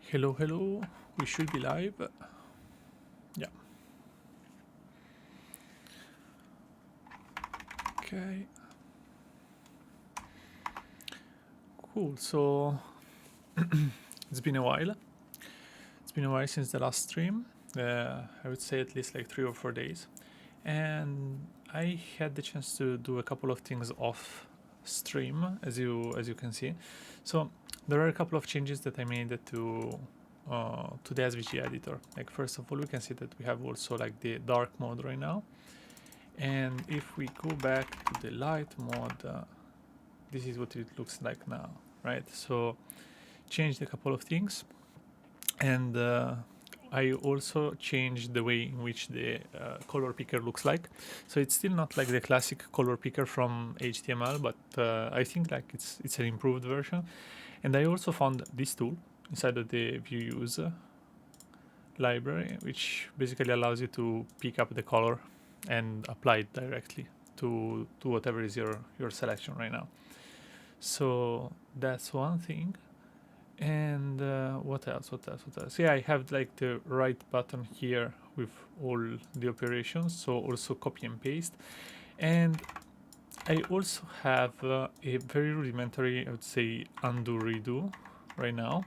Hello, hello. We should be live. Yeah. Okay. Cool. So it's been a while. It's been a while since the last stream. I would say at least like 3 or 4 days. And I had the chance to do a couple of things off stream, as you can see. So there are a couple of changes that I made to the SVG editor. Like first of all, we can see that we have also like the dark mode right now. And if we go back to the light mode, this is what it looks like now, right? So changed a couple of things, and I also changed the way in which the color picker looks like. So it's still not like the classic color picker from HTML, but I think like it's an improved version. And I also found this tool inside of the view use library, which basically allows you to pick up the color and apply it directly to whatever is your selection right now. So that's one thing. And what else? Yeah, I have like the right button here with all the operations, so also copy and paste. And I also have a very rudimentary, I would say, undo redo right now,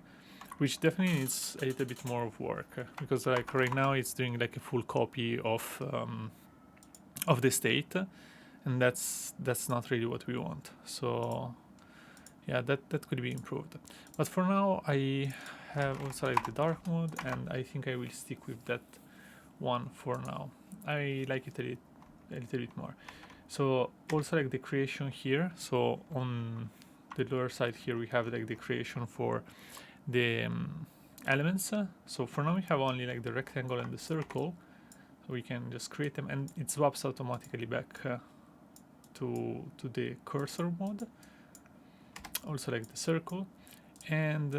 which definitely needs a little bit more of work, because like right now it's doing like a full copy of the state, and that's not really what we want. So yeah, that could be improved. But for now, I have also like the dark mode, and I think I will stick with that one for now. I like it a little bit more. So also like the creation here. So on the lower side here, we have like the creation for the elements. So for now, we have only like the rectangle and the circle. So we can just create them, and it swaps automatically back to the cursor mode. Also like the circle, and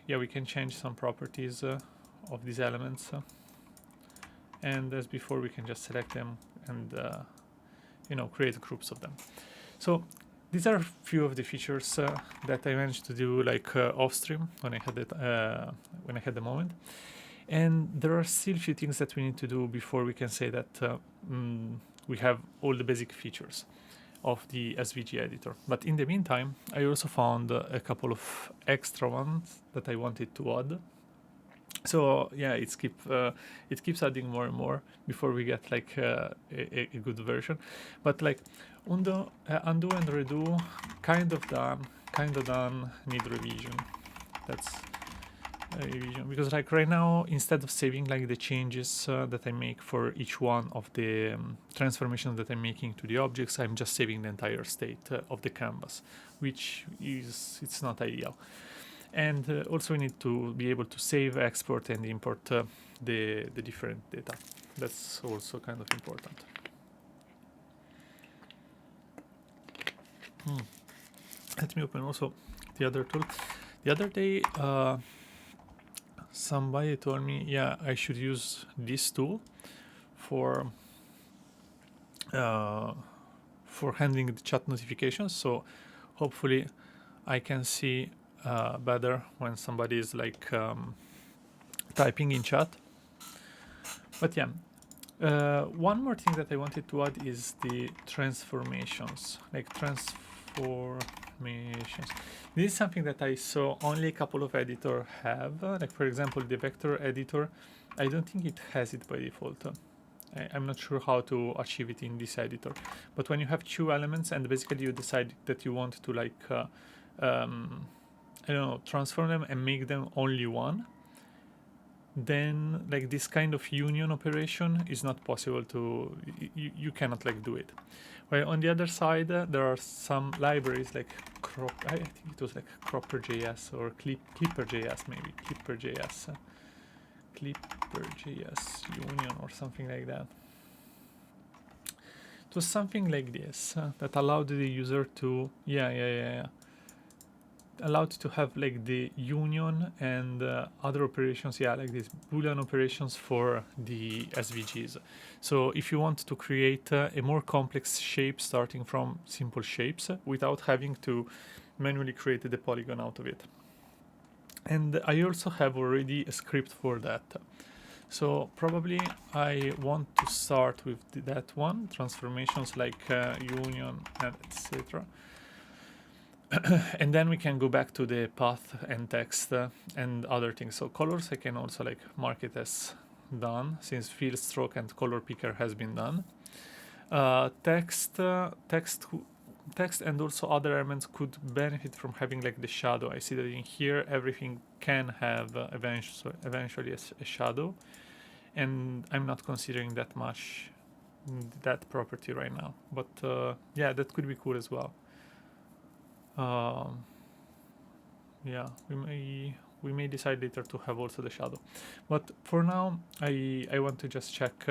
yeah, we can change some properties of these elements, and as before, we can just select them and create groups of them. So these are a few of the features that I managed to do like off stream when I had the moment. And there are still a few things that we need to do before we can say that we have all the basic features of the SVG editor. But in the meantime, I also found a couple of extra ones that I wanted to add. So yeah, it keeps adding more and more before we get like a good version. But like undo and redo, kind of done, need revision. That's revision, because like right now, instead of saving like the changes that I make for each one of the transformations that I'm making to the objects, I'm just saving the entire state of the canvas, which it's not ideal. And also we need to be able to save, export, and import the different data. That's also kind of important. Let me open also the other tool. The other day, somebody told me, yeah, I should use this tool for handling the chat notifications. So hopefully I can see better when somebody is like typing in chat. But yeah, one more thing that I wanted to add is the transformations, like transformations. This is something that I saw only a couple of editors have. Like for example, the vector editor, I don't think it has it by default. I'm not sure how to achieve it in this editor. But when you have two elements and basically you decide that you want to like, I don't know, transform them and make them only one, then like this kind of union operation is not possible to, you cannot like do it. Well, on the other side, there are some libraries like I think it was like CropperJS or ClipperJS, maybe ClipperJS union or something like that. It was something like this that allowed the user to allowed to have like the union and other operations, like these Boolean operations for the SVGs. So if you want to create a more complex shape starting from simple shapes without having to manually create the polygon out of it. And I also have already a script for that. So probably I want to start with that one, transformations like union and etc. And then we can go back to the path and text and other things. So colors I can also like mark it as done, since fill stroke and color picker has been done. Text and also other elements could benefit from having like the shadow. I see that in here everything can have eventually a shadow, and I'm not considering that much that property right now, but yeah, that could be cool as well. Yeah, we may decide later to have also the shadow, but for now I want to just check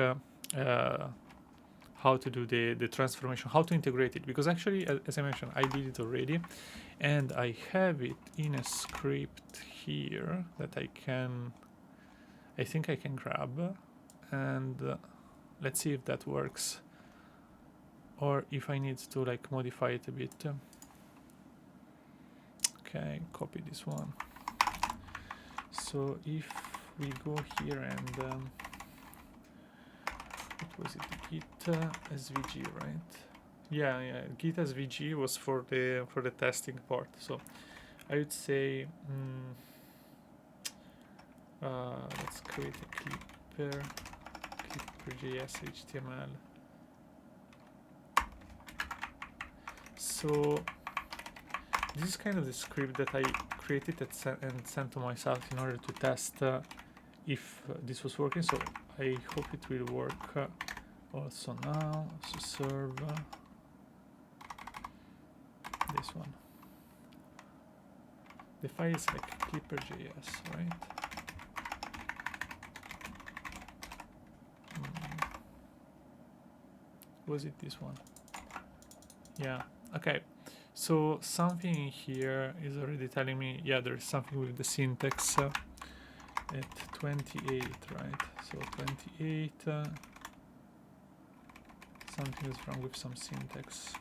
how to do the transformation, how to integrate it, because actually as I mentioned I did it already, and I have it in a script here that I think I can grab, and let's see if that works, or if I need to like modify it a bit. Okay, copy this one. So if we go here and what was it, git SVG, right? Yeah, git SVG was for the testing part. So I would say let's create a clipper.js HTML. So this is kind of the script that I created and sent to myself in order to test if this was working. So I hope it will work also now. So serve this one. The file is like clipper.js, right? Was it this one? Yeah. Okay. So something here is already telling me, yeah, there's something with the syntax at 28, right? So 28, something is wrong with some syntax.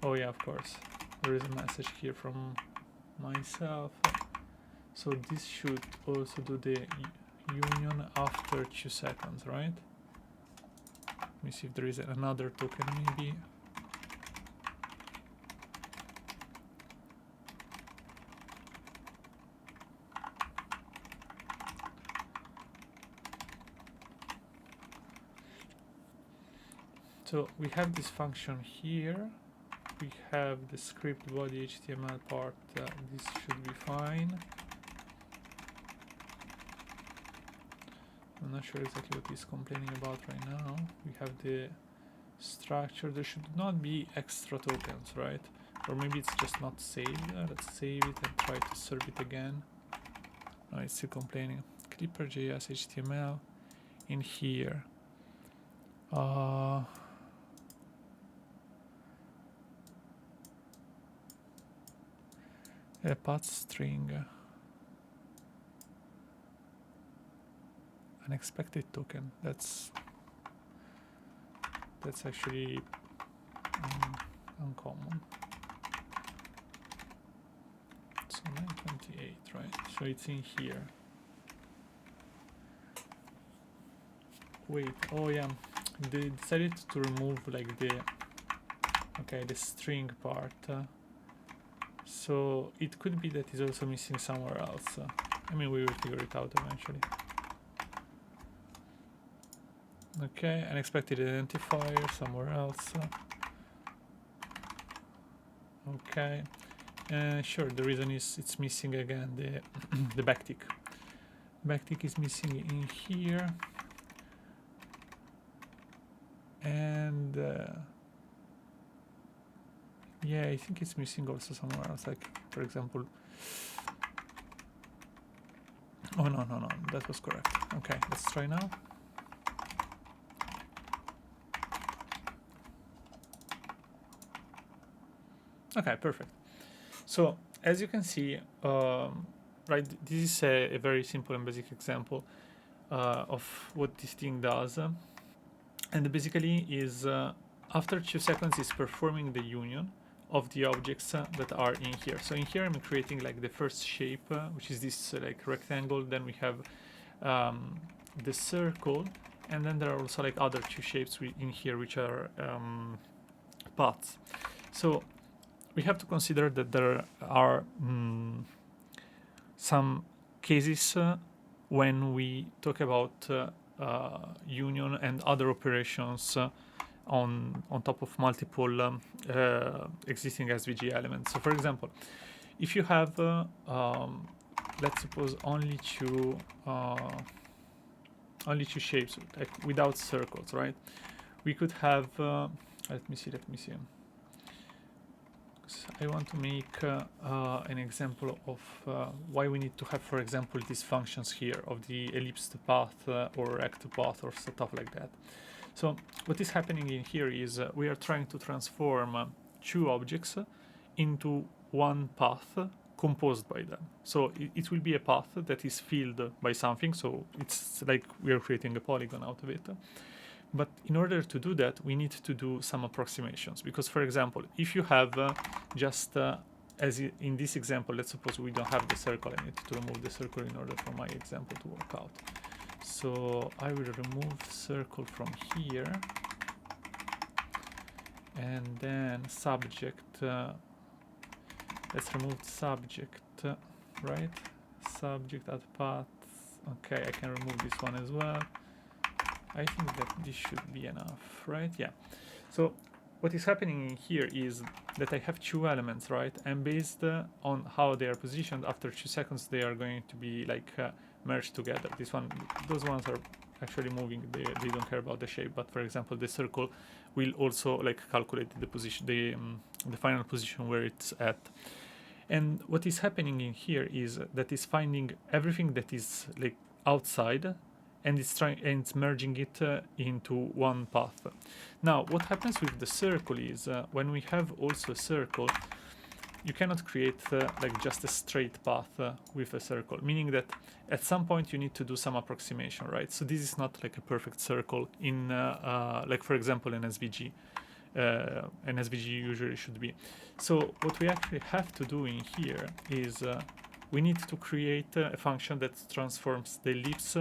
Oh yeah, of course. There is a message here from myself. So this should also do the union after 2 seconds, right? Let me see if there is another token maybe. So we have this function here. We have the script body HTML part. This should be fine. I'm not sure exactly what he's complaining about right now. We have the structure. There should not be extra tokens, right? Or maybe it's just not saved. Let's save it and try to serve it again. No, it's still complaining. Clipper.js HTML in here. A path string. Unexpected token. That's actually uncommon. So 928, right? So it's in here. Wait, oh yeah, they decided to remove like the string part. So it could be that it's also missing somewhere else. I mean, we will figure it out eventually. Okay, unexpected identifier somewhere else. Okay, sure. The reason is it's missing again the backtick. Backtick is missing in here, and yeah, I think it's missing also somewhere else. Like for example, oh no, that was correct. Okay, let's try now. Okay, perfect. So as you can see, right, this is a very simple and basic example of what this thing does, and basically is after 2 seconds is performing the union of the objects that are in here. So in here I'm creating like the first shape, which is this like rectangle. Then we have the circle, and then there are also like other 2 shapes in here, which are paths. So we have to consider that there are some cases when we talk about union and other operations on top of multiple existing SVG elements. So for example, if you have let's suppose only two shapes, like without circles, right? We could have let me see. I want to make an example of why we need to have, for example, these functions here of the ellipsed path or rect path or stuff like that. So what is happening in here is we are trying to transform 2 objects into one path composed by them. So it will be a path that is filled by something. So it's like we are creating a polygon out of it. But in order to do that, we need to do some approximations. Because, for example, if you have just, as in this example, let's suppose we don't have the circle. I need to remove the circle in order for my example to work out. So I will remove circle from here. And then subject. Let's remove subject, right? Subject add path. Okay, I can remove this one as well. I think that this should be enough, right? Yeah. So what is happening in here is that I have 2 elements, right? And based on how they are positioned, after 2 seconds, they are going to be like merged together. Those ones are actually moving. They don't care about the shape. But for example, the circle will also like calculate the position, the final position where it's at. And what is happening in here is that it's finding everything that is like outside, and it's merging it into one path. Now, what happens with the circle is when we have also a circle, you cannot create like just a straight path with a circle, meaning that at some point you need to do some approximation, right? So this is not like a perfect circle in, like for example, an SVG. An SVG usually should be. So what we actually have to do in here is we need to create a function that transforms the ellipse,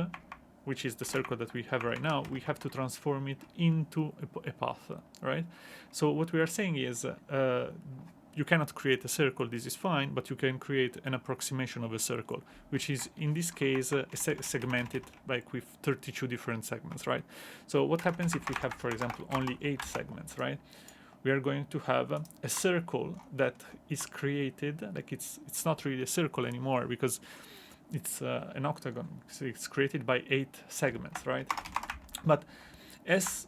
which is the circle that we have right now. We have to transform it into a path, right? So what we are saying is you cannot create a circle, this is fine, but you can create an approximation of a circle, which is in this case segmented like with 32 different segments, right? So what happens if we have, for example, only 8 segments, right? We are going to have a circle that is created, like it's not really a circle anymore because it's an octagon, so it's created by 8 segments, right? But as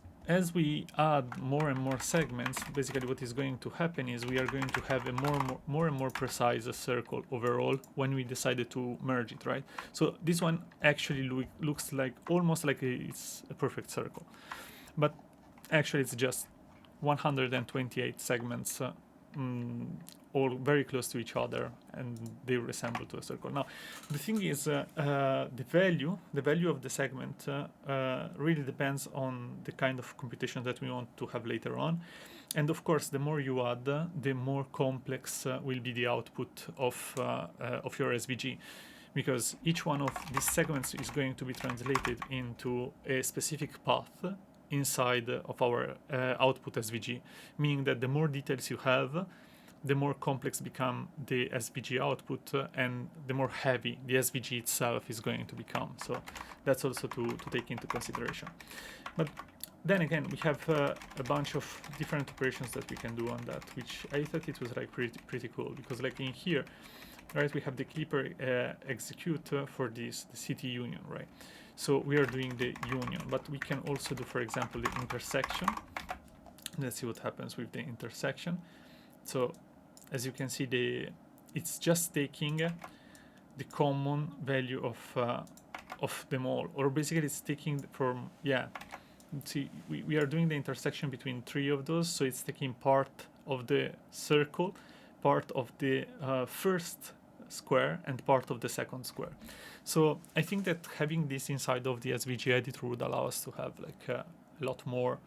we add more and more segments, basically what is going to happen is we are going to have a more and more precise circle overall when we decided to merge it, right? So this one actually looks like almost like it's a perfect circle, but actually it's just 128 segments all very close to each other, and they resemble to a circle. Now, the thing is, the value of the segment really depends on the kind of computation that we want to have later on. And of course, the more you add, the more complex will be the output of your SVG, because each one of these segments is going to be translated into a specific path inside of our output SVG, meaning that the more details you have, the more complex become the SVG output, and the more heavy the SVG itself is going to become. So that's also to take into consideration. But then again, we have a bunch of different operations that we can do on that, which I thought it was like pretty cool, because like in here, right, we have the clipper execute for this, the city union, right? So we are doing the union, but we can also do, for example, the intersection. Let's see what happens with the intersection. So as you can see, it's just taking the common value of them all, or basically it's taking from, yeah, see, we are doing the intersection between 3 of those, so it's taking part of the circle, part of the first square, and part of the second square. So I think that having this inside of the SVG editor would allow us to have like a lot more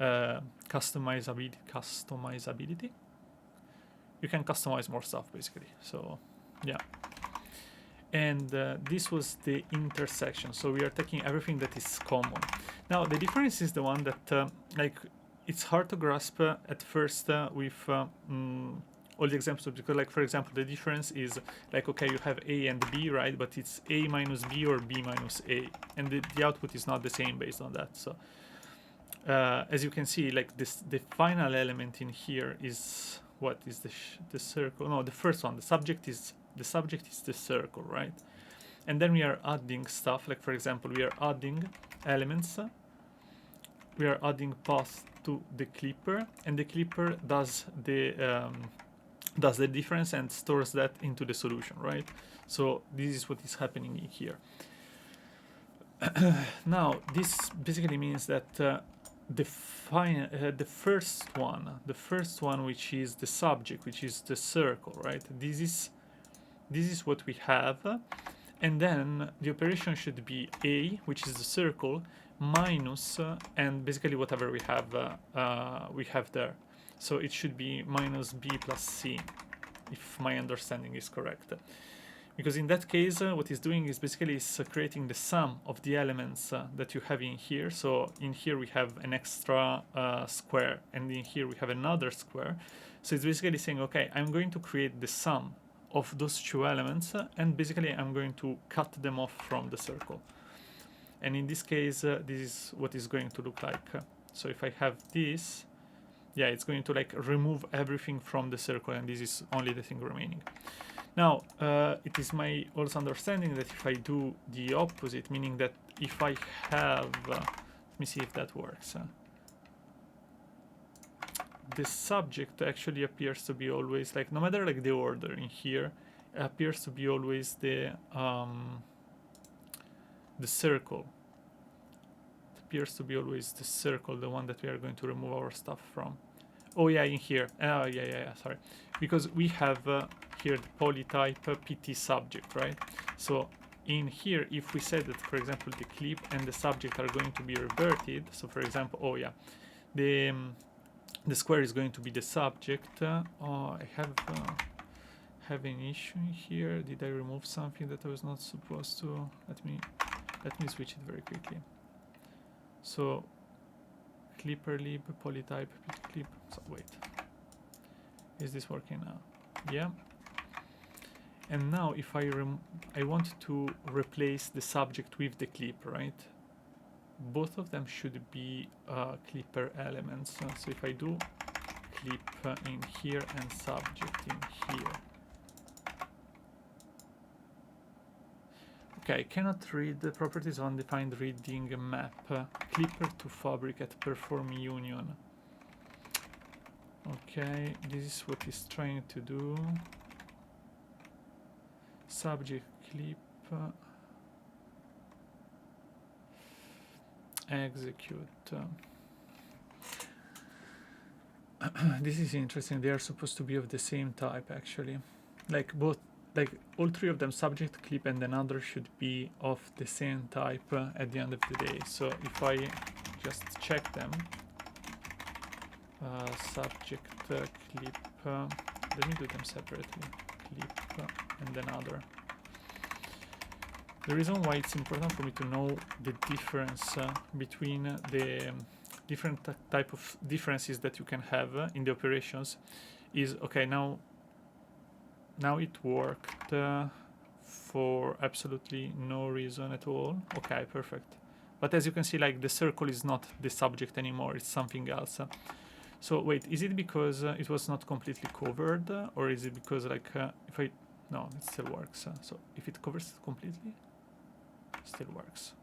customizability. You can customize more stuff basically. So yeah. And this was the intersection. So we are taking everything that is common. Now the difference is the one that like it's hard to grasp at first with all the examples, because like for example the difference is like, okay, you have A and B, right, but it's A minus B or B minus A, and the output is not the same based on that. So as you can see, like the final element in here is what is the circle. No, the first one, the subject is the circle, right? And then we are adding stuff, like for example we are adding elements, we are adding path to the clipper, and the clipper does the difference and stores that into the solution, right? So this is what is happening in here. Now this basically means that the first one, which is the subject, which is the circle, right? This is what we have, and then the operation should be A, which is the circle, minus and basically whatever we have there. So it should be minus B plus C, if my understanding is correct. Because in that case, what it's doing is basically creating the sum of the elements that you have in here. So in here we have an extra square, and in here we have another square. So it's basically saying, okay, I'm going to create the sum of those two elements, and basically I'm going to cut them off from the circle. And in this case, this is what it's going to look like. So if I have this, yeah, it's going to like remove everything from the circle, and this is only the thing remaining. Now, it is my also understanding that if I do the opposite, meaning that if I have, let me see if that works. The subject actually appears to be always, like, no matter like the order in here, it appears to be always the circle. It appears to be always the circle, the one that we are going to remove our stuff from. Oh yeah, in here. Yeah, sorry. Because we have here the polytype PT subject, right? So in here, if we said that, for example, the clip and the subject are going to be reverted, so for example, oh yeah, the square is going to be the subject. Oh, I have an issue here. Did I remove something that I was not supposed to? Let me switch it very quickly. So clipper lib polytype clip. So wait, is this working now? Yeah. And now if I want to replace the subject with the clip, right? Both of them should be clipper elements. So if I do clip in here and subject in here. Okay, I cannot read the properties of undefined reading map. Clipper to fabric at perform union. Okay, this is what it's trying to do. Subject clip. Execute. This is interesting. They are supposed to be of the same type, actually. Like both, like all three of them, subject, clip, and another, should be of the same type at the end of the day. So if I just check them, subject, clip, let me do them separately. Clip and another. The reason why it's important for me to know the difference between the different type of differences that you can have in the operations is, okay, now it worked for absolutely no reason at all. Okay, perfect. But as you can see, like the circle is not the subject anymore, it's something else. So wait, is it because it was not completely covered, or is it because like if I, no, it still works. So if it covers it completely, it still works.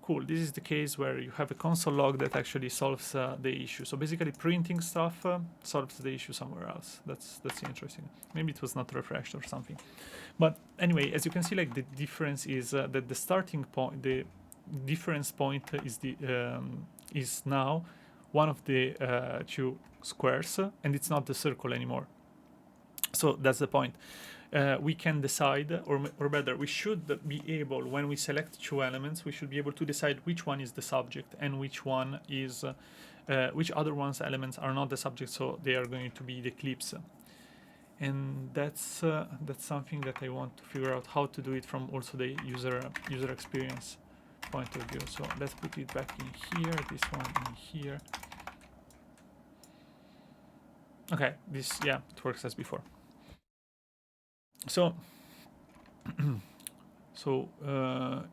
Cool, this is the case where you have a console log that actually solves the issue. So basically printing stuff solves the issue somewhere else. That's interesting. Maybe it was not refreshed or something. But anyway, as you can see, like the difference is that the starting point, the difference point is now one of the two squares, and it's not the circle anymore. So that's the point. We can decide, or better, we should be able, when we select two elements, we should be able to decide which one is the subject and which one is, which other one's elements are not the subject, so they are going to be the clips. And that's something that I want to figure out how to do it from also the user experience point of view. So let's put it back in here, this one in here. Okay, this, yeah, it works as before. So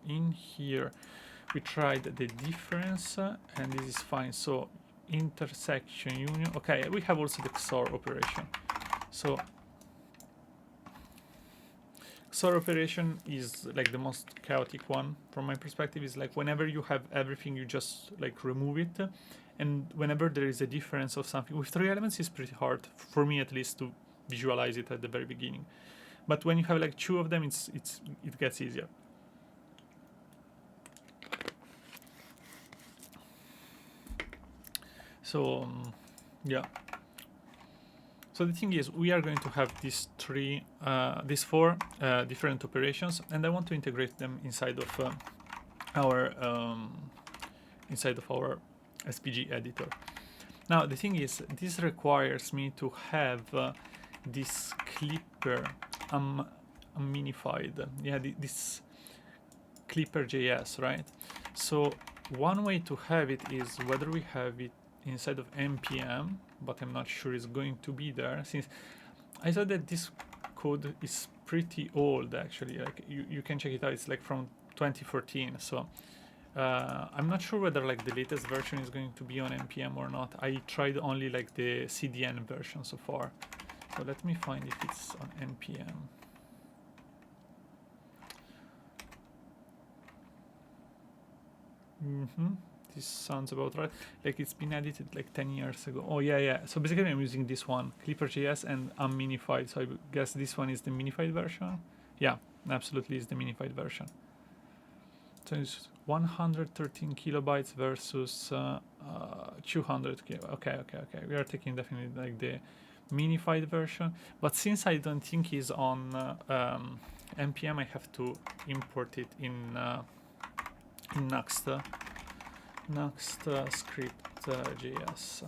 in here we tried the difference, and this is fine. So intersection union. Okay, we have also the XOR operation. So XOR operation is like the most chaotic one from my perspective. Is like whenever you have everything, you just like remove it, and whenever there is a difference of something with three elements, is pretty hard for me at least to visualize it at the very beginning. But when you have like two of them, it gets easier. So yeah. So the thing is, we are going to have these four different operations, and I want to integrate them inside of our SVG editor. Now the thing is, this requires me to have this clipper minified. Yeah, this ClipperJS, right? So one way to have it is whether we have it inside of npm, but I'm not sure it's going to be there, since I saw that this code is pretty old actually. Like you can check it out, it's like from 2014. So I'm not sure whether like the latest version is going to be on npm or not. I tried only like the CDN version so far. So let me find if it's on npm. This sounds about right. Like it's been edited like 10 years ago. Oh yeah. So basically I'm using this one, ClipperJS, and unminified. So I guess this one is the minified version. Yeah, absolutely is the minified version. So it's 113 kilobytes versus 200. Okay. We are taking definitely like the minified version. But since I don't think it's on npm, I have to import it in NuxtScript.js.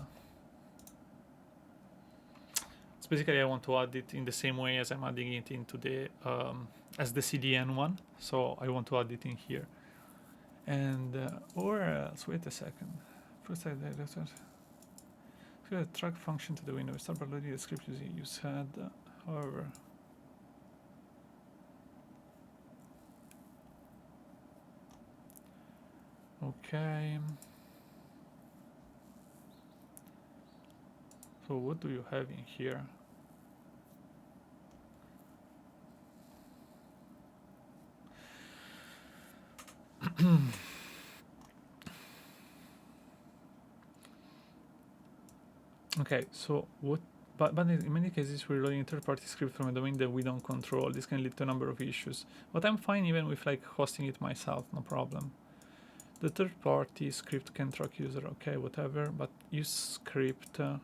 So basically I want to add it in the same way as I'm adding it into the as the CDN one. So I want to add it in here. And or else, wait a second. First I the track function to the window. Start by loading the script you said. However, okay. So what do you have in here? Okay, so what? But in many cases, we're loading a third-party script from a domain that we don't control. This can lead to a number of issues. But I'm fine even with like hosting it myself, no problem. The third-party script can track user, okay, whatever. But use script on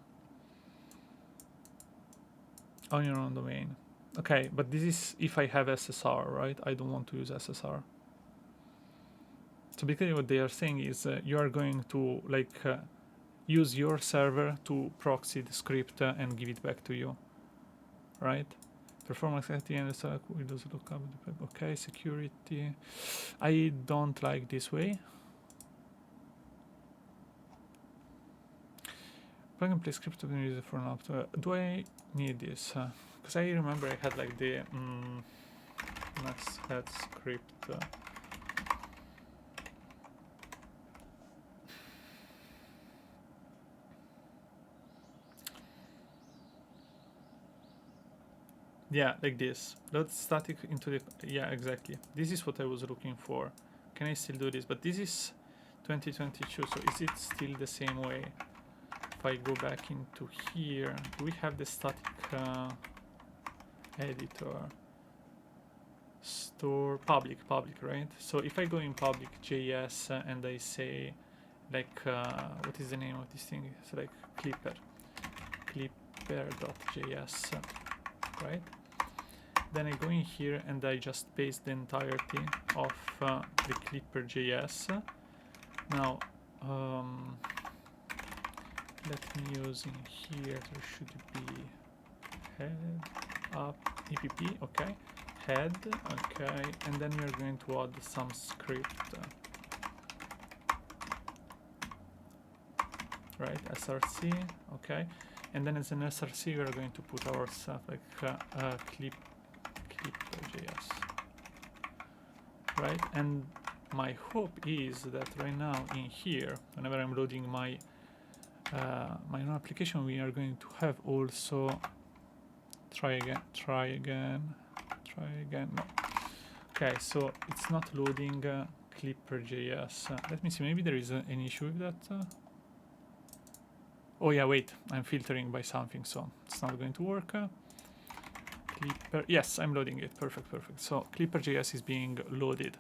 your own domain. Okay, but this is if I have SSR, right? I don't want to use SSR. So basically what they are saying is you are going to like use your server to proxy the script and give it back to you, right? Performance at the end, Windows lookup. Okay, security. I don't like this way. Plug and play script to use it for an app. Do I need this? Because I remember I had like the NuxtJS script. Yeah, like this. Load static into the... Yeah, exactly. This is what I was looking for. Can I still do this? But this is 2022, so is it still the same way? If I go back into here, do we have the static editor? Store public, right? So if I go in public.js and I say like, what is the name of this thing? It's like clipper.js. right? Then I go in here and I just paste the entirety of the Clipper.js. Now, let me use in here, there should be head, up, EPP, okay, head, okay, and then we are going to add some script, right, SRC, okay, and then as an SRC we are going to put our stuff like Clipper.js, right, and my hope is that right now in here, whenever I'm loading my my own application, we are going to have also try again, no. Okay, so it's not loading Clipper.js. Let me see, maybe there is an issue with that. Oh yeah, wait, I'm filtering by something, so it's not going to work. Clipper, yes, I'm loading it, perfect. So Clipper.js is being loaded.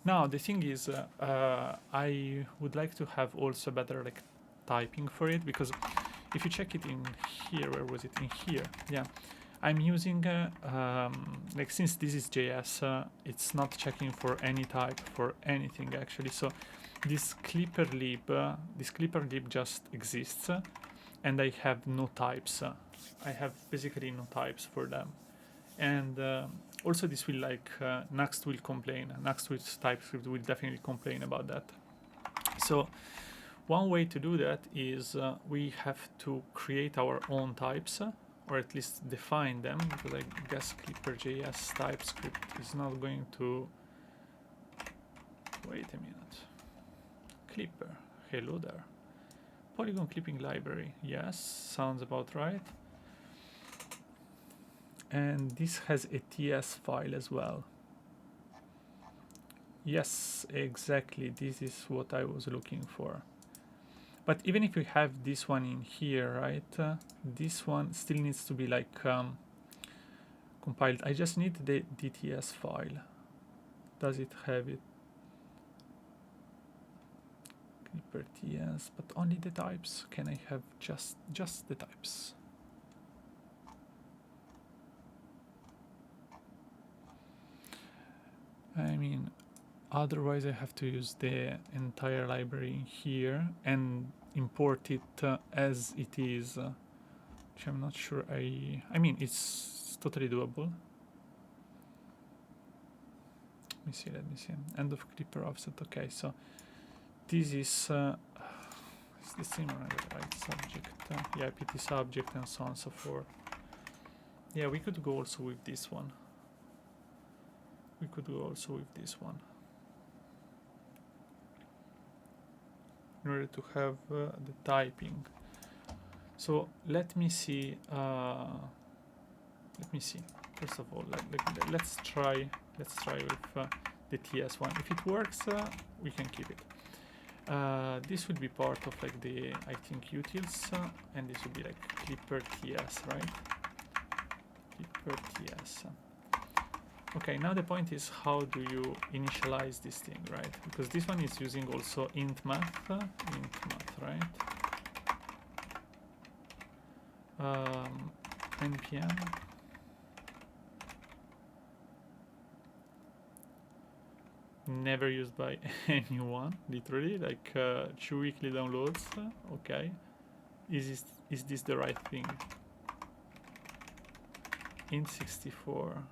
Now the thing is, I would like to have also better like typing for it, because if you check it in here, where was it, in here, yeah, I'm using like, since this is JS, it's not checking for any type for anything actually, so this Clipper lib just exists, and I have no types. I have basically no types for them, and also this will like Nuxt will complain. Nuxt with TypeScript will definitely complain about that. So one way to do that is we have to create our own types, or at least define them, because I guess Clipper.js TypeScript is not going to... Wait a minute. Clipper, hello there. Polygon clipping library, yes, sounds about right. And this has a TS file as well. Yes, exactly, this is what I was looking for. But even if we have this one in here, right, this one still needs to be like compiled. I just need the DTS file. Does it have it? Clipper TS, but only the types. Can I have just the types? I mean, otherwise I have to use the entire library here and import it as it is, which I'm not sure I mean, it's totally doable. Let me see. End of Clipper offset. Okay, so this is the same, right? Subject, yeah, PT subject, and so on and so forth. Yeah, we could go also with this one. In order to have the typing. So let me see. First of all, let's try with the TS one. If it works, we can keep it. This would be part of like the, I think, utils, and this would be like Clipper TS, right? Clipper TS. Okay, now the point is, how do you initialize this thing, right? Because this one is using also int math, right? npm never used by anyone, literally, like 2 weekly downloads. Okay, is this the right thing? int64.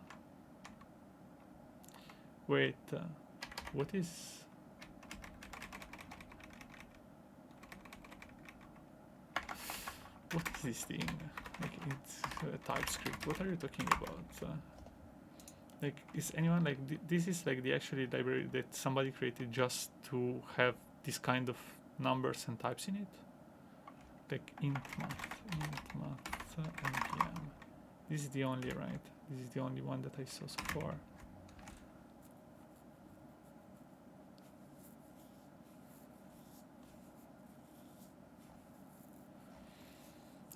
Wait, what is... What is this thing? Like, it's TypeScript. What are you talking about? Like, is anyone like... This is like the actually library that somebody created just to have this kind of numbers and types in it? Like int math, npm. This is the only, right? This is the only one that I saw so far.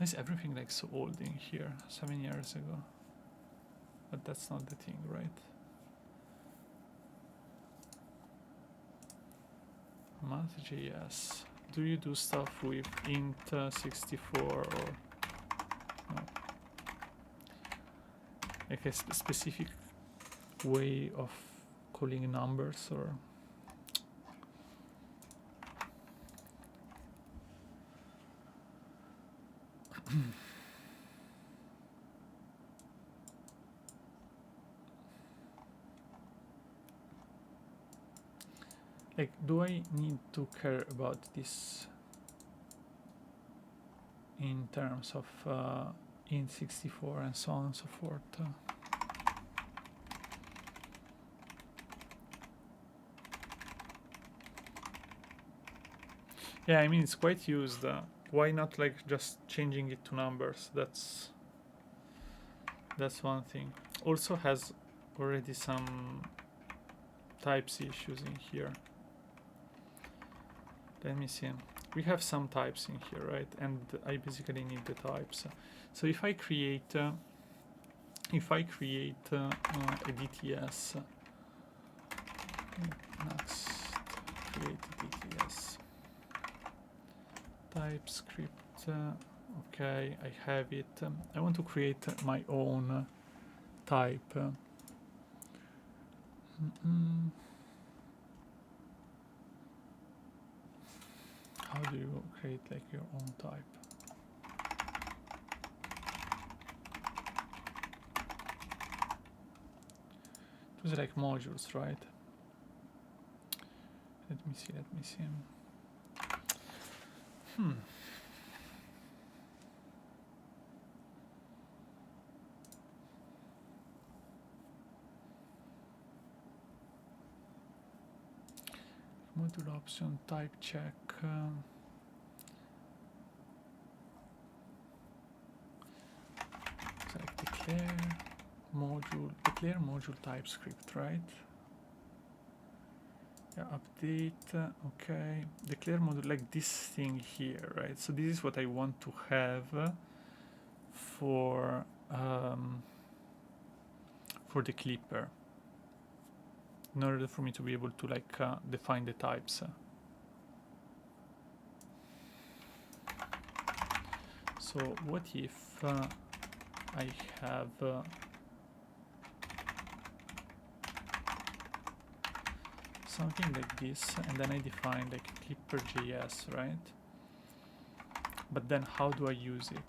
Is everything like so old in here, 7 years ago? But that's not the thing, right? Math.js. Do you do stuff with int64 or no? like a specific way of calling numbers, or like, do I need to care about this in terms of int64 and so on and so forth? Yeah, I mean, it's quite used. Why not like just changing it to numbers? That's one thing. Also has already some types issues in here. Let me see. We have some types in here, right? And I basically need the types. So if I create a DTS, next create a DTS typescript. Okay, I have it. I want to create my own type. How do you create like your own type? It was like modules, right? Let me see. Module option, type check. It's like declare module TypeScript, right? Yeah, update. Okay, declare module, like this thing here, right? So this is what I want to have for the clipper, in order for me to be able to like define the types. So what if I have something like this, and then I define like clipper.js, right? But then how do I use it?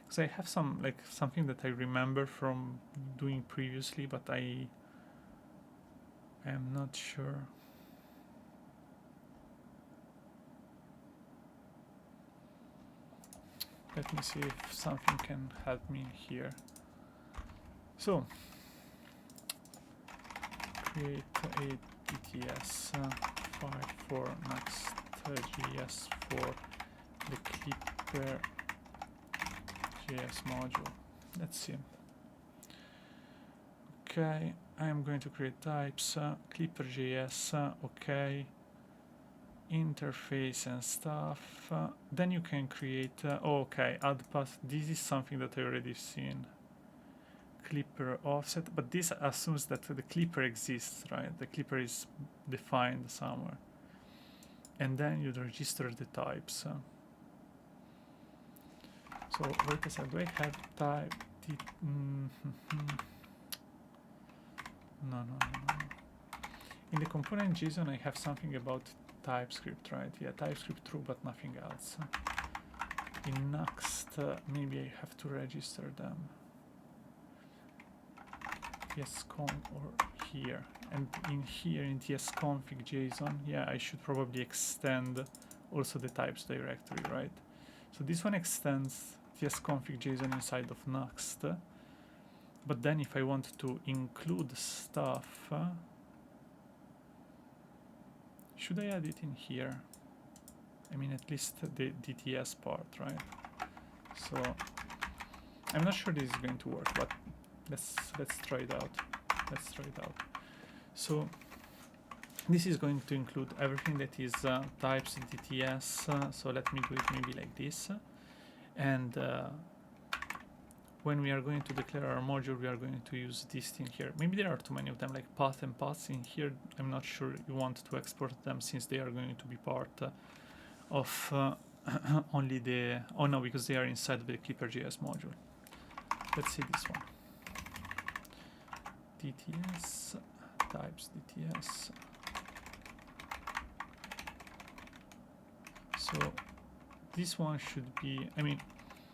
Because I have something that I remember from doing previously, but I am not sure. Let me see if something can help me here. So, create a DTS file for NuxtJS for the clipper.js module. Let's see. Okay, I'm going to create types, clipper.js, okay. Interface and stuff. Then you can create okay, add path. This is something that I already seen. Clipper offset, but this assumes that the clipper exists, right? The clipper is defined somewhere, and then you register the types. So wait a second, do I have type? No. In the component JSON I have something about TypeScript, right? Yeah, TypeScript true, but nothing else. In Nuxt, maybe I have to register them. tsconf or here. And in here, in tsconfig JSON, yeah, I should probably extend also the types directory, right? So this one extends tsconfig JSON inside of Nuxt. But then if I want to include stuff, should I add it in here? I mean, at least the DTS part, right? So I'm not sure this is going to work, but let's try it out. So this is going to include everything that is types DTS. So let me do it maybe like this. And when we are going to declare our module, we are going to use this thing here. Maybe there are too many of them, like path and paths in here. I'm not sure you want to export them since they are going to be part of only the, oh no, because they are inside of the Clipper.js module. Let's see this one. DTS, types DTS. So this one should be, I mean,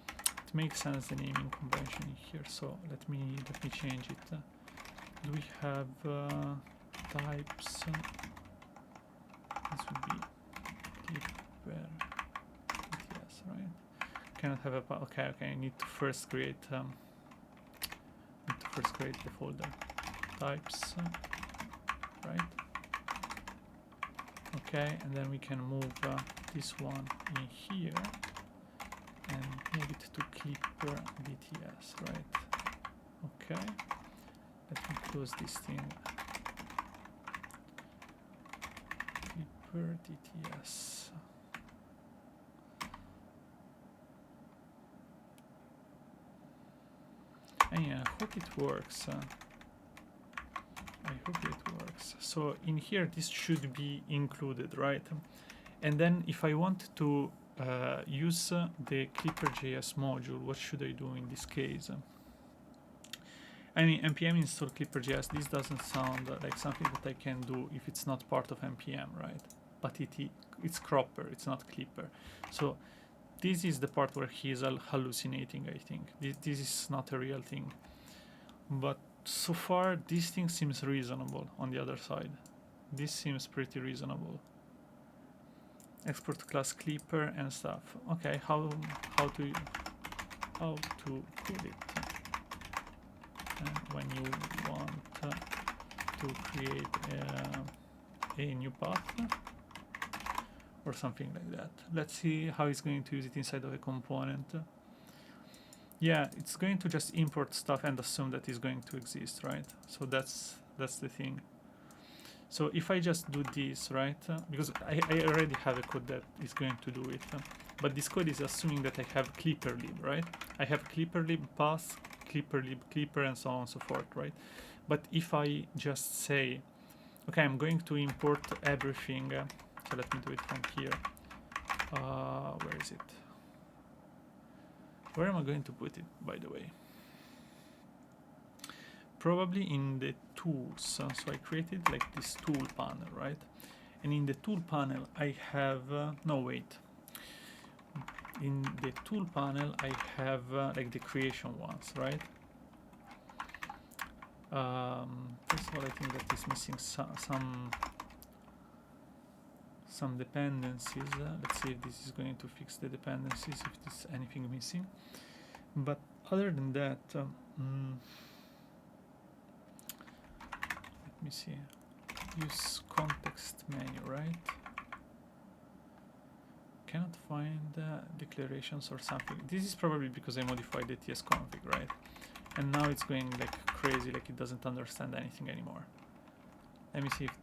it makes sense, the naming convention here. So let me change it. Do we have types? This would be Clipper DTS, right? Cannot have a, okay, I need to first create the folder types, right? Okay, and then we can move this one in here and move it to Clipper DTS, right? Okay, let me close this thing. Clipper DTS. And yeah, I hope it works. I hope it works. So in here, this should be included, right? And then if I want to use the Clipper.js module, what should I do in this case? I mean, npm install Clipper.js, this doesn't sound like something that I can do if it's not part of npm, right? But it's Cropper, it's not Clipper. So this is the part where he is hallucinating, I think. This is not a real thing. But so far, this thing seems reasonable on the other side. This seems pretty reasonable. Export class Clipper and stuff. Okay, how to put it? And when you want to create a new path or something like that. Let's see how it's going to use it inside of a component. Yeah, it's going to just import stuff and assume that it's going to exist, right? So that's the thing. So if I just do this, right, because I already have a code that is going to do it, but this code is assuming that I have clipperlib, right? I have clipperlib path, clipperlib clipper, and so on and so forth, right? But if I just say, okay, I'm going to import everything, so let me do it from here. Where is it? Where am I going to put it, by the way? Probably in the tools. So I created like this tool panel, right? And in the tool panel, I have, no, wait. In the tool panel, I have like the creation ones, right? First of all, I think that is missing some dependencies. Let's see if this is going to fix the dependencies, if there's anything missing. But other than that, let me see. Use context menu, right? Cannot find declarations or something. This is probably because I modified the tsconfig, right? And now it's going like crazy, like it doesn't understand anything anymore. Let me see if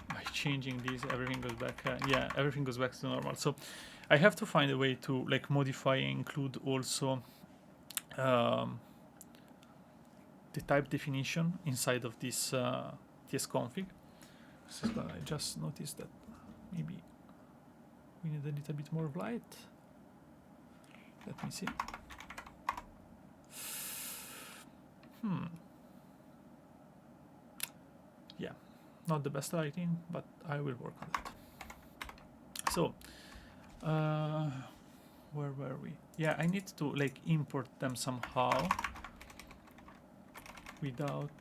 by changing these everything goes back. Yeah, everything goes back to normal. So I have to find a way to like modify and include also the type definition inside of this tsconfig. So I just noticed that maybe we need a little bit more of light. Let me see. Yeah, not the best lighting, but I will work on it. So, where were we? Yeah, I need to like import them somehow without.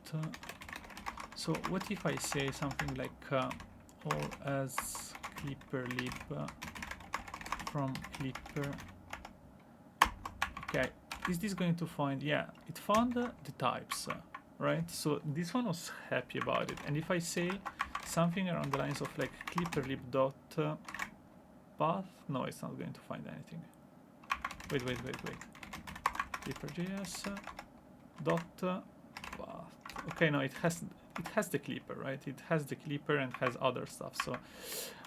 So what if I say something like all as clipperlib from clipper? Okay, is this going to find? Yeah, it found the types, right? So this one was happy about it. And if I say something around the lines of like clipperlib dot path, no, it's not going to find anything. Wait. Clipper.js dot path. Okay, no, it has the clipper, right? It has the clipper and has other stuff. So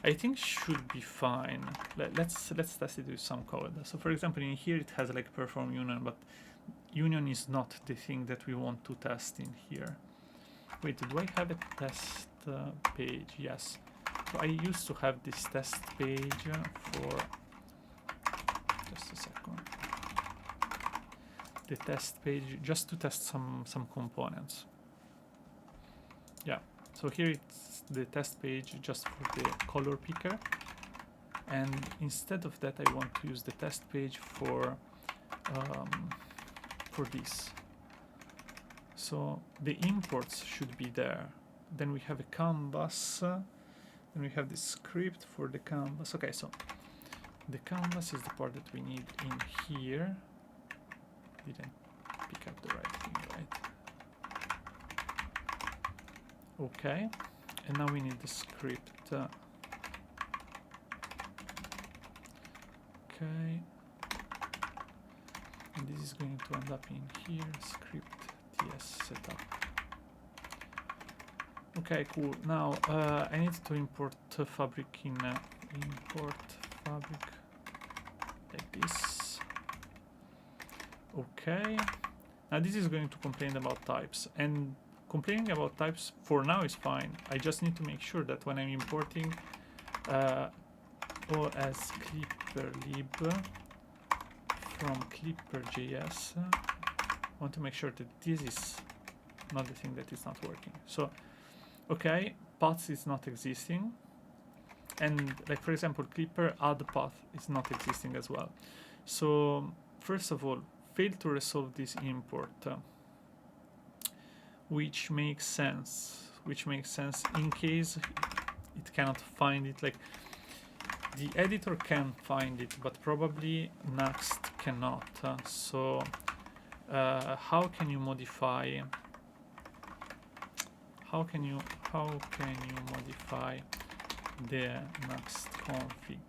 I think should be fine. Let's test it with some code. So for example, in here it has like perform union, but union is not the thing that we want to test in here. Wait, do I have a test page? Yes. So I used to have this test page for just a second. The test page just to test some components. Yeah. So here it's the test page just for the color picker, and instead of that I want to use the test page for this. So the imports should be there. Then we have a canvas, and we have the script for the canvas. Okay, so the canvas is the part that we need in here. Didn't pick up the right thing, right? Okay, and now we need the script. Okay, and this is going to end up in here, script ts setup. Okay, cool. Now I need to import Fabric in import Fabric like this. Okay, now this is going to complain about types, and complaining about types for now is fine. I just need to make sure that when I'm importing OS clipper lib from clipper.js, I want to make sure that this is not the thing that is not working. So okay, paths is not existing, and like for example clipper add path is not existing as well. So first of all, fail to resolve this import, which makes sense in case it cannot find it. Like the editor can find it, but probably Nuxt cannot. So how can you modify the Nuxt config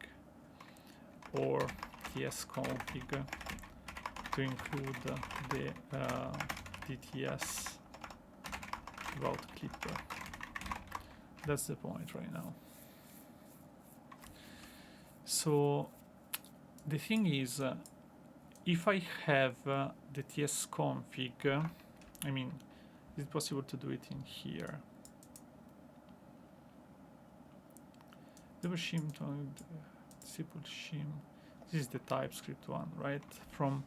or tsconfig to include the DTS about clipper? That's the point right now. So the thing is, if I have the tsconfig, I mean, is it possible to do it in here? Shim to simple shim. This is the TypeScript one, right? From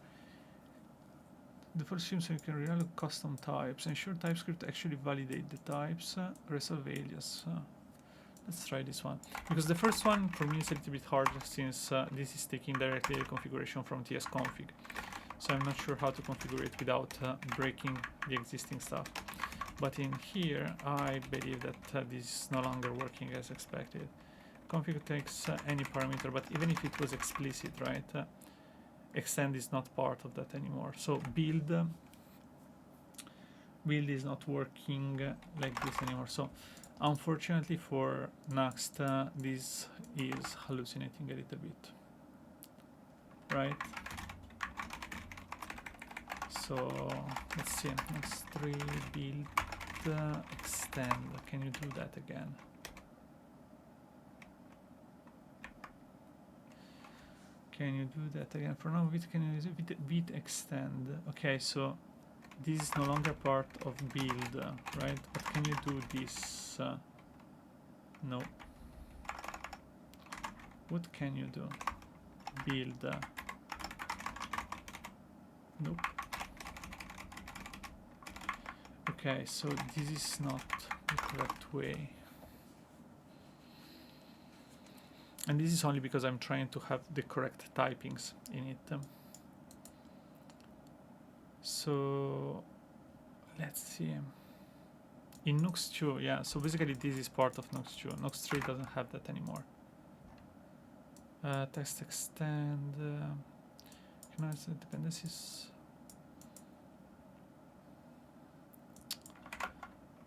the first shim, so you can real custom types. Ensure TypeScript actually validate the types. Resolve alias. Let's try this one, because the first one for me is a little bit hard since this is taking directly the configuration from tsconfig. So I'm not sure how to configure it without breaking the existing stuff. But in here, I believe that this is no longer working as expected. Config takes any parameter, but even if it was explicit, right? Extend is not part of that anymore. So build is not working like this anymore. So unfortunately for Nuxt, this is hallucinating a little bit, right? So let's see, Nuxt3 build extend. Can you do that again? Can you do that again? For now, can you use it extend? Okay, so this is no longer part of build, right? But can you do this? No. What can you do? Build. Nope. Okay, so this is not the correct way. And this is only because I'm trying to have the correct typings in it. So let's see. In Nux2, yeah, so basically this is part of Nux2. Nux3 doesn't have that anymore. Text extend. Dependencies.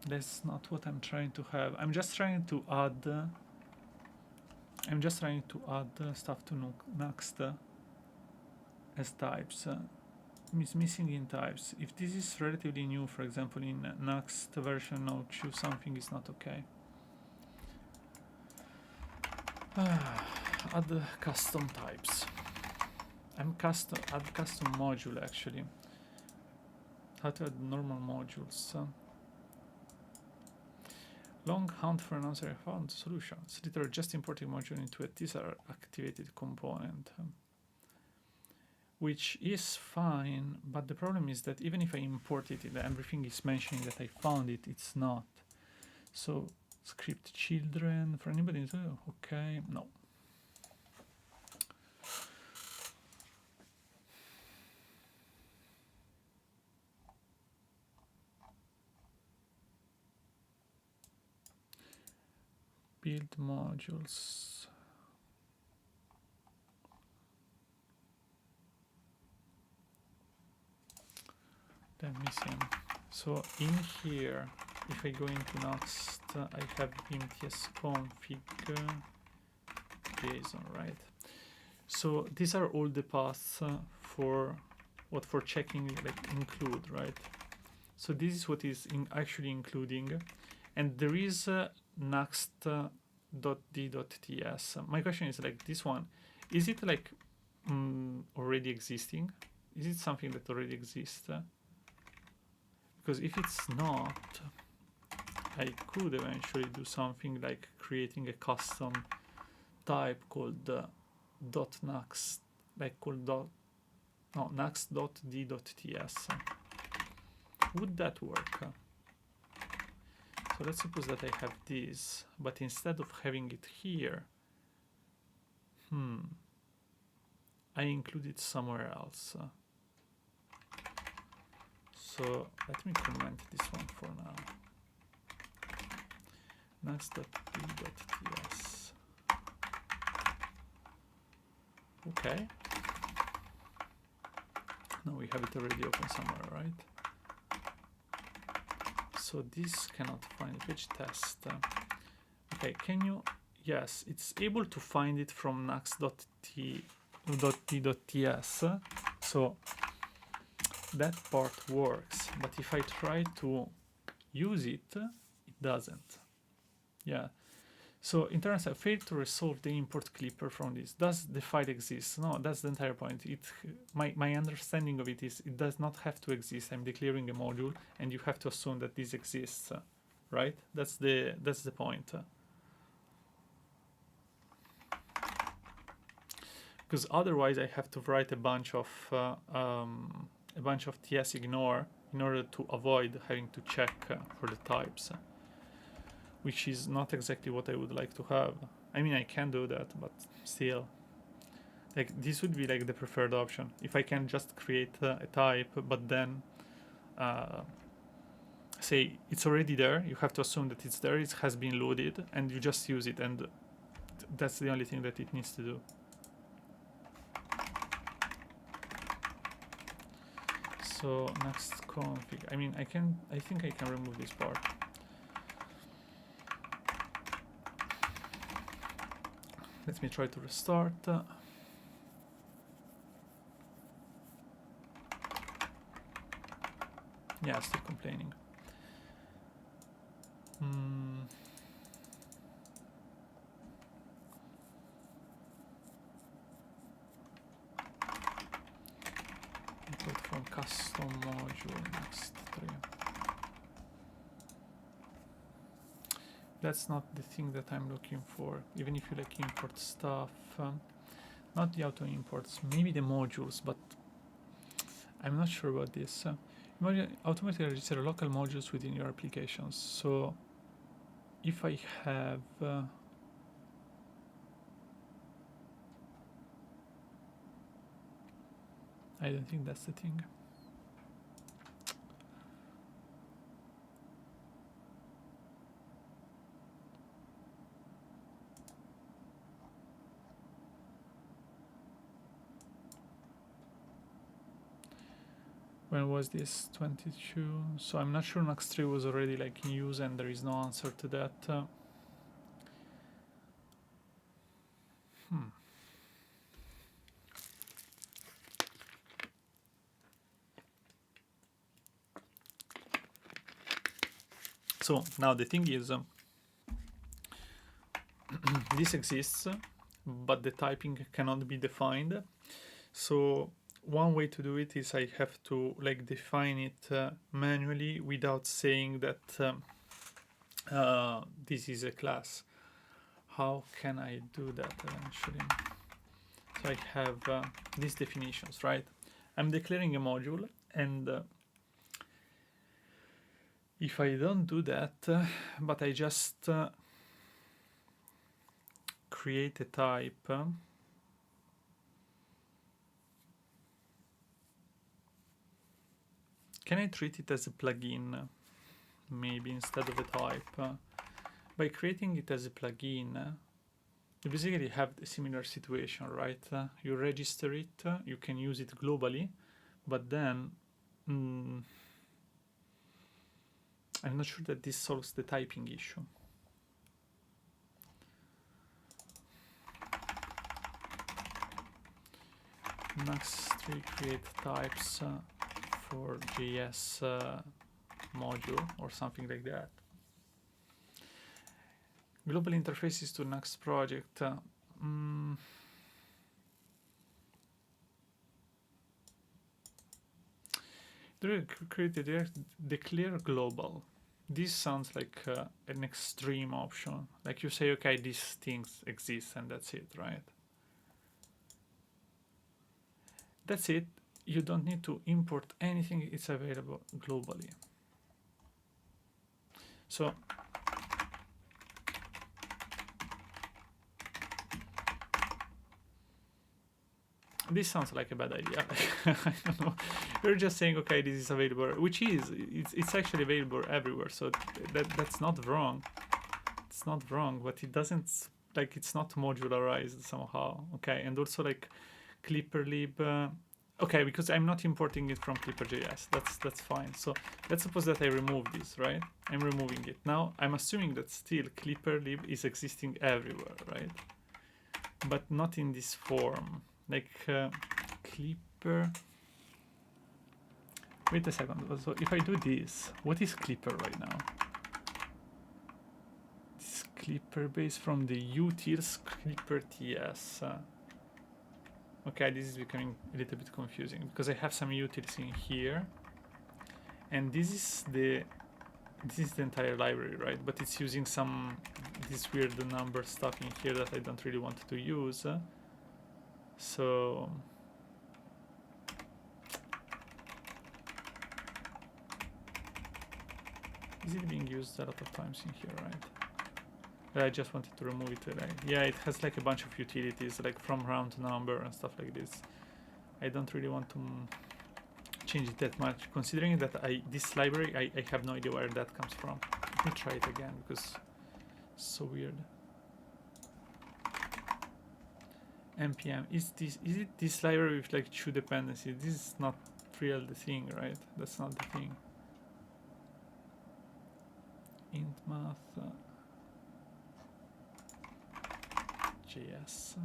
That's not what I'm trying to have. I'm just trying to add stuff to Nuxt as types. It's missing in types. If this is relatively new, for example, in Nuxt version 0.2, something is not okay. Add custom types. Add custom module actually. How to add normal modules? Long hunt for an answer. I found solution. It's literally just importing module into a teaser activated component, which is fine, but the problem is that even if I import it and everything is mentioning that I found it, it's not. So script children for anybody to, okay, no. Build modules. Let me see. So in here, if I go into Nuxt, I have vim.ts config JSON, right? So these are all the paths for checking like include, right? So this is what is actually including, and there is nuxt.d.ts. My question is like this one, is it like already existing? Is it something that already exists? Because if it's not, I could eventually do something like creating a custom type called .nuxt, like called nuxt.d.ts. Would that work? So let's suppose that I have this, but instead of having it here, I include it somewhere else. So let me comment this one for now. Nuxt.d.ts. Okay. Now we have it already open somewhere, right? So this cannot find page test. Okay, can you? Yes, it's able to find it from nuxt.d.ts. So that part works. But if I try to use it, it doesn't. Yeah. So in terms of failed to resolve the import clipper from this. Does the file exist? No, that's the entire point. My understanding of it is it does not have to exist. I'm declaring a module, and you have to assume that this exists, right? That's the point. Because otherwise, I have to write a bunch of ts ignore in order to avoid having to check for the types. Which is not exactly what I would like to have. I mean, I can do that, but still. Like, this would be like the preferred option. If I can just create a type, but then say it's already there, you have to assume that it's there, it has been loaded, and you just use it, and that's the only thing that it needs to do. So next config. I mean, I think I can remove this part. Let me try to restart. Yeah, still complaining. Import from custom module next3. That's not the thing that I'm looking for. Even if you like import stuff, not the auto imports, maybe the modules, but I'm not sure about this. Automatically register local modules within your applications. So if I have I don't think that's the thing. When was this? 22. So I'm not sure Nuxt3 was already like in use, and there is no answer to that. So now the thing is, this exists, but the typing cannot be defined. So one way to do it is I have to like define it manually without saying that this is a class. How can I do that eventually? So I have these definitions, right? I'm declaring a module, and if I don't do that, but I just create a type, can I treat it as a plugin, maybe instead of a type? By creating it as a plugin, you basically have a similar situation, right? You register it, you can use it globally, but then I'm not sure that this solves the typing issue. Nux3 create types for JS module or something like that. Global interfaces to Nux project. Declare global. This sounds like an extreme option. Like you say, okay, these things exist and that's it, right? That's it. You don't need to import anything. It's available globally. So this sounds like a bad idea. I don't know. You're just saying, okay, this is available, which it's actually available everywhere. So that's not wrong. It's not wrong, but it doesn't, like, it's not modularized somehow. Okay, and also like clipperlib. Okay, because I'm not importing it from clipper.js. That's fine. So let's suppose that I remove this, right? I'm removing it. Now I'm assuming that still clipperlib is existing everywhere, right? But not in this form. Like clipper. Wait a second. So if I do this, what is clipper right now? This clipper base from the utils clipper.ts. Okay, this is becoming a little bit confusing because I have some utils in here, and this is the entire library, right? But it's using this weird number stuff in here that I don't really want to use. So is it being used a lot of times in here, right? I just wanted to remove it. Yeah, it has like a bunch of utilities, like from round number and stuff like this. I don't really want to change it that much, considering that this library, I have no idea where that comes from. Let me try it again because it's so weird. npm is it this library with like 2 dependencies? This is not real the thing, right? That's not the thing. Int math JS.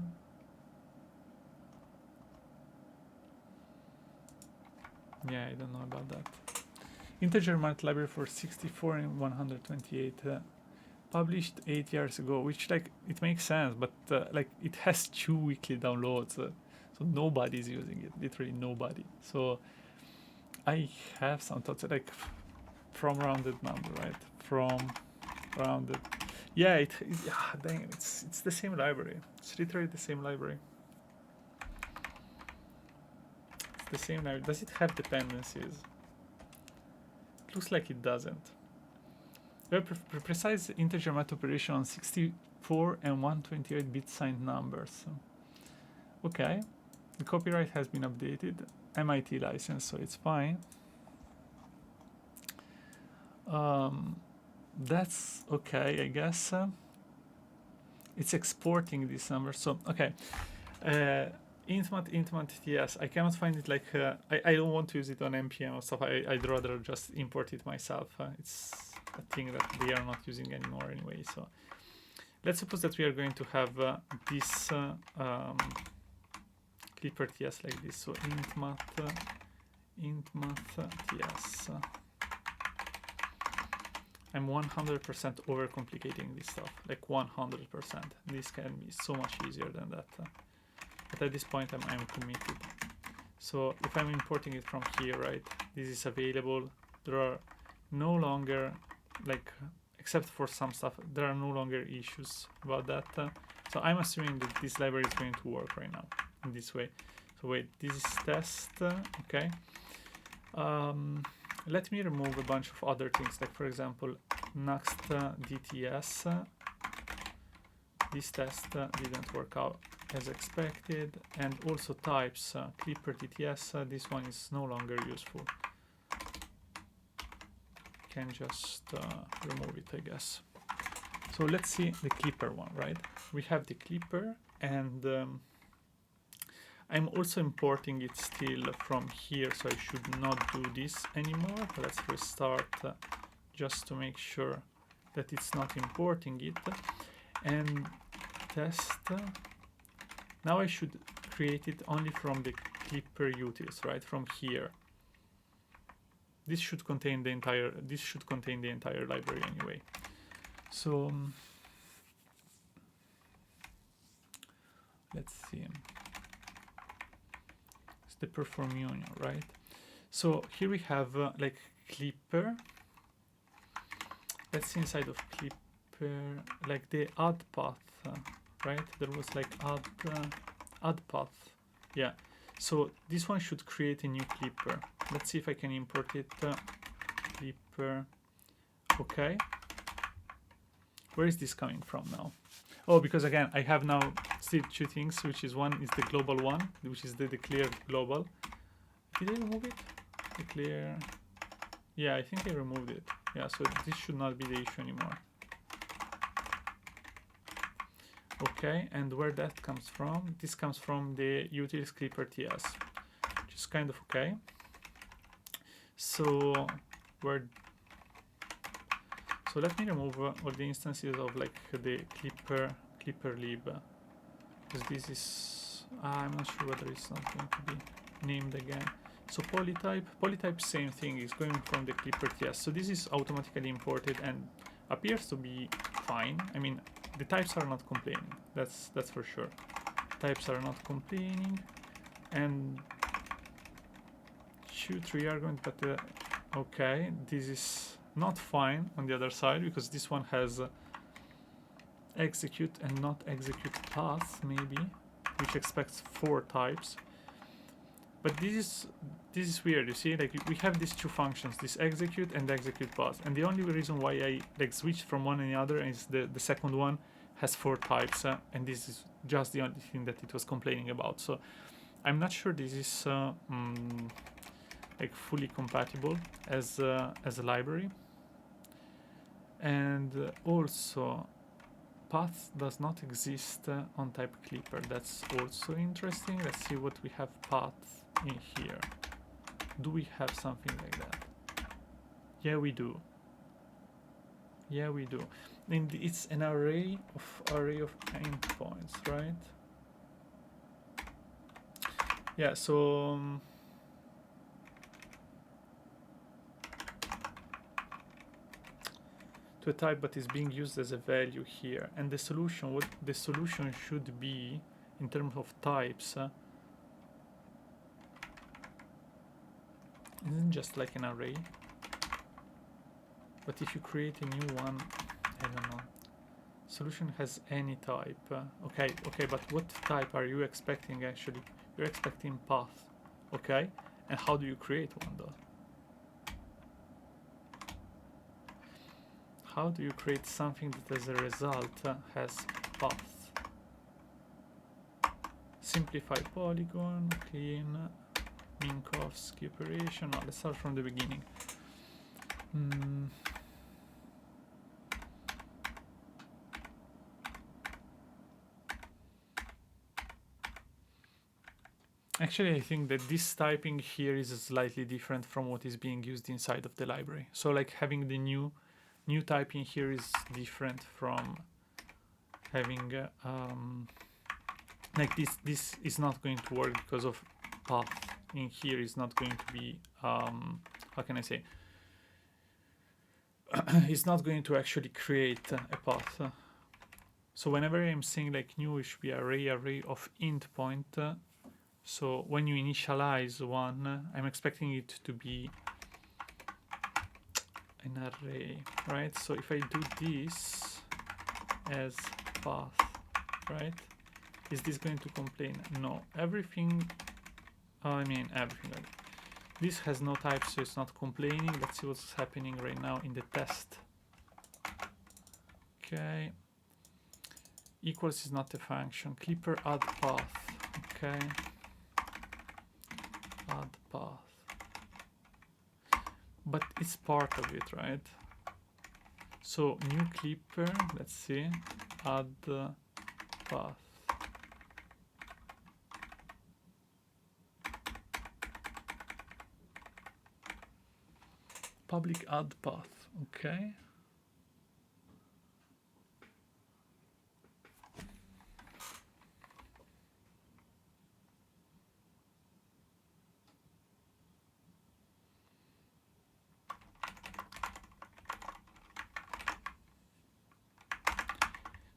Yeah, I don't know about that. Integer math library for 64 and 128. Published 8 years ago, which, like, it makes sense, but like it has 2 weekly downloads, so nobody's using it, literally nobody. So I have some thoughts, like from rounded number, right? From rounded, yeah, dang, it's the same library. It's literally the same library. It's the same library. Does it have dependencies? It looks like it doesn't. Precise integer math operation on 64 and 128-bit signed numbers. Okay, the copyright has been updated. MIT license, so it's fine. That's okay, I guess. It's exporting this number. So okay, intmat yes. I cannot find it. Like I don't want to use it on npm or stuff. I'd rather just import it myself. It's a thing that they are not using anymore anyway. So let's suppose that we are going to have this clipper.ts like this. So intmat ts. I'm 100% overcomplicating this stuff, like 100%. This can be so much easier than that. But at this point, I'm committed. So if I'm importing it from here, right, this is available. There are no longer like except for some stuff. There are no longer issues about that. So I'm assuming that this library is going to work right now in this way. So wait, this is test, okay. Let me remove a bunch of other things, like for example, NuxtJS. This test didn't work out as expected, and also types, Clipper TTS, this one is no longer useful. Can just remove it, I guess. So let's see the Clipper one, right? We have the Clipper, and I'm also importing it still from here, so I should not do this anymore. Let's restart just to make sure that it's not importing it. And test. Now I should create it only from the Clipper utils, right? From here. This should contain the entire. This should contain the entire library anyway. So let's see. It's the perform union, right? So here we have like Clipper. Let's see inside of Clipper, like the add path, right? There was like add path. Yeah. So this one should create a new Clipper. Let's see if I can import it. Clipper. Okay. Where is this coming from now? Oh, because again, I have now still two things, which is one is the global one, which is the declared global. Did I remove it? Declare. Yeah, I think I removed it. Yeah, so this should not be the issue anymore. Okay, and where that comes from? This comes from the utils Clipper TS, which is kind of okay. So let me remove all the instances of like the Clipper lib, because this is I'm not sure whether it's not going to be named again. So polytype same thing, is going from the Clipper TS. So this is automatically imported and appears to be fine. I mean, the types are not complaining. That's for sure. Types are not complaining, and shoot re-argument, but okay, this is not fine on the other side, because this one has execute and not execute path, maybe, which expects 4 types. But this is weird, you see, like we have these two functions, this execute and execute path, and the only reason why I like switched from one and the other is the second one has 4 types, and this is just the only thing that it was complaining about. So I'm not sure this is like fully compatible as a library. And also path does not exist on type Clipper. That's also interesting. Let's see what we have path in here. Do we have something like that? Yeah, we do. Yeah, we do. And it's an array of endpoints, right? Yeah, so to a type, but is being used as a value here. And the solution, what the solution should be in terms of types, isn't just like an array. But if you create a new one, I don't know. Solution has any type. Okay, but what type are you expecting actually? You're expecting path. Okay, and how do you create one though? How do you create something that as a result has path? Simplify polygon, clean, Minkoff, skip operation. No, let's start from the beginning. Actually, I think that this typing here is slightly different from what is being used inside of the library. So like having the new typing here is different from having like this is not going to work because of path in here is not going to be how can I say, it's not going to actually create a path. So whenever I'm saying like new, it should be array of int point. So when you initialize one, I'm expecting it to be an array, right? So if I do this as path, right, is this going to complain? No, everything, I mean everything. This has no type, so it's not complaining. Let's see what's happening right now in the test. Okay, equals is not a function. Clipper add path. Okay, add path, but it's part of it, right? So new clipper, let's see, add path. Public add path, okay.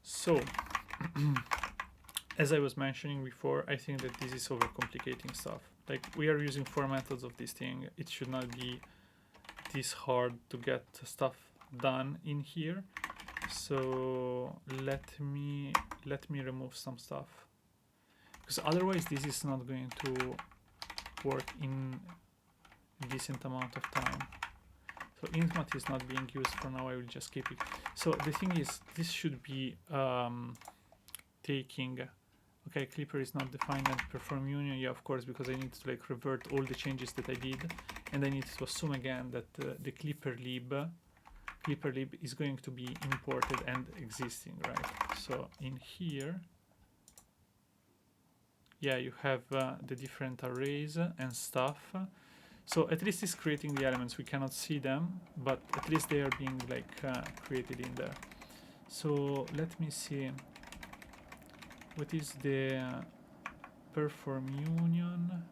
So, as I was mentioning before, I think that this is overcomplicating stuff. Like, we are using 4 methods of this thing. It should not be this hard to get stuff done in here. So let me remove some stuff, because otherwise this is not going to work in a decent amount of time. So intmat is not being used for now. I will just keep it. So the thing is, this should be taking, okay, Clipper is not defined and perform union. Yeah, of course, because I need to like revert all the changes that I did, and I need to assume again that the Clipper lib is going to be imported and existing, right? So in here, yeah, you have the different arrays and stuff. So at least it's creating the elements. We cannot see them, but at least they are being like created in there. So let me see. What is the perform union?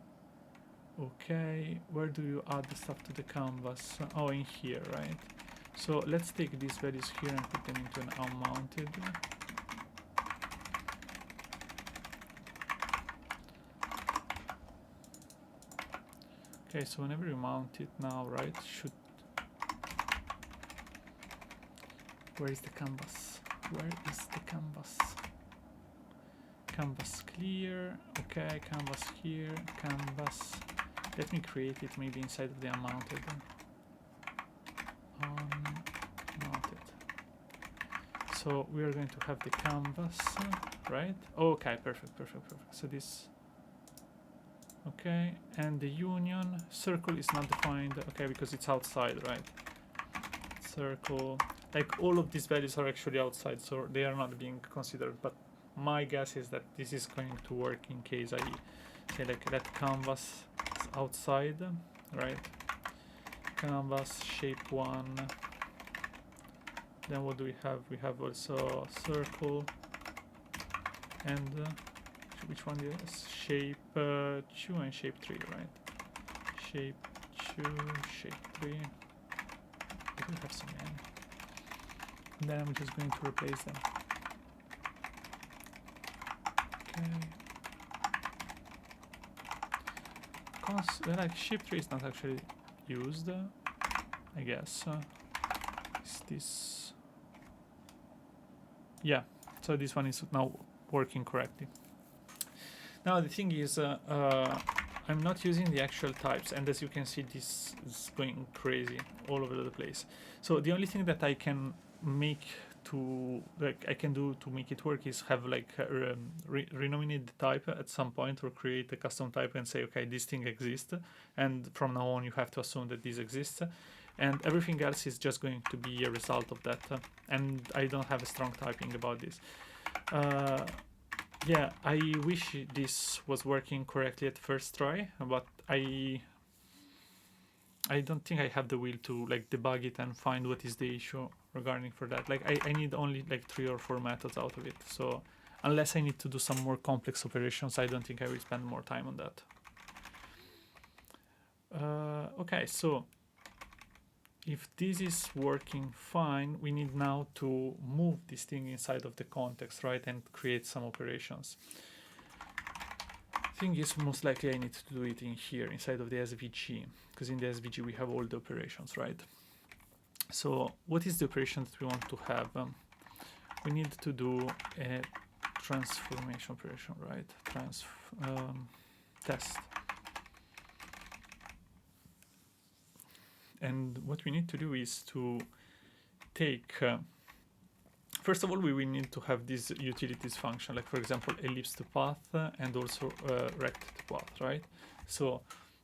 Okay, where do you add the stuff to the canvas? Oh, in here, right? So let's take these values here and put them into an unmounted. Okay, so whenever you mount it now, right, should... Where is the canvas? Where is the canvas? Canvas clear. Okay, canvas here, canvas. Let me create it maybe inside of the unmounted. Unmounted. So we are going to have the canvas, right? Okay, perfect. So this... Okay, and the union circle is not defined, okay, because it's outside, right? Circle, like all of these values are actually outside, so they are not being considered, but my guess is that this is going to work in case I say like let canvas is outside, right? Canvas shape 1. Then what do we have? We have also circle and which one is shape 2 and shape 3, right? Shape 2, shape 3. I do have so many. And then I'm just going to replace them. Okay. Like shape 3 is not actually used, I guess. Is this? Yeah. So this one is now working correctly. Now the thing is, I'm not using the actual types, and as you can see, this is going crazy all over the place. So the only thing that I can make to do to make it work is have like renominate the type at some point, or create a custom type and say, okay, this thing exists, and from now on you have to assume that this exists, and everything else is just going to be a result of that. And I don't have a strong typing about this. Yeah, I wish this was working correctly at first try, but I don't think I have the will to like debug it and find what is the issue regarding for that. Like I need only like 3 or 4 methods out of it. So unless I need to do some more complex operations, I don't think I will spend more time on that. Okay, so if this is working fine, we need now to move this thing inside of the context, right, and create some operations. Thing is, most likely I need to do it in here, inside of the SVG, because in the SVG we have all the operations, right? So what is the operation that we want to have? We need to do a transformation operation, right? Test. And what we need to do is to take, first of all, we will need to have these utilities function, like for example, ellipse to path and also rect to path, right? So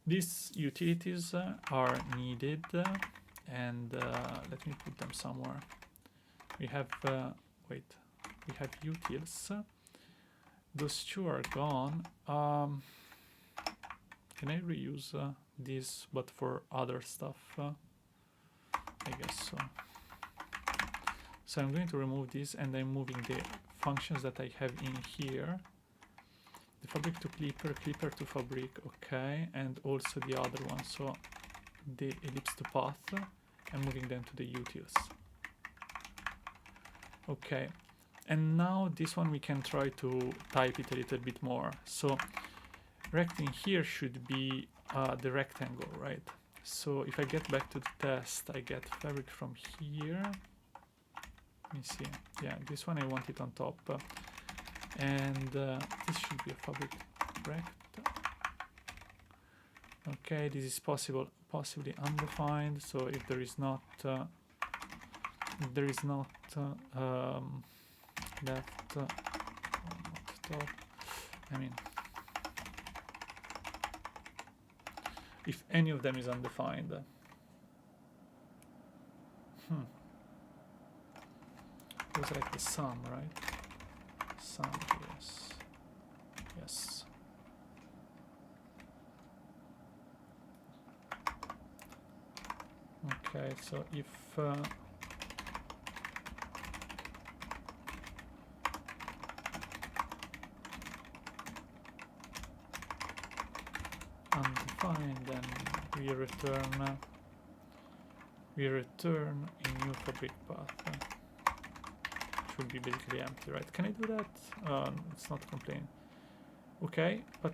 these utilities are needed, and let me put them somewhere. We have, we have utils. Those two are gone. Can I reuse this, but for other stuff? I guess so. So I'm going to remove this, and I'm moving the functions that I have in here. The fabric to clipper, clipper to fabric, okay, and also the other one. So the ellipse to path, I'm moving them to the utils. Okay, and now this one we can try to type it a little bit more. So rect in here should be the rectangle, right? So if I get back to the test, I get fabric from here. Let me see. Yeah, this one I want it on top. And this should be a fabric rect. Okay, this is possibly undefined. So if there is not left not top, I mean, if any of them is undefined. It was like the sum, right? Sum, yes. Yes. Okay, so if undefined, then we return a new fabric path. Which would be basically empty, right? Can I do that? It's not complaining. Okay, but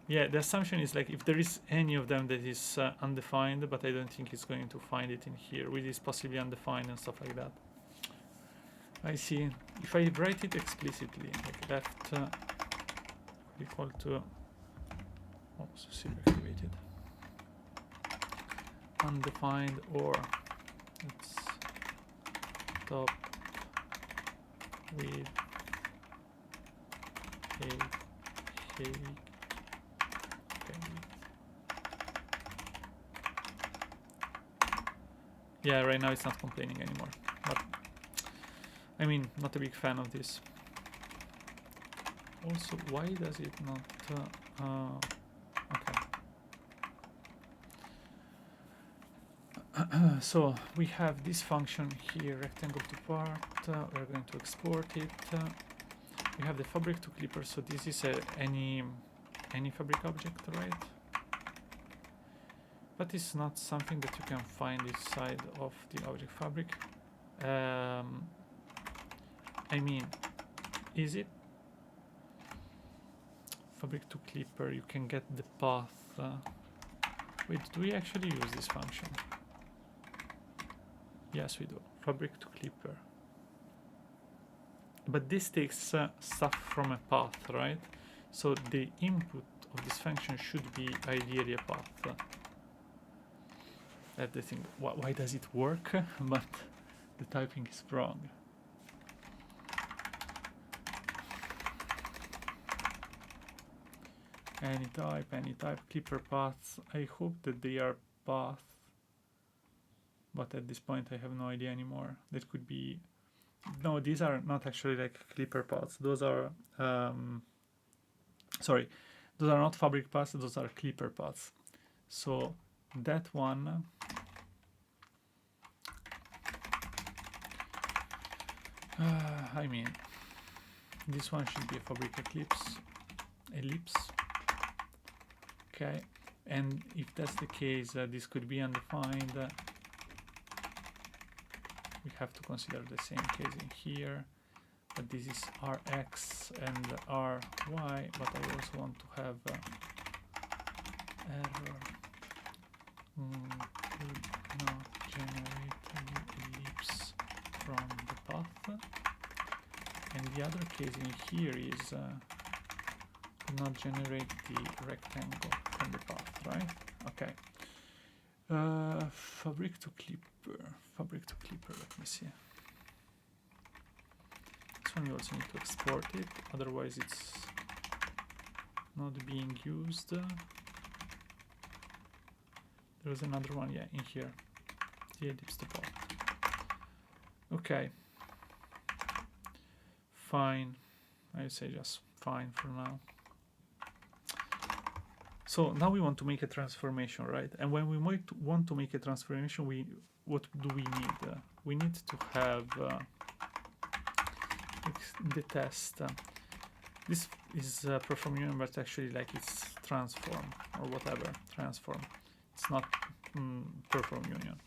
yeah, the assumption is like if there is any of them that is undefined, but I don't think it's going to find it in here, which is possibly undefined and stuff like that. I see. If I write it explicitly, like left equal to activated undefined, or it's top with a yeah, right now it's not complaining anymore, but I mean, not a big fan of this. Also, why does it not okay. So we have this function here, rectangle to part. We're going to export it. We have the fabric to clipper, so this is any fabric object, right? But it's not something that you can find inside of the object fabric. I mean, is it? Fabric to clipper, you can get the path. Wait, do we actually use this function? Yes, we do. Fabric to clipper. But this takes stuff from a path, right? So the input of this function should be ideally a path. That's the thing. Why does it work? But the typing is wrong. Any type, clipper paths. I hope that they are path, but at this point I have no idea anymore. That could be, no, these are not actually like clipper paths. Those are, sorry, those are not fabric paths, those are clipper paths. So that one, I mean, this one should be a fabric ellipse. Okay, and if that's the case, this could be undefined. We have to consider the same case in here, but this is Rx and Ry, but I also want to have error. And the other case in here is not generate the rectangle from the path, right? Okay. Fabric to Clipper. Let me see. This one you also need to export it, otherwise it's not being used. There was another one, yeah, in here. The ellipse to path. Okay. Fine. I would say just fine for now. So now we want to make a transformation, right? And when we want to make a transformation, what do we need? We need to have the test. This is perform union, but actually like it's transform or whatever, transform. It's not perform union.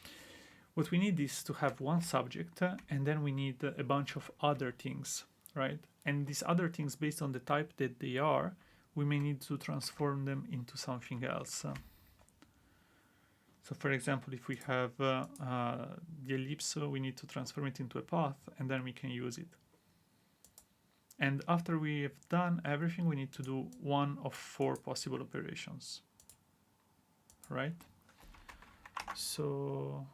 What we need is to have one subject, and then we need a bunch of other things, right? And these other things, based on the type that they are, we may need to transform them into something else. So for example, if we have the ellipse, we need to transform it into a path, and then we can use it. And after we have done everything, we need to do one of 4 possible operations, right? So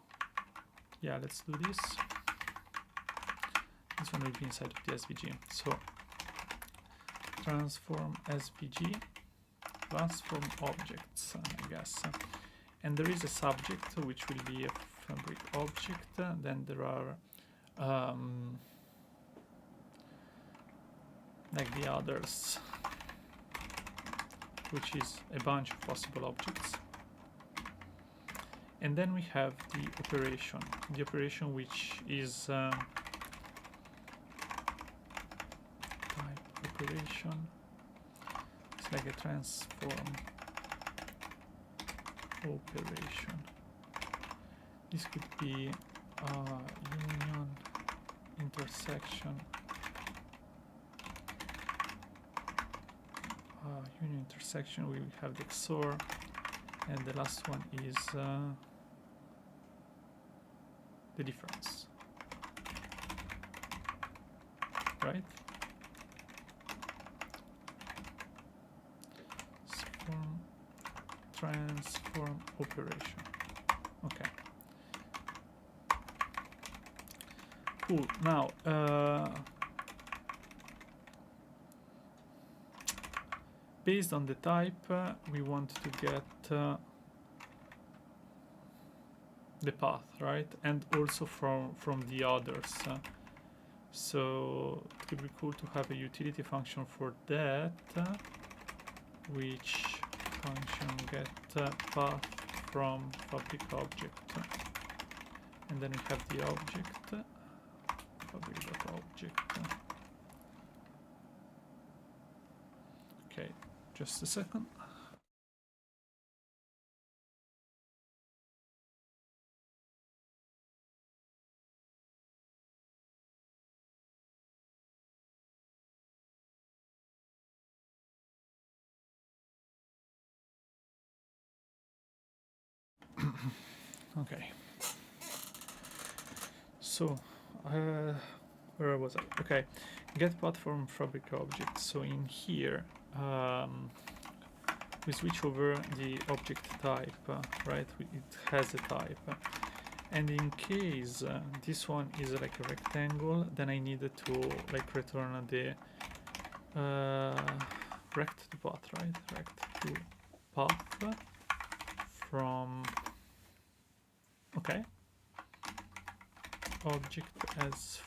yeah, let's do this. This one will be inside of the SVG. So transform SVG, transform objects, I guess. And there is a subject, which will be a fabric object. Then there are like the others, which is a bunch of possible objects. And then we have the operation which is type operation. It's like a transform operation. This could be union, intersection, union intersection. We will have the XOR, and the last one is the difference, right? Transform operation. Okay. Cool. Now, based on the type, we want to get the path, right? And also from the others. So it could be cool to have a utility function for that, which function get path from fabric object. And then we have the object, fabric.object. Okay, just a second. Okay. So, where was I? Okay, get path from fabric object. So in here, we switch over the object type, right? It has a type. And in case this one is like a rectangle, then I needed to like return the rect to path, right? Rect to path from, okay, object as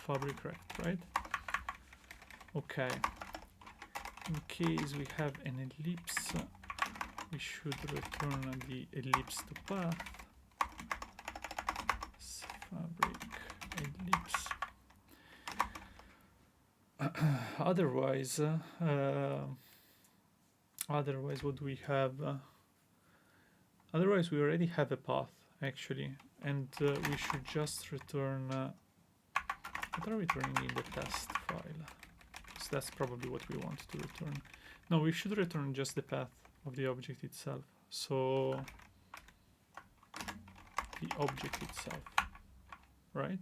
fabric rect, right? Okay. In case we have an ellipse, we should return the ellipse to path. Fabric ellipse. Otherwise, what do we have? Otherwise, we already have a path actually, and we should just return. What are we returning in the test file? Because that's probably what we want to return. No, we should return just the path of the object itself. So the object itself, right?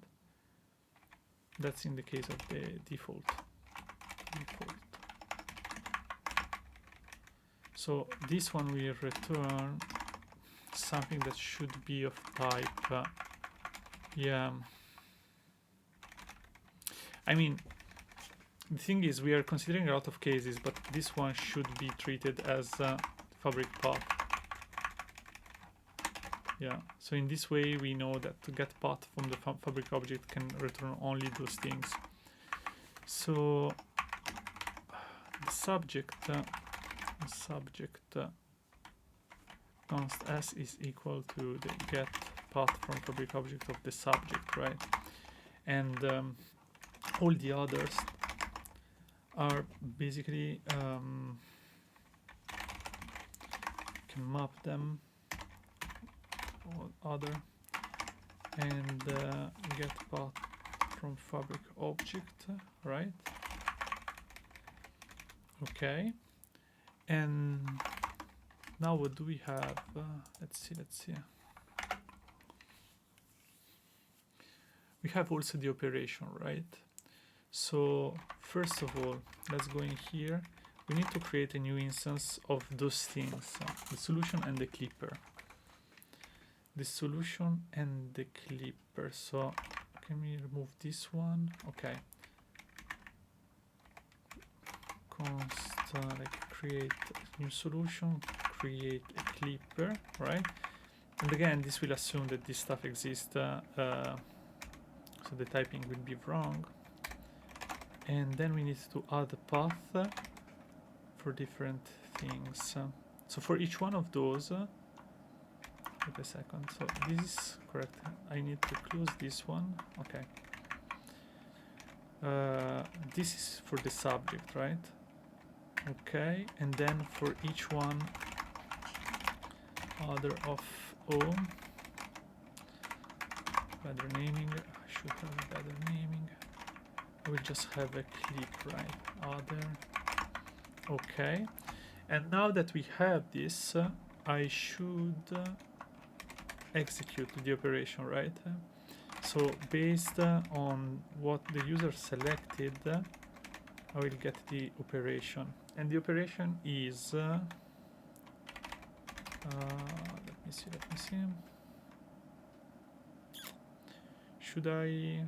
That's in the case of the default. So this one will return something that should be of type, yeah. I mean, the thing is, we are considering a lot of cases, but this one should be treated as Fabric path. Yeah, so in this way we know that to get path from the Fabric object can return only those things. So the subject const s is equal to the get path from Fabric object of the subject, right? And all the others are basically can map them or other and get path from Fabric object, right? Okay, and now what do we have? Let's see. We have also the operation, right? So first of all, let's go in here. We need to create a new instance of those things, the solution and the clipper. The solution and the clipper. So can we remove this one? Okay. Const like create a new solution, create a clipper, right? And again, this will assume that this stuff exists, so the typing will be wrong. And then we need to add a path for different things. So for each one of those, wait a second. So this is correct. I need to close this one. Okay. This is for the subject, right? Okay. And then for each one, other of O. Better naming. I should have a better naming. I will just have a click, right? Other. Okay. And now that we have this, I should execute the operation, right? So based on what the user selected, I will get the operation. And the operation is, let me see. Should I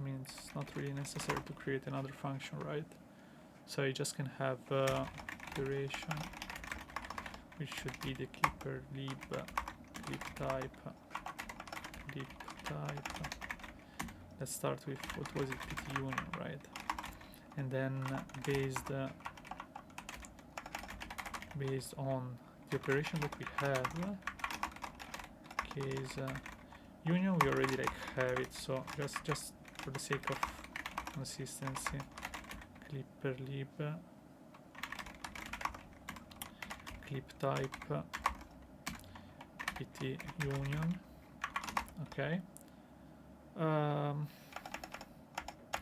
mean, it's not really necessary to create another function, right? So I just can have operation, which should be the clipper lib type. Let's start with, what was it, PT union, right? And then based on the operation that we have, case union, we already like have it, so just for the sake of consistency, clipper lib clip type pt union. Okay.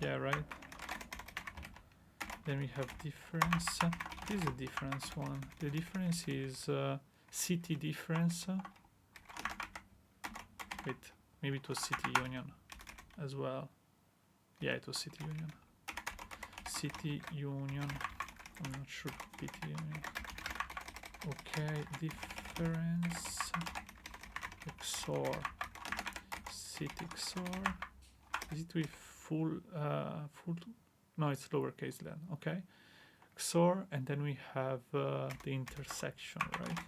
Yeah, right. Then we have difference. This is a difference one. The difference is city difference. Wait, maybe it was city union as well. Yeah, it was city union. City union. I'm not sure. PT union. Okay, difference. XOR. City XOR. Is it with full? No, it's lowercase then. Okay. XOR, and then we have the intersection, right?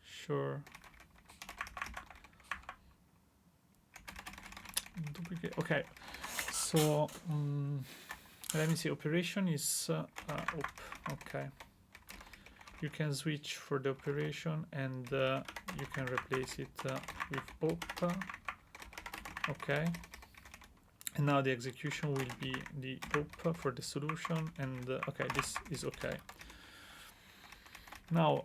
Sure. Duplicate. Okay. So let me see. Operation is op. Okay. You can switch for the operation, and you can replace it with op. Okay. And now the execution will be the op for the solution, and okay, this is okay. Now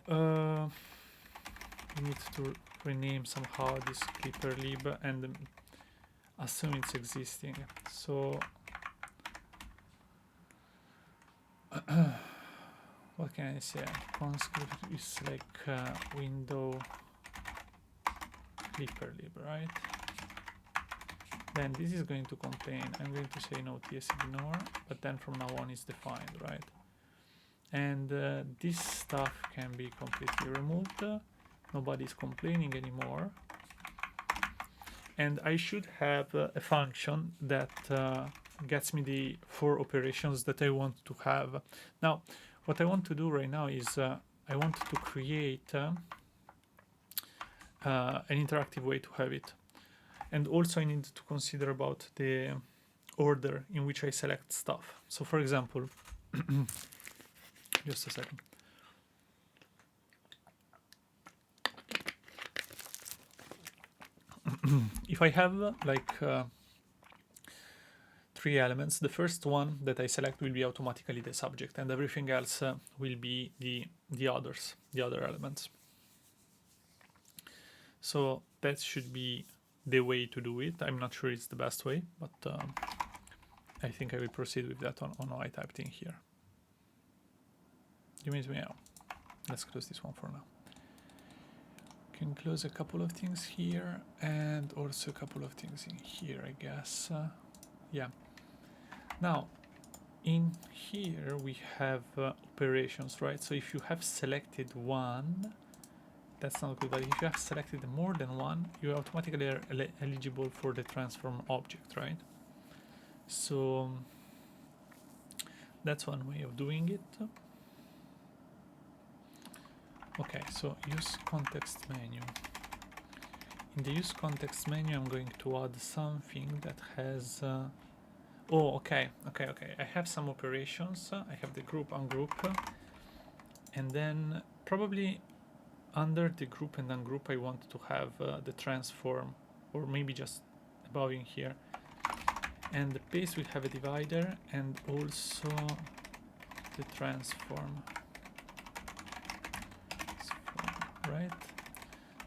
we need to rename somehow this clipper lib and assume it's existing. So what can I say? Conscript is like window lib, right? Then this is going to contain, I'm going to say no tsignore, but then from now on it's defined, right? And this stuff can be completely removed. Nobody's complaining anymore. And I should have a function that gets me the 4 operations that I want to have. Now, what I want to do right now is I want to create an interactive way to have it. And also I need to consider about the order in which I select stuff. So for example, just a second. If I have like 3 elements, the first one that I select will be automatically the subject, and everything else will be the other elements. So that should be the way to do it. I'm not sure it's the best way, but I think I will proceed with that on my type thing here. You mean meow. Let's close this one for now. Can close a couple of things here and also a couple of things in here, I guess. Yeah. Now, in here we have operations, right? So if you have selected one, that's not good, but if you have selected more than one, you automatically are eligible for the transform object, right? So that's one way of doing it. Okay, so use context menu. In the use context menu, I'm going to add something that has oh, okay. I have some operations. I have the group, ungroup, and then probably under the group and ungroup, I want to have the transform, or maybe just above in here. And the paste will have a divider and also the transform. Right?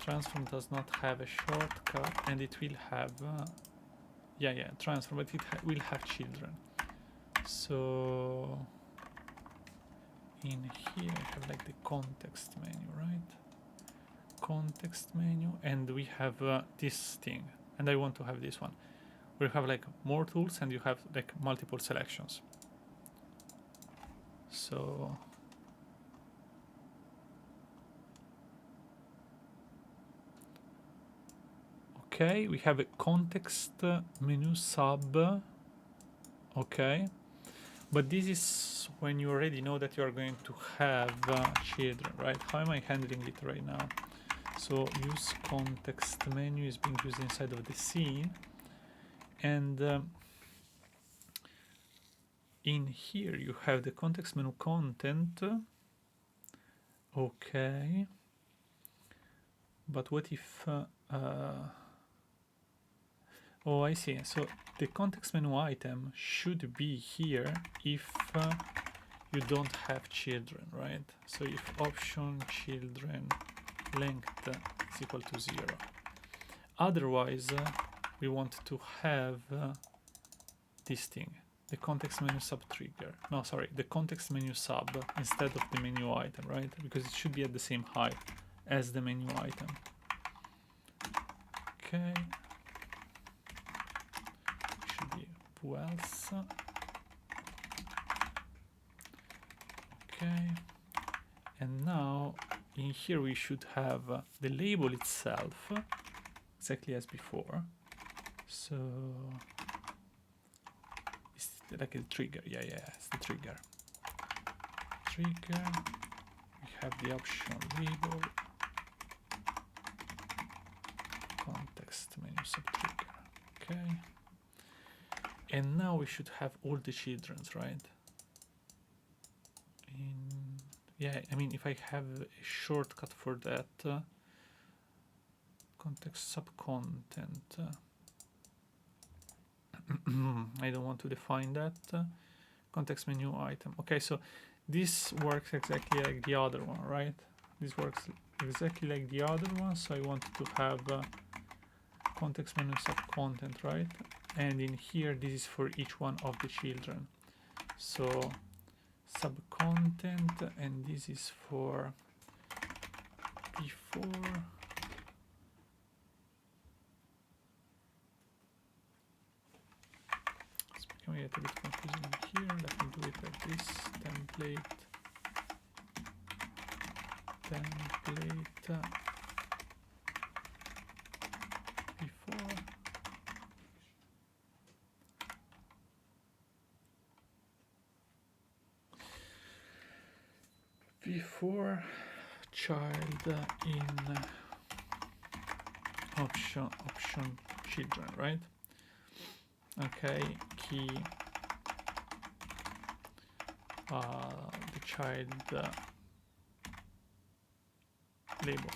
Transform does not have a shortcut, and it will have transform, but it will have children. So in here I have like the context menu, right? Context menu, and we have this thing, and I want to have this one. We have like more tools, and you have like multiple selections. So okay, we have a context menu sub. Okay, but this is when you already know that you are going to have children, right? How am I handling it right now? So use context menu is being used inside of the scene, and in here you have the context menu content. Okay, but what if oh, I see. So the context menu item should be here if you don't have children, right? So if option children length is equal to 0. Otherwise, we want to have this thing, the context menu sub trigger. No, sorry, the context menu sub instead of the menu item, right? Because it should be at the same height as the menu item. Okay. Should be who else? Okay. And now in here we should have the label itself exactly as before. So it's like a trigger. Yeah, it's the trigger. Trigger. We have the option label. Context menu sub trigger. Okay. And now we should have all the childrens, right? Yeah, I mean, if I have a shortcut for that, context sub content, I don't want to define that. Context menu item. Okay, so this works exactly like the other one, right? This works exactly like the other one. So I want to have context menu sub content, right? And in here, this is for each one of the children. So sub content, and this is for before can we get a bit confusing here? Let me do it like this. Template before. Before child in option children, right? Okay, key the child label,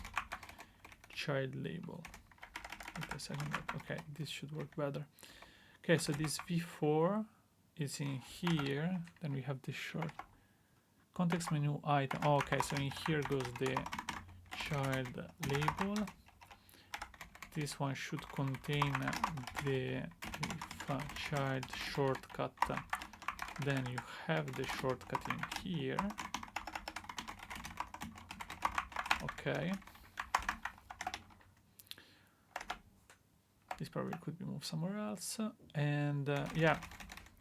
child label. Wait a second. Okay, this should work better. Okay, so this v4 is in here. Then we have the short context menu item. Oh, okay, so in here goes the child label. This one should contain the child shortcut. Then you have the shortcut in here. Okay. This probably could be moved somewhere else. And yeah,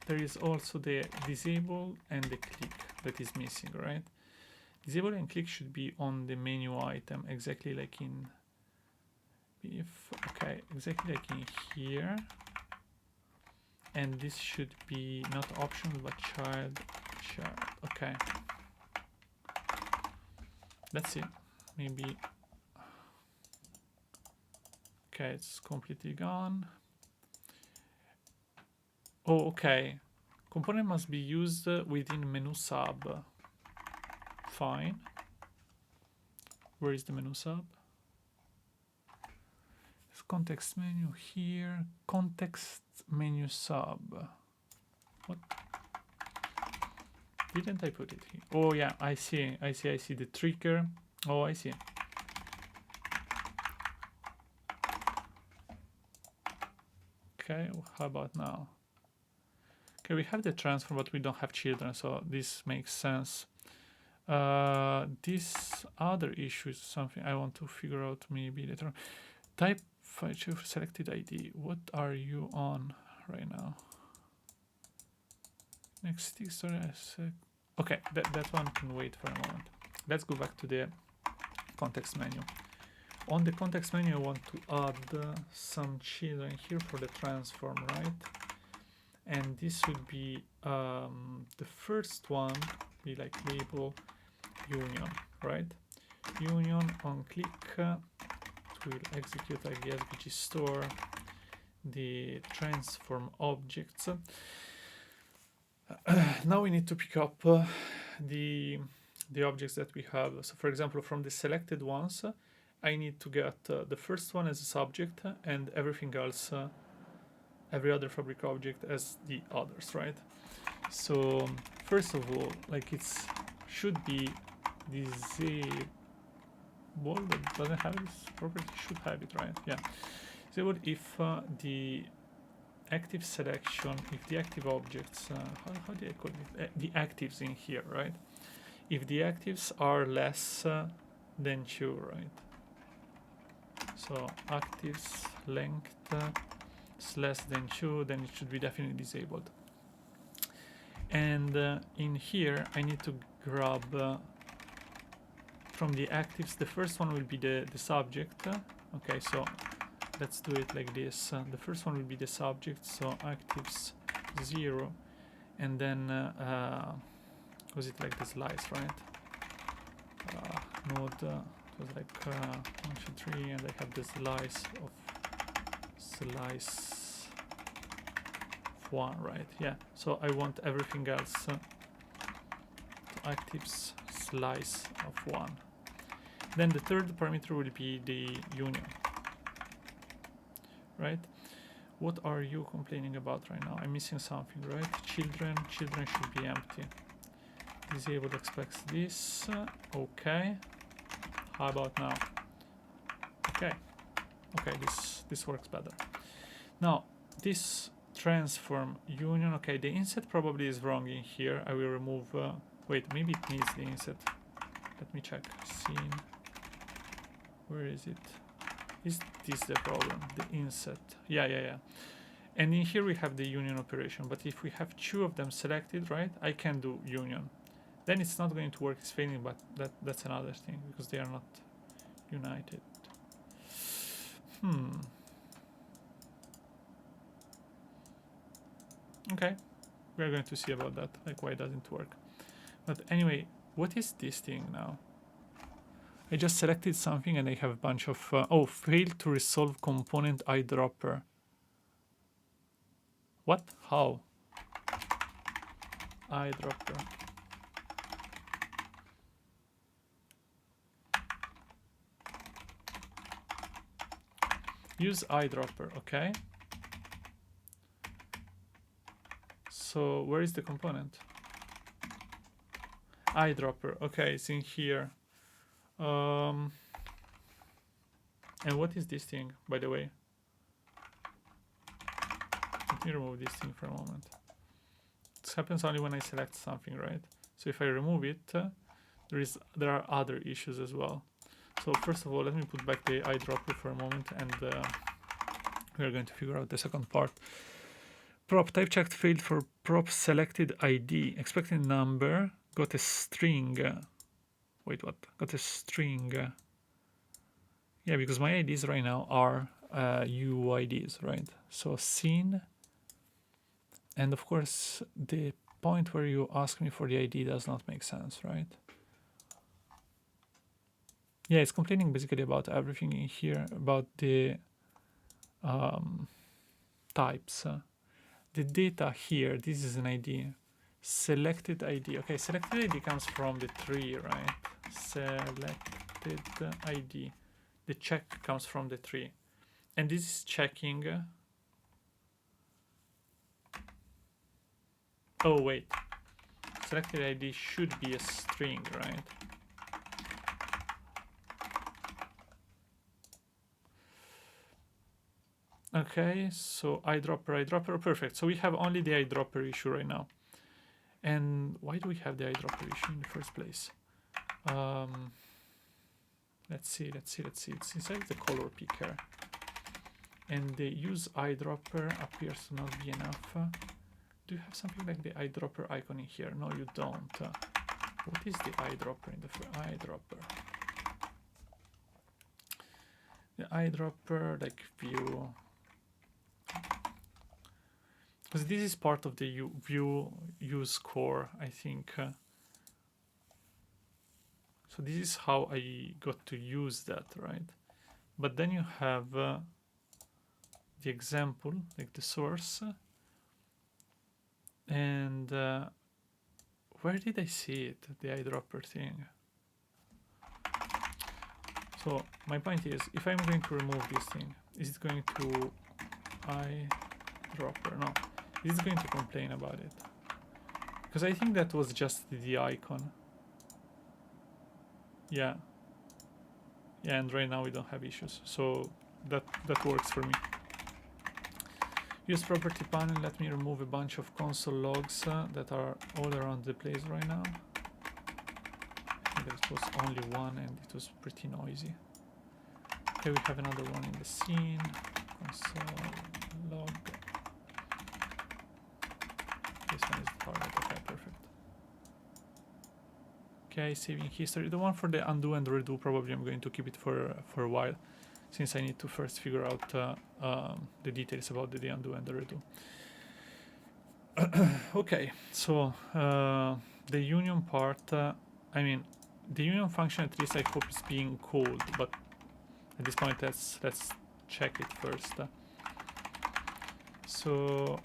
there is also the disable and the click that is missing, right? Disable and click should be on the menu item, exactly like in exactly like in here. And this should be not optional but child. Okay, let's see. Maybe okay, it's completely gone. Oh, okay, component must be used within menu sub. Fine. Where is the menu sub? It's context menu here. Context menu sub. What? Didn't I put it here? Oh yeah, I see the trigger. Oh, I see. Okay, how about now? Okay, we have the transform, but we don't have children, so this makes sense. This other issue is something I want to figure out maybe later on. Type selected ID. What are you on right now? Next story. Okay, that one can wait for a moment. Let's go back to the context menu. On the context menu, I want to add some children here for the transform, right? And this would be the first one, be like label union, right? Union on click, it will execute like the SVG store, the transform objects. Now we need to pick up the objects that we have. So for example, from the selected ones, I need to get the first one as a subject and everything else, every other Fabric object as the others, right? So first of all, like it should be disabled. That doesn't have this property, should have it, right? Yeah. Disabled if the active selection, if the active objects, how do I call it? The actives in here, right? If the actives are less than 2, right? So actives length is less than 2, then it should be definitely disabled. And in here, I need to grab from the actives, the first one will be the subject. Okay, so let's do it like this. The first one will be the subject, so actives 0, and then was it like the slice, right? Node it was like 1, 2, 3, and I have the slice of 1, right? Yeah. So I want everything else to actives slice of 1. Then the third parameter will be the union, right? What are you complaining about right now? I'm missing something, right? Children should be empty. Disabled expects this. Okay. How about now? Okay. Okay, this works better. Now this transform union. Okay, the inset probably is wrong in here. I will remove. Wait, maybe it needs the inset. Let me check. Scene. Where is it? Is this the problem? The inset. Yeah. And in here we have the union operation, but if we have two of them selected, right, I can do union. Then it's not going to work, it's failing, but that's another thing, because they are not united. Okay, we're going to see about that, like why it doesn't work. But anyway, what is this thing now? I just selected something and I have a bunch of, oh, failed to resolve component eyedropper. What? How? Eyedropper. Use eyedropper, okay. So where is the component? Eyedropper, okay, it's in here. And what is this thing, by the way? Let me remove this thing for a moment. This happens only when I select something, right? So if I remove it, there are other issues as well. So first of all, let me put back the eyedropper for a moment, and we're going to figure out the second part. Prop type checked failed for prop selected ID. Expected number got a string. Wait, what? Got a string. Yeah, because my IDs right now are UIDs, right? So scene. And of course, the point where you ask me for the ID does not make sense, right? Yeah, it's complaining basically about everything in here, about the types. The data here, this is an ID. Selected ID. Okay, selected ID comes from the tree, right? Selected ID. The check comes from the tree. And this is checking. Oh, wait. Selected ID should be a string, right? Okay, so eyedropper, perfect. So we have only the eyedropper issue right now. And why do we have the eyedropper issue in the first place? Let's see. It's inside the color picker. And the use eyedropper appears to not be enough. Do you have something like the eyedropper icon in here? No, you don't. What is the eyedropper in the eyedropper? The eyedropper, like view. Because this is part of the view use core, I think. So this is how I got to use that, right? But then you have the example, like the source. And where did I see it? The eyedropper thing. So my point is, if I'm going to remove this thing, is it going to eyedropper? No. Is it going to complain about it? Because I think that was just the icon. Yeah. Yeah, and right now we don't have issues. So that works for me. Use property panel. Let me remove a bunch of console logs that are all around the place right now. I think there was only one and it was pretty noisy. Okay, we have another one in the scene. Console log. This one is the target. Okay, perfect. Okay, saving history. The one for the undo and redo, probably I'm going to keep it for a while, since I need to first figure out the details about the undo and the redo. Okay, so the union part, I mean, the union function at least I hope is being called, but at this point let's check it first. So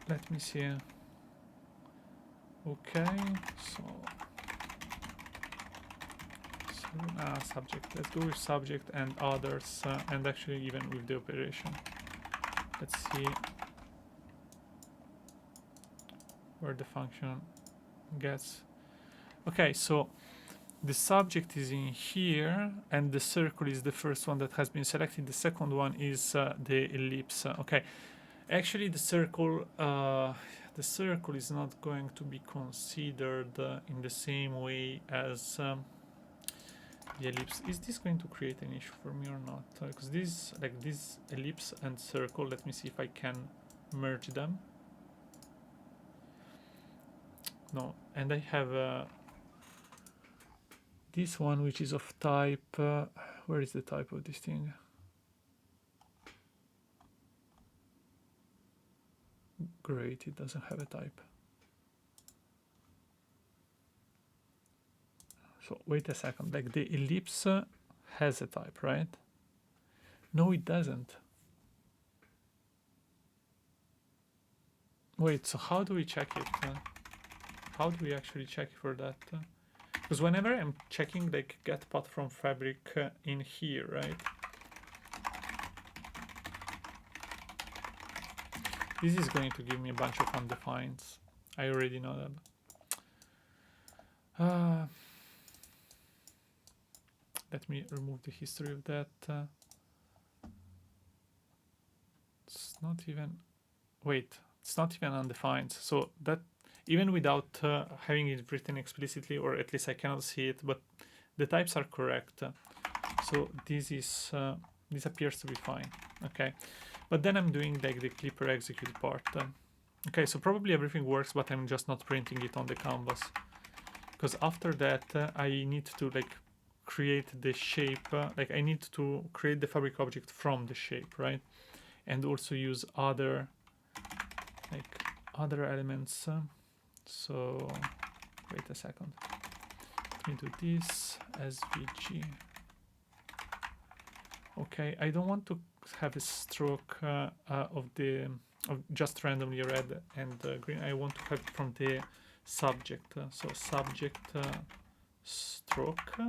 let me see. Okay, so subject. Let's go with subject and others, and actually even with the operation. Let's see where the function gets. Okay, so the subject is in here, and the circle is the first one that has been selected. The second one is the ellipse. Okay, actually the circle is not going to be considered in the same way as the ellipse. Is this going to create an issue for me or not? Because this, like this ellipse and circle, let me see if I can merge them. No, and I have this one which is of type, where is the type of this thing? Great, it doesn't have a type. So wait a second, like the ellipse has a type, right? No, it doesn't. Wait, so how do we check it? How do we actually check for that? Because whenever I'm checking like get path from Fabric in here, right? This is going to give me a bunch of undefineds. I already know that. Let me remove the history of that. It's not even, wait, it's not even undefined. So that even without having it written explicitly, or at least I cannot see it, but the types are correct. So this is, this appears to be fine. Okay. But then I'm doing like the Clipper execute part. Okay, so probably everything works, but I'm just not printing it on the canvas. Because after that, I need to like create the shape, like I need to create the Fabric object from the shape, right? And also use other, like other elements. So wait a second. Let me do this SVG. Okay, I don't want to have a stroke of just randomly red and green. I want to have it from the subject. So subject stroke.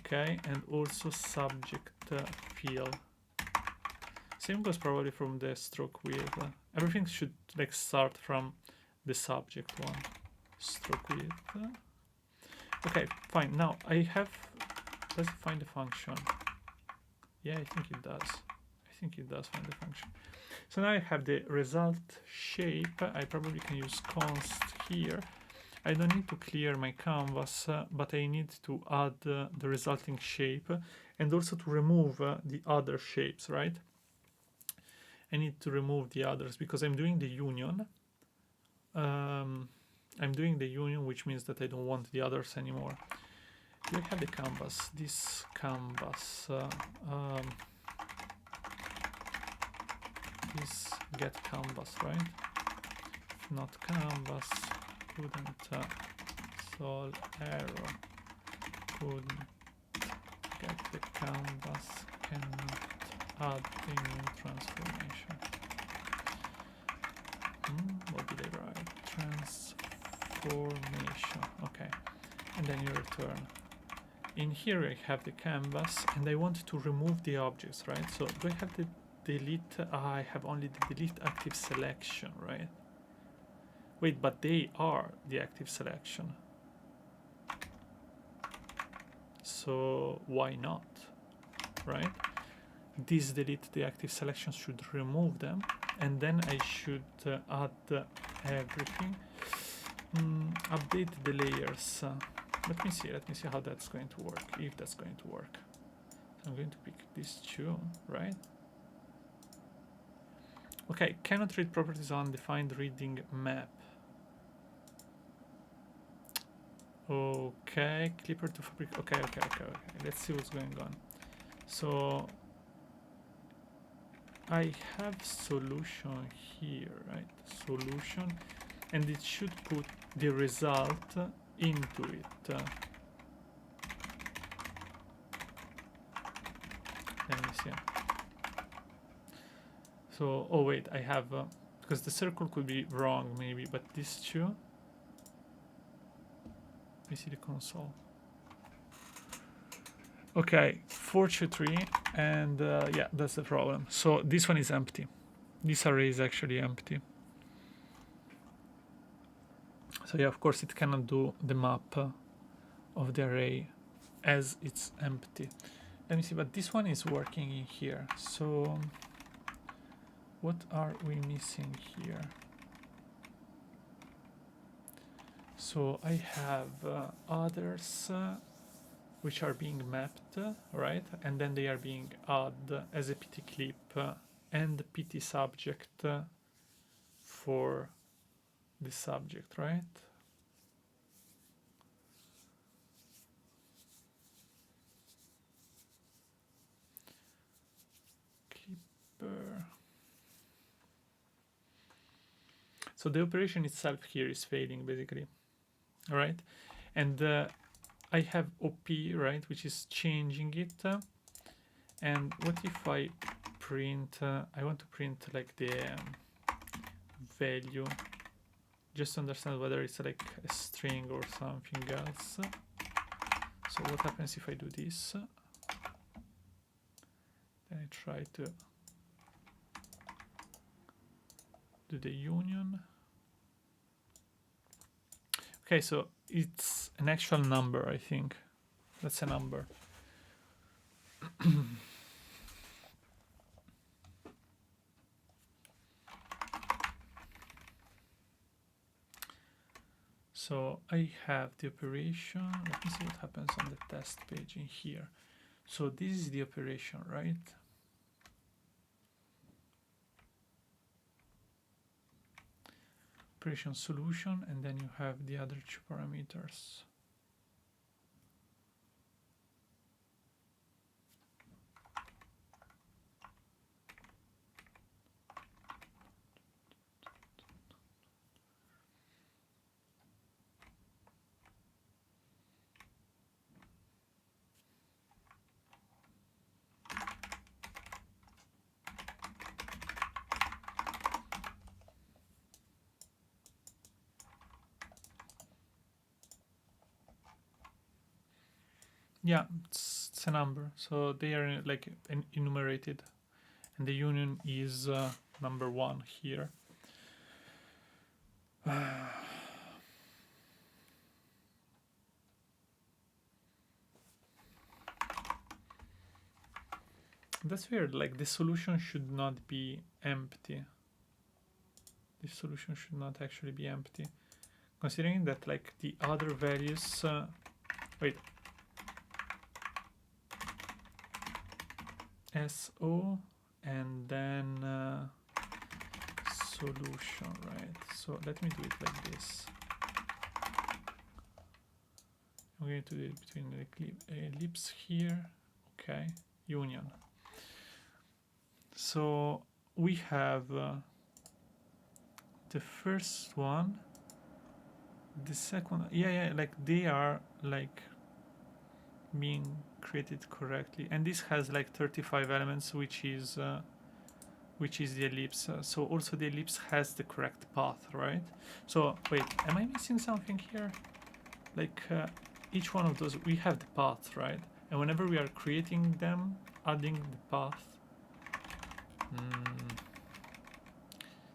Okay, and also subject fill. Same goes probably from the stroke width. Everything should like start from the subject one. Stroke width. Okay, fine. Now I have. Let's find the function. Yeah, I think it does. I think it does find the function. So now I have the result shape. I probably can use const here. I don't need to clear my canvas, but I need to add the resulting shape and also to remove the other shapes, right? I need to remove the others because I'm doing the union. I'm doing the union, which means that I don't want the others anymore. Do I have the canvas? This canvas. This get canvas, right? If not canvas, couldn't solve error. Couldn't get the canvas. Cannot add the new transformation. What did I write? Transformation. Okay, and then you return. In here I have the canvas and I want to remove the objects, right? So do I have the delete? I have only the delete active selection, right? Wait, but they are the active selection. So why not, right? This delete the active selection should remove them, and then I should add everything. Update the layers. Let me see how that's going to work, if that's going to work. So I'm going to pick these two, right? Okay, cannot read properties on defined reading map. Okay, Clipper to Fabric. Okay. Let's see what's going on. So I have solution here, right? Solution, and it should put the result into it. Let me see. So, oh wait, I have, because the circle could be wrong maybe, but these two. Let me see the console. Okay, 423, and yeah, that's the problem. So this one is empty. This array is actually empty. So yeah, of course it cannot do the map of the array as it's empty. Let me see, but this one is working in here. So what are we missing here? So I have others which are being mapped, right? And then they are being added as a pt clip and the PT subject for the subject, right? Clipper. So the operation itself here is failing basically, all right? And I have OP, right, which is changing it. And what if I print, I want to print like the value, just to understand whether it's like a string or something else. So what happens if I do this? Then I try to do the union. Okay, so it's an actual number, I think. That's a number. So I have the operation. Let me see what happens on the test page in here. So this is the operation, right? Operation solution, and then you have the other two parameters. Yeah, it's a number, so they are like enumerated, and the union is number 1 here. That's weird, like the solution should not be empty. This solution should not actually be empty, considering that like the other values, wait, SO and then solution, right? So let me do it like this. I'm going to do it between the ellipse here. Okay, union. So we have the first one, the second, yeah, like they are like being created correctly, and this has like 35 elements, which is the ellipse. So also the ellipse has the correct path, right? So wait, am I missing something here? Like each one of those, we have the path, right? And whenever we are creating them, adding the path,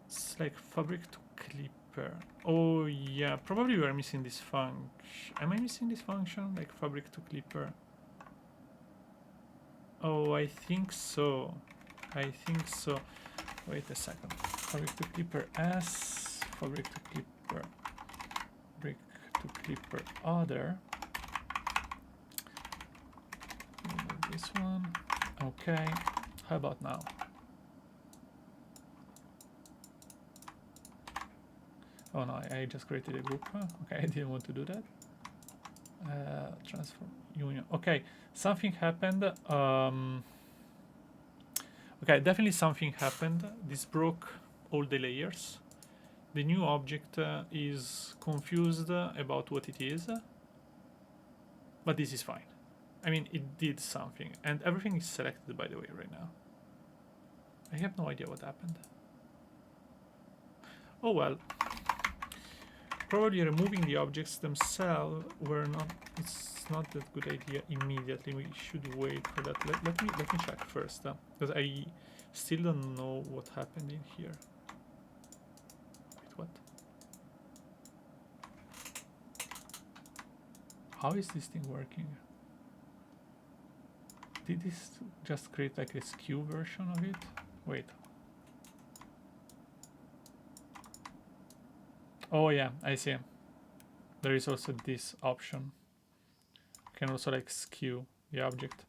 it's like fabric to clipper. Oh yeah, probably we are missing this function. Am I missing this function, like fabric to clipper? Oh, I think so. I think so. Wait a second. Fabric to clipper S, fabric to clipper, fabric to clipper other. This one. Okay. How about now? Oh no, I just created a group. Okay, I didn't want to do that. Transform union. Okay, something happened. Okay, definitely something happened. This broke all the layers. The new object is confused about what it is, but this is fine. I mean, it did something, and everything is selected, by the way, right now. I have no idea what happened. Oh well. Probably removing the objects themselves it's not that good idea immediately. We should wait for that. Let me check first, because I still don't know what happened in here. Wait, what? How is this thing working? Did this just create like a skew version of it? Wait. Oh yeah, I see. There is also this option. You can also like skew the object,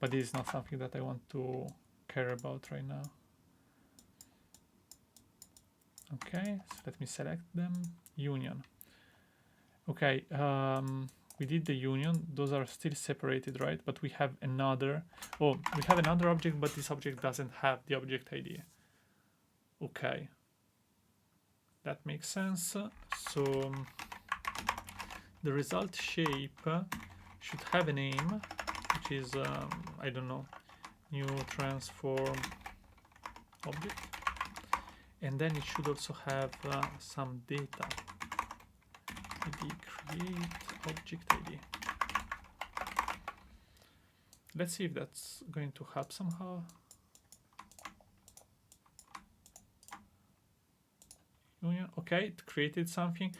but this is not something that I want to care about right now. Okay, so let me select them. Union. Okay, we did the union. Those are still separated, right? But we have another. Oh, we have another object, but this object doesn't have the object ID. Okay, that makes sense. So the result shape should have a name, which is I don't know, new transform object, and then it should also have some data. ID create object ID. Let's see if that's going to help somehow. Union. Okay, it created something.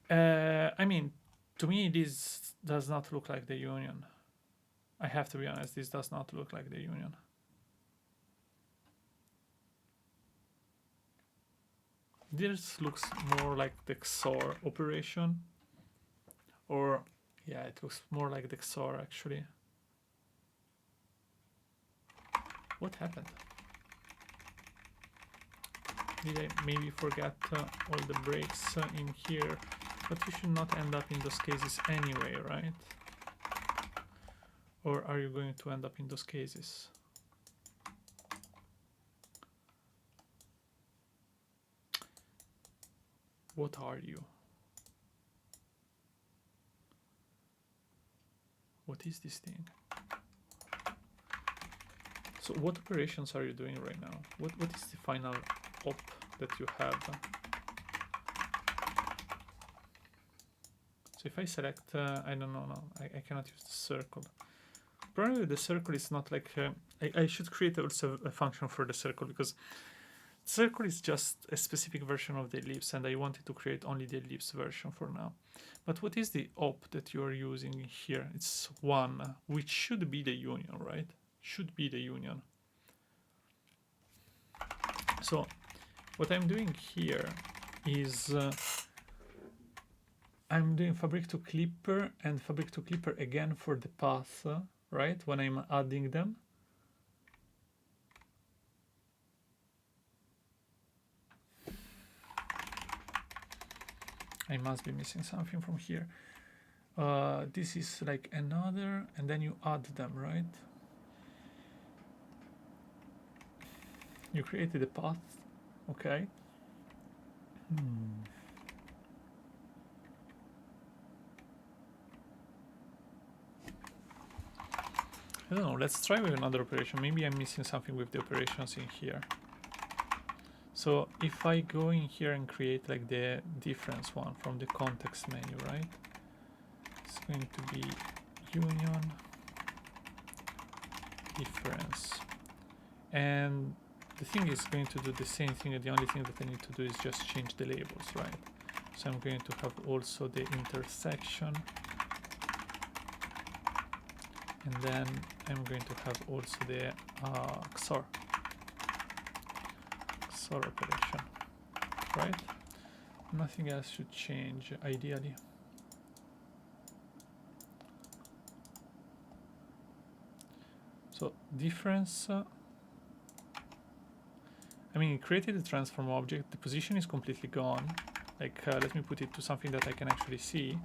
I mean, to me, this does not look like the union. I have to be honest, this does not look like the union. This looks more like the XOR operation. Or, yeah, it looks more like the XOR actually. What happened? Did I maybe forget all the breaks in here? But you should not end up in those cases anyway, right? Or are you going to end up in those cases? What are you? What is this thing? So what operations are you doing right now? What is the final op that you have? So if I select, I don't know, no, I cannot use the circle. Probably the circle is not like, I should create also a function for the circle, because circle is just a specific version of the ellipse, and I wanted to create only the ellipse version for now. But what is the op that you are using here? It's 1, which should be the union, right? Should be the union. So what I'm doing here is I'm doing fabric to clipper and fabric to clipper again for the path, right? When I'm adding them. I must be missing something from here. This is like another, and then you add them, right? You created a path, okay. I don't know, let's try with another operation. Maybe I'm missing something with the operations in here. So if I go in here and create like the difference one from the context menu, right? It's going to be union difference. And the thing is going to do the same thing, and the only thing that I need to do is just change the labels, right? So I'm going to have also the intersection. And then I'm going to have also the XOR operation, right? Nothing else should change, ideally. So difference, I mean, it created a transform object. The position is completely gone. Like, let me put it to something that I can actually see.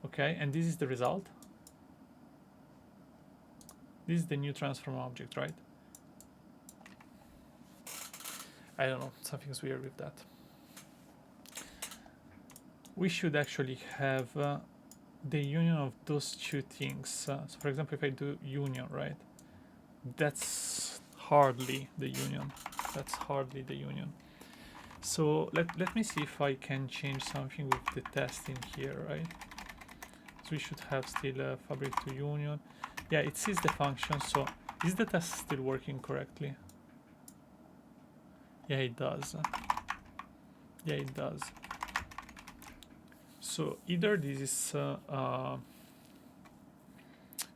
Okay, and this is the result. This is the new transform object, right? I don't know, something's weird with that. We should actually have the union of those two things. So for example, if I do union, right? That's hardly the union. That's hardly the union. So let me see if I can change something with the test in here, right? So we should have still fabric to union. Yeah, it sees the function. So is the test still working correctly? Yeah, it does. Yeah, it does. So either this is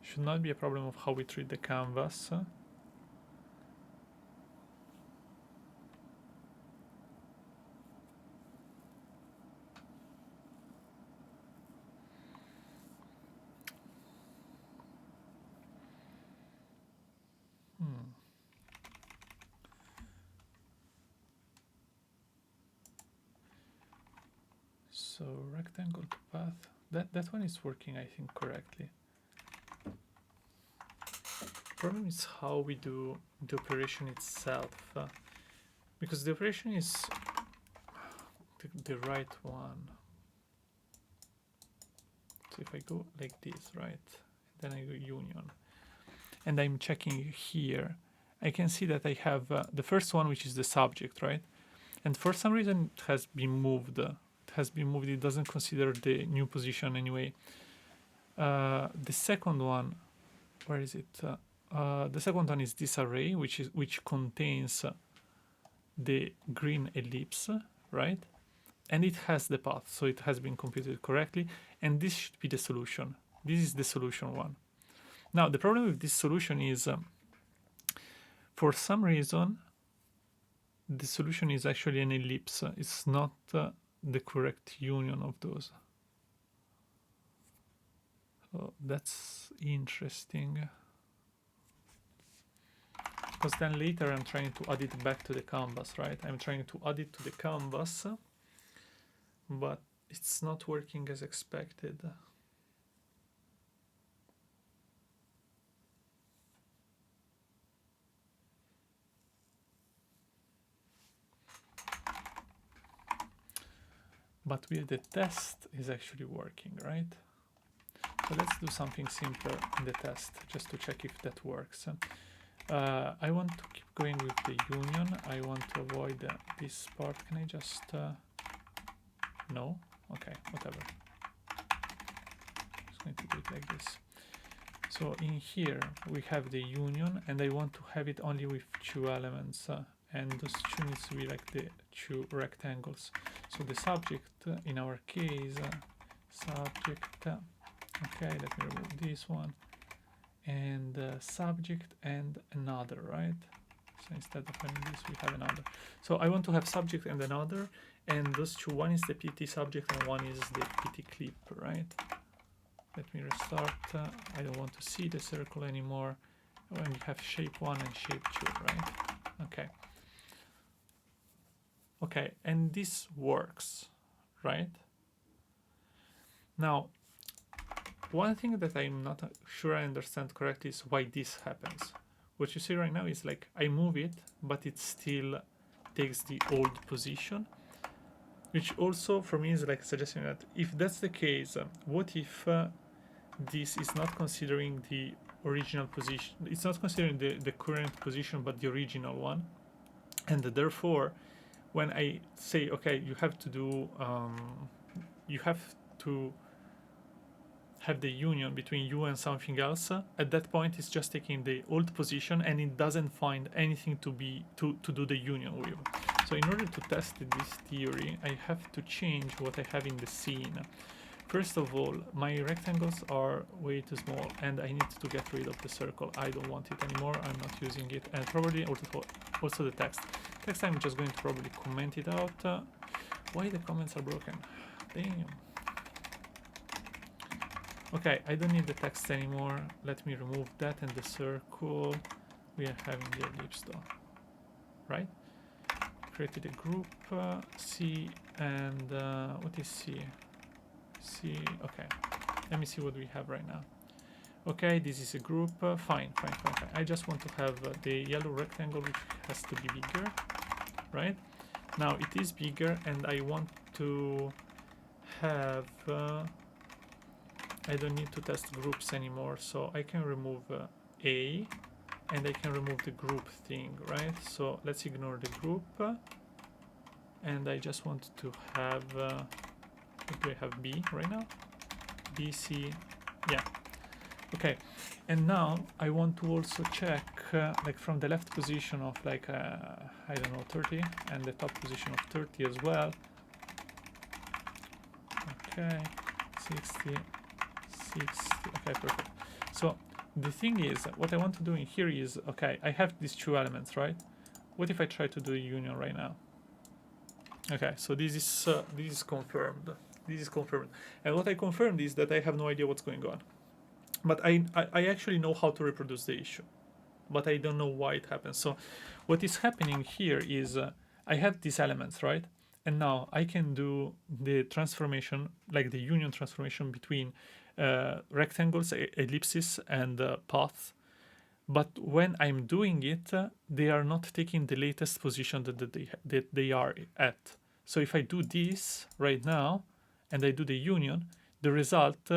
should not be a problem of how we treat the canvas. So rectangle to path, that one is working, I think, correctly. Problem is how we do the operation itself, because the operation is the right one. So if I go like this, right, then I go union, and I'm checking here, I can see that I have the first one, which is the subject, right? And for some reason it has been moved. It doesn't consider the new position anyway. The second one, where is it? The second one is this array, which contains the green ellipse, right? And it has the path, so it has been computed correctly. And this should be the solution. This is the solution one. Now the problem with this solution is, for some reason, the solution is actually an ellipse. It's not the correct union of those. So that's interesting. Because then later I'm trying to add it back to the canvas, right? I'm trying to add it to the canvas, but it's not working as expected. But with the test is actually working, right? So let's do something simpler in the test just to check if that works. I want to keep going with the union. I want to avoid this part. Can I just... no? Okay, whatever. Just going to do it like this. So in here we have the union, and I want to have it only with two elements, and those two needs to be like the two rectangles. So the subject, in our case, subject, okay, let me remove this one, and subject and another, right? So instead of having this, we have another. So I want to have subject and another, and those two, one is the PT subject and one is the PT clip, right? Let me restart. I don't want to see the circle anymore. When you have shape 1 and shape 2, right? Okay. Okay, and this works, right? Now, one thing that I'm not sure I understand correctly is why this happens. What you see right now is like I move it, but it still takes the old position, which also for me is like suggesting that if that's the case, what if this is not considering the original position? It's not considering the current position, but the original one, and therefore, when I say, okay, you have to do, you have to have the union between you and something else, at that point it's just taking the old position and it doesn't find anything to do the union with. So in order to test this theory, I have to change what I have in the scene. First of all, my rectangles are way too small and I need to get rid of the circle. I don't want it anymore, I'm not using it, and probably also the text. Text I'm just going to probably comment it out. Why the comments are broken? Damn. Okay, I don't need the text anymore. Let me remove that and the circle. We are having the ellipse though, right? Created a group, C, and what is C? C, okay. Let me see what we have right now. Okay, this is a group, fine. I just want to have the yellow rectangle, which has to be bigger, right? Now it is bigger and I want to have, I don't need to test groups anymore, so I can remove A and I can remove the group thing, right? So let's ignore the group and I just want to have, what do I have, B right now? B, C, yeah. Okay, and now I want to also check like from the left position of like, I don't know, 30 and the top position of 30 as well. Okay, 60. Okay, perfect. So the thing is, what I want to do in here is, okay, I have these two elements, right? What if I try to do a union right now? Okay, so this is confirmed. This is confirmed. And what I confirmed is that I have no idea what's going on. But I actually know how to reproduce the issue. But I don't know why it happens. So what is happening here is I have these elements, right? And now I can do the transformation, like the union transformation between rectangles, ellipses, and paths. But when I'm doing it, they are not taking the latest position that they are at. So if I do this right now, and I do the union, the result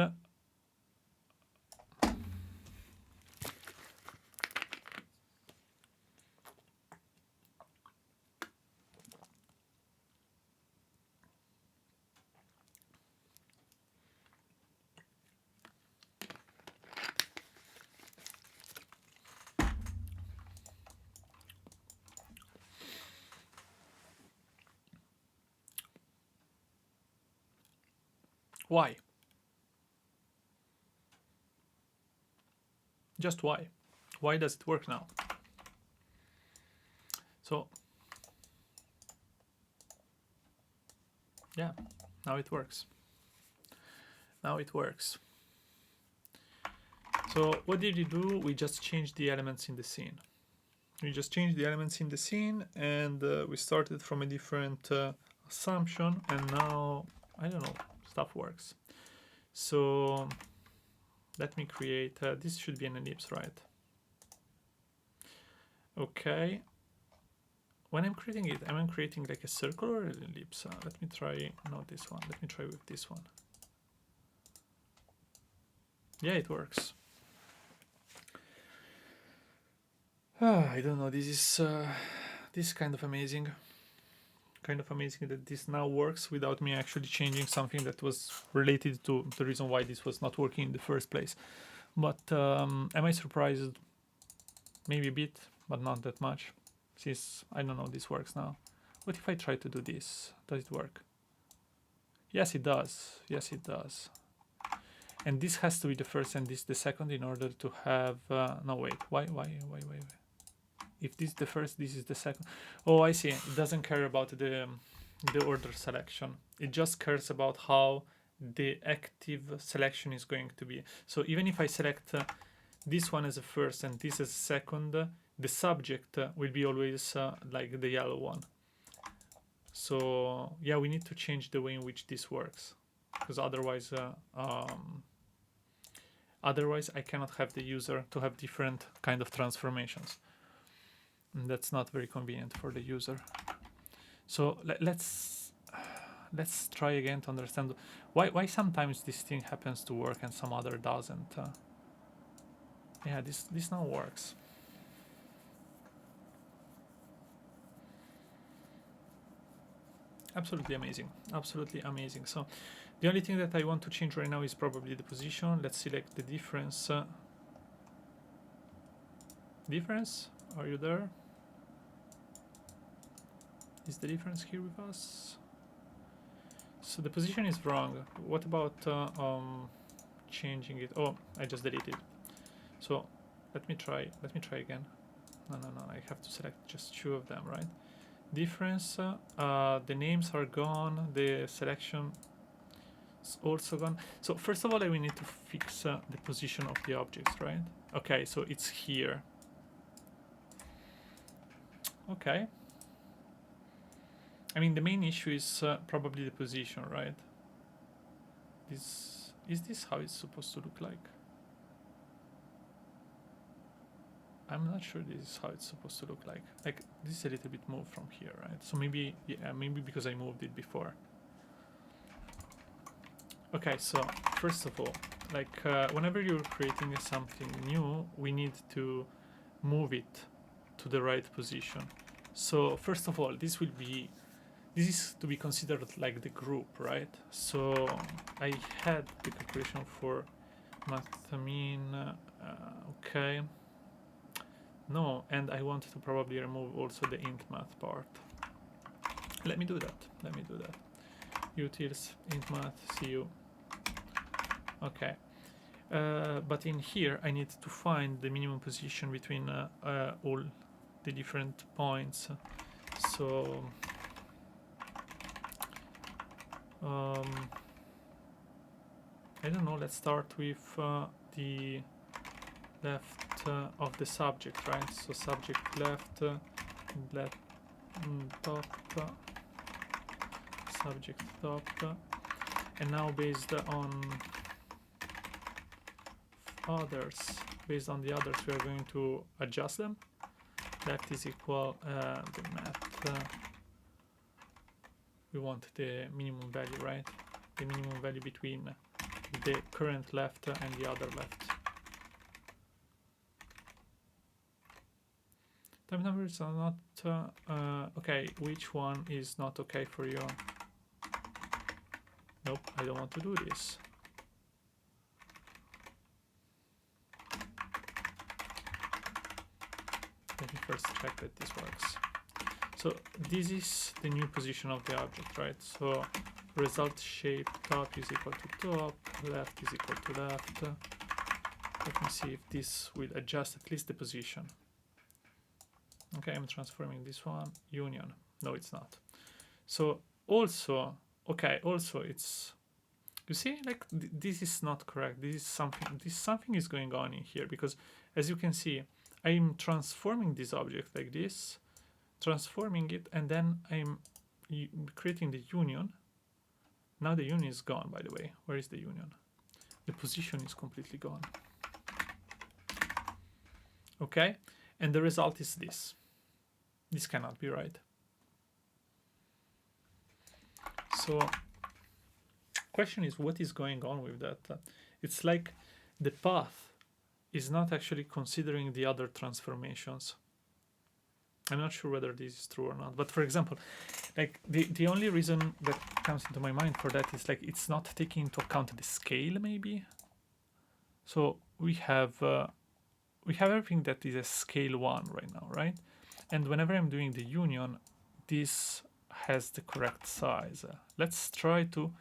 why? Just why? Why does it work now? So yeah, now it works. Now it works. So what did we do? We just changed the elements in the scene. We just changed the elements in the scene, and we started from a different assumption, and now, I don't know, stuff works. So let me create, this should be an ellipse, right? Okay. When I'm creating it, am I creating like a circle or an ellipse? Let me try, not this one, let me try with this one. Yeah, it works. I don't know, this is kind of amazing. Kind of amazing that this now works without me actually changing something that was related to the reason why this was not working in the first place. But am I surprised? Maybe a bit, but not that much. Since, I don't know, this works now. What if I try to do this? Does it work? Yes, it does. Yes, it does. And this has to be the first and this the second in order to have... no, wait. Why? If this is the first, this is the second. Oh, I see. It doesn't care about the order selection. It just cares about how the active selection is going to be. So even if I select this one as a first and this as a second, the subject will be always like the yellow one. So yeah, we need to change the way in which this works, because otherwise I cannot have the user to have different kind of transformations. And that's not very convenient for the user. So let's try again to understand why sometimes this thing happens to work and some other doesn't. Yeah, this now works. Absolutely amazing. Absolutely amazing. So the only thing that I want to change right now is probably the position. Let's select the difference. Difference? Are you there? Is the difference here with us? So the position is wrong. What about changing it? Oh, I just deleted. So let me try again. No, I have to select just two of them, right? Difference, the names are gone, the selection is also gone. So first of all, we need to fix the position of the objects, right? Okay, so it's here. Okay. I mean, the main issue is probably the position, right? Is this how it's supposed to look like? I'm not sure this is how it's supposed to look like. Like, this is a little bit moved from here, right? So maybe, yeah, maybe because I moved it before. Okay, so first of all, like whenever you're creating something new, we need to move it to the right position. So first of all, this is to be considered like the group, right? So I had the calculation for mathmin, okay. No, and I want to probably remove also the int math part. Let me do that. Utils int math cu. Okay. But in here, I need to find the minimum position between all the different points. So I don't know. Let's start with the left of the subject, right? So subject left, top. subject top, and now based on others, based on the others, we are going to adjust them. Left is equal the math. We want the minimum value, right? The minimum value between the current left and the other left. Type numbers are not okay. Which one is not okay for you? Nope, I don't want to do this. Let me first check that this works. So this is the new position of the object, right? So result shape top is equal to top, left is equal to left. Let me see if this will adjust at least the position. Okay, I'm transforming this one, union. No, it's not. So also, okay, also it's, you see, like this is not correct. This is something is going on in here, because as you can see, I'm transforming this object like this, transforming it, and then I'm creating the union. Now the union is gone, by the way. Where is the union? The position is completely gone. Okay, and the result is this. This cannot be right. So question is, what is going on with that? It's like the path is not actually considering the other transformations. I'm not sure whether this is true or not, but for example, like the only reason that comes into my mind for that is like it's not taking into account the scale, maybe. So we have everything that is a scale 1 right now, right? And whenever I'm doing the union, this has the correct size. Let's try to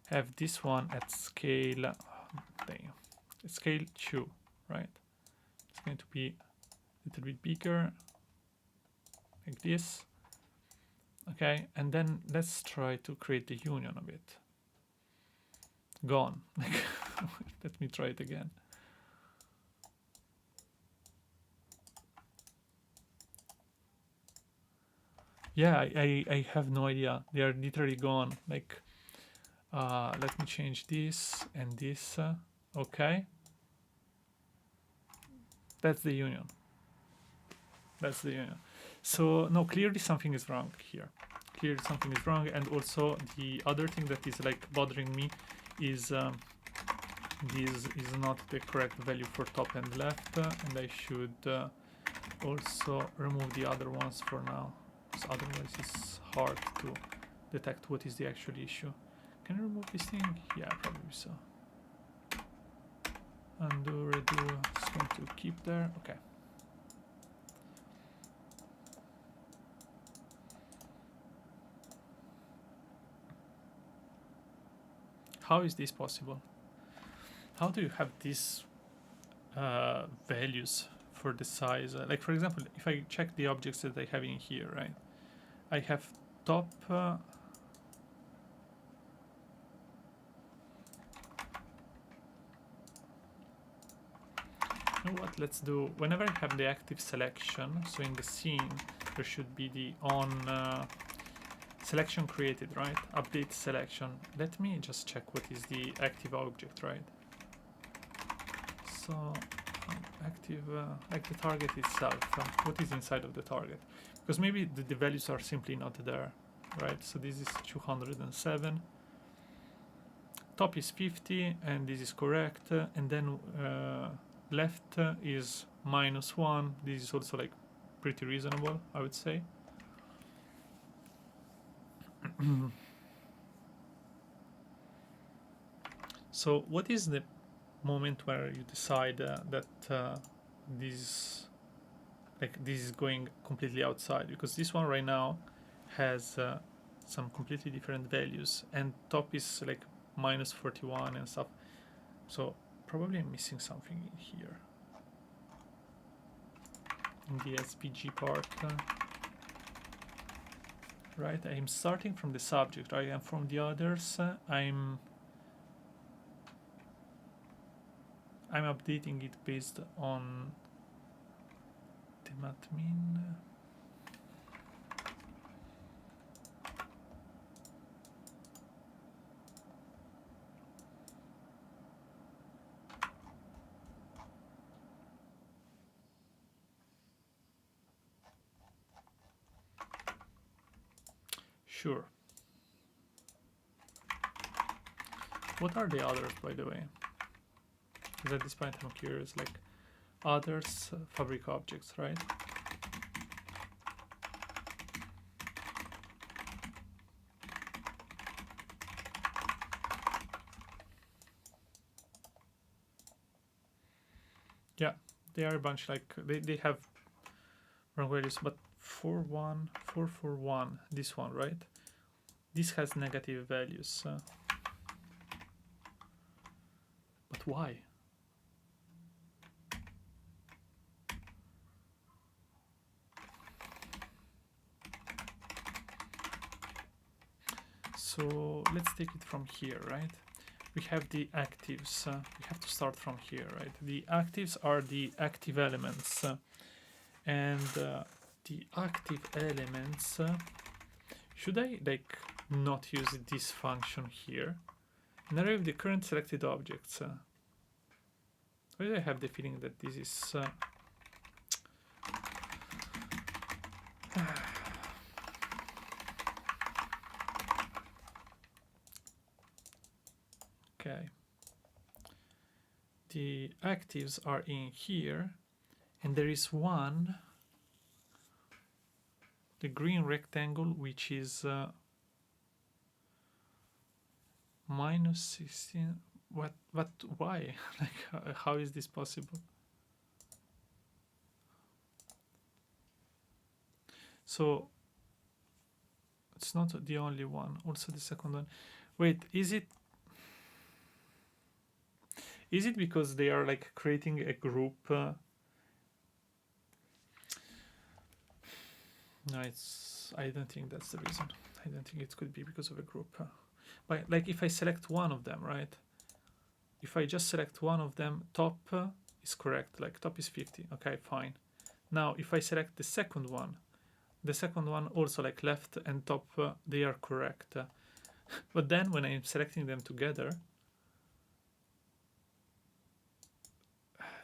have this one at scale scale 2, right? It's going to be a little bit bigger, like this. Okay, and then let's try to create the union of it. Gone. Let me try it again. Yeah, I have no idea. They are literally gone. Like, let me change this and this. Okay. That's the union. That's the union. So no, clearly something is wrong here. Clearly something is wrong, and also the other thing that is like bothering me is this is not the correct value for top and left, and I should also remove the other ones for now, because otherwise it's hard to detect what is the actual issue. Can I remove this thing? Yeah, probably so. Undo, redo, it's going to keep there. Okay. How is this possible? How do you have these values for the size? Like, for example, if I check the objects that I have in here, right? I have top. You know what? Let's do. Whenever I have the active selection, so in the scene, there should be the on. Selection created, right? Update selection. Let me just check what is the active object, right? So active, like the target itself. What is inside of the target? Because maybe the values are simply not there, right? So this is 207. Top is 50, and this is correct. And then left is -1. This is also like pretty reasonable, I would say. So what is the moment where you decide that this is going completely outside? Because this one right now has some completely different values, and top is like -41 and stuff. So probably I'm missing something in here in the SVG part. Right, I'm starting from the subject, right, and from the others, I'm updating it based on the matmin. Sure. What are the others, by the way? Because at this point I'm curious, like others, Fabric objects, right? Yeah, they are a bunch, like they have wrong values, but 4.1, 4.4.1, this one, right? This has negative values. But why? So let's take it from here, right? We have the actives. We have to start from here, right? The actives are the active elements. And the active elements, should I like not use this function here? And array of the current selected objects. Why do I have the feeling that this is... Okay. The actives are in here, and there is one, the green rectangle, which is minus 16. What, why? Like, how is this possible? So it's not the only one, also the second one. Wait, is it because they are like creating a group? No, I don't think that's the reason. I don't think it could be because of a group. But like if I select one of them, right? If I just select one of them, top is correct, like top is 50. Okay, fine. Now if I select the second one also, like left and top, they are correct. But then when I'm selecting them together,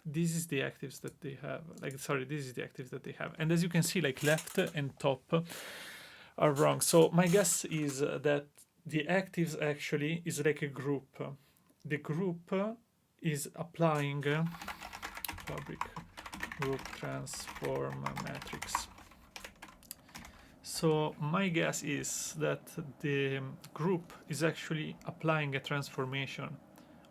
this is the actives that they have. Like, sorry, this is the actives that they have. And as you can see, like left and top are wrong. So my guess is that the actives actually is like a group. The group is applying fabric group transform matrix. So my guess is that the group is actually applying a transformation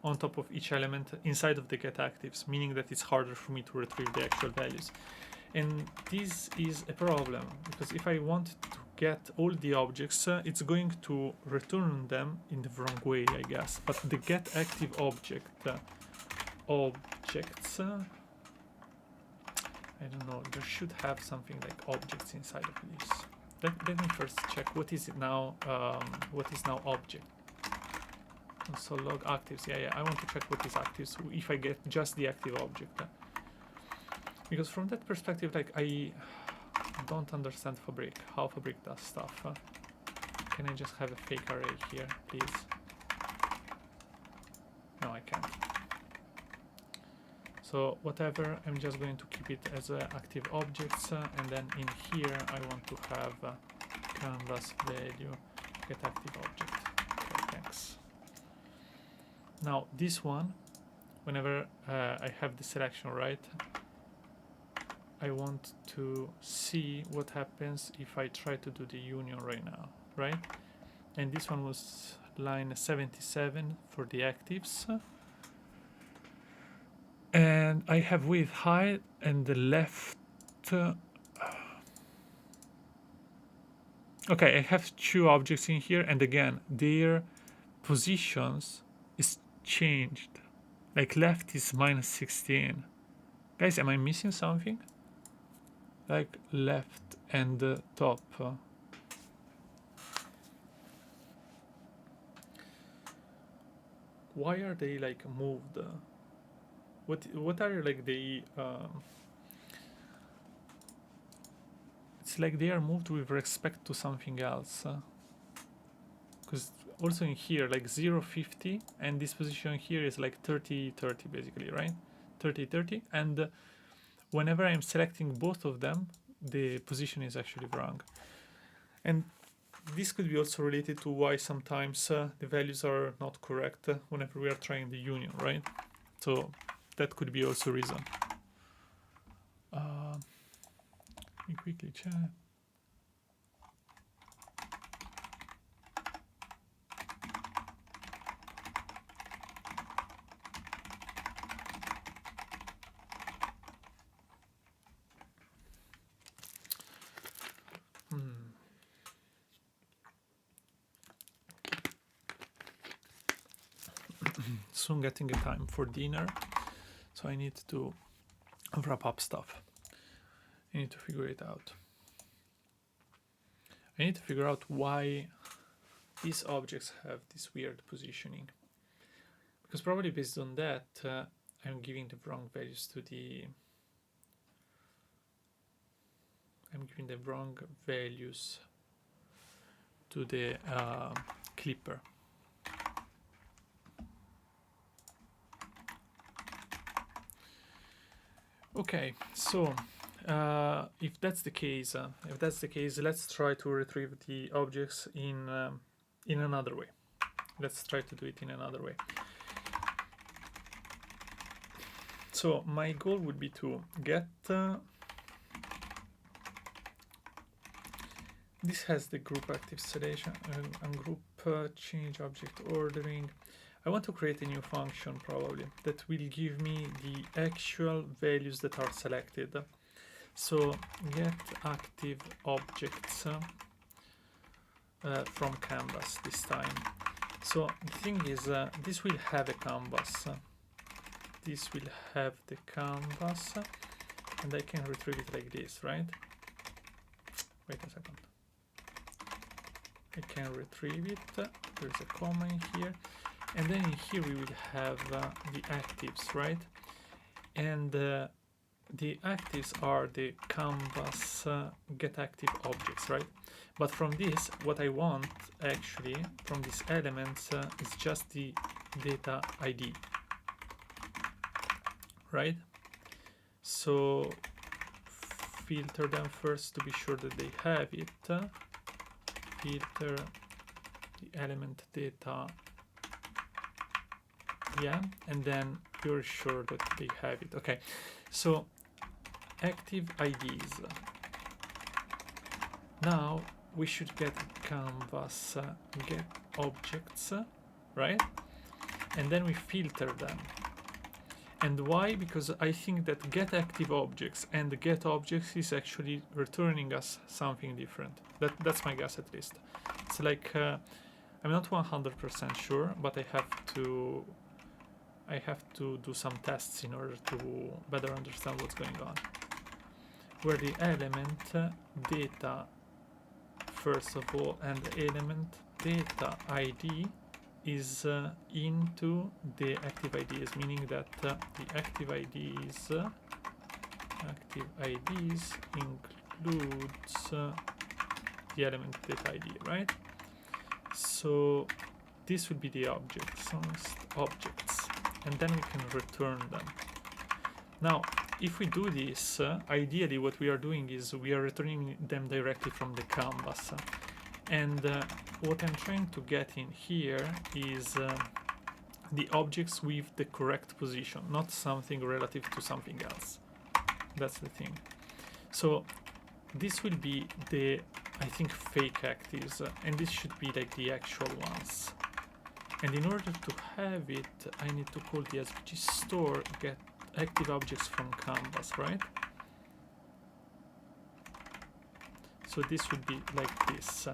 on top of each element inside of the get actives, meaning that it's harder for me to retrieve the actual values. And this is a problem, because if I want to get all the objects, it's going to return them in the wrong way, I guess. But the get active objects, I don't know, there should have something like objects inside of this. Let me first check what is it now, what is now object. So log actives, yeah, I want to check what is active, so if I get just the active object. Because from that perspective, like, I don't understand Fabric, how Fabric does stuff. Can I just have a fake array here, please? No, I can't. So whatever, I'm just going to keep it as active objects, and then in here I want to have canvas value get active object. Okay, thanks. Now this one, whenever I have the selection, right, I want to see what happens if I try to do the union right now, right? And this one was line 77 for the actives. And I have width height and the left. Okay, I have two objects in here, and again, their positions is changed. Like left is minus 16. Guys, am I missing something? Like left and top. Why are they like moved? What are like the it's like they are moved with respect to something else, because also in here like 0.50 and this position here is like 30.30 basically, right? 30.30, and whenever I'm selecting both of them, the position is actually wrong. And this could be also related to why sometimes the values are not correct whenever we are trying the union, right? So that could be also a reason. Let me quickly check. Soon getting a time for dinner, so I need to wrap up stuff. I need to figure it out. I need to figure out why these objects have this weird positioning, because probably based on that I'm giving the wrong values to the clipper. Okay, so if that's the case, let's try to retrieve the objects in another way. Let's try to do it in another way. So my goal would be to get this has the group active selection and group change object ordering. I want to create a new function probably that will give me the actual values that are selected. So get active objects from canvas this time. So the thing is, this will have a canvas. This will have the canvas, and I can retrieve it like this, right? Wait a second. I can retrieve it. There's a comma in here. And then in here we will have the actives, right? And the actives are the canvas get active objects, right? But from this, what I want actually from these elements is just the data ID, right? So filter them first to be sure that they have it. Filter the element data, yeah, and then you're sure that they have it. Okay, so active IDs. Now we should get canvas get objects, right? And then we filter them. And why? Because I think that get active objects and the get objects is actually returning us something different. That's my guess, at least. It's like I'm not 100% sure, but I have to do some tests in order to better understand what's going on. Where the element data first of all, and the element data ID is into the active IDs, meaning that the active IDs includes the element data ID, right? So this would be the objects, and then we can return them. Now, if we do this, ideally what we are doing is we are returning them directly from the canvas. And what I'm trying to get in here is the objects with the correct position, not something relative to something else. That's the thing. So this will be the, I think, fake actives, and this should be like the actual ones. And in order to have it, I need to call the SVG store get active objects from canvas, right? So this would be like this.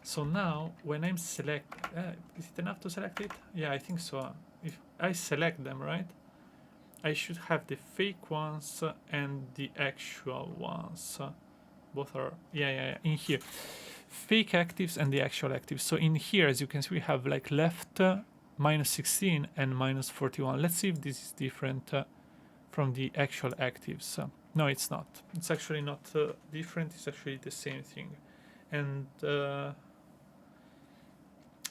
So now when I'm is it enough to select it? Yeah, I think so. If I select them, right, I should have the fake ones and the actual ones. Both are, yeah, in here. Fake actives and the actual actives. So in here, as you can see, we have like left -16 and -41. Let's see if this is different from the actual actives. No, it's not. It's actually not different. It's actually the same thing. And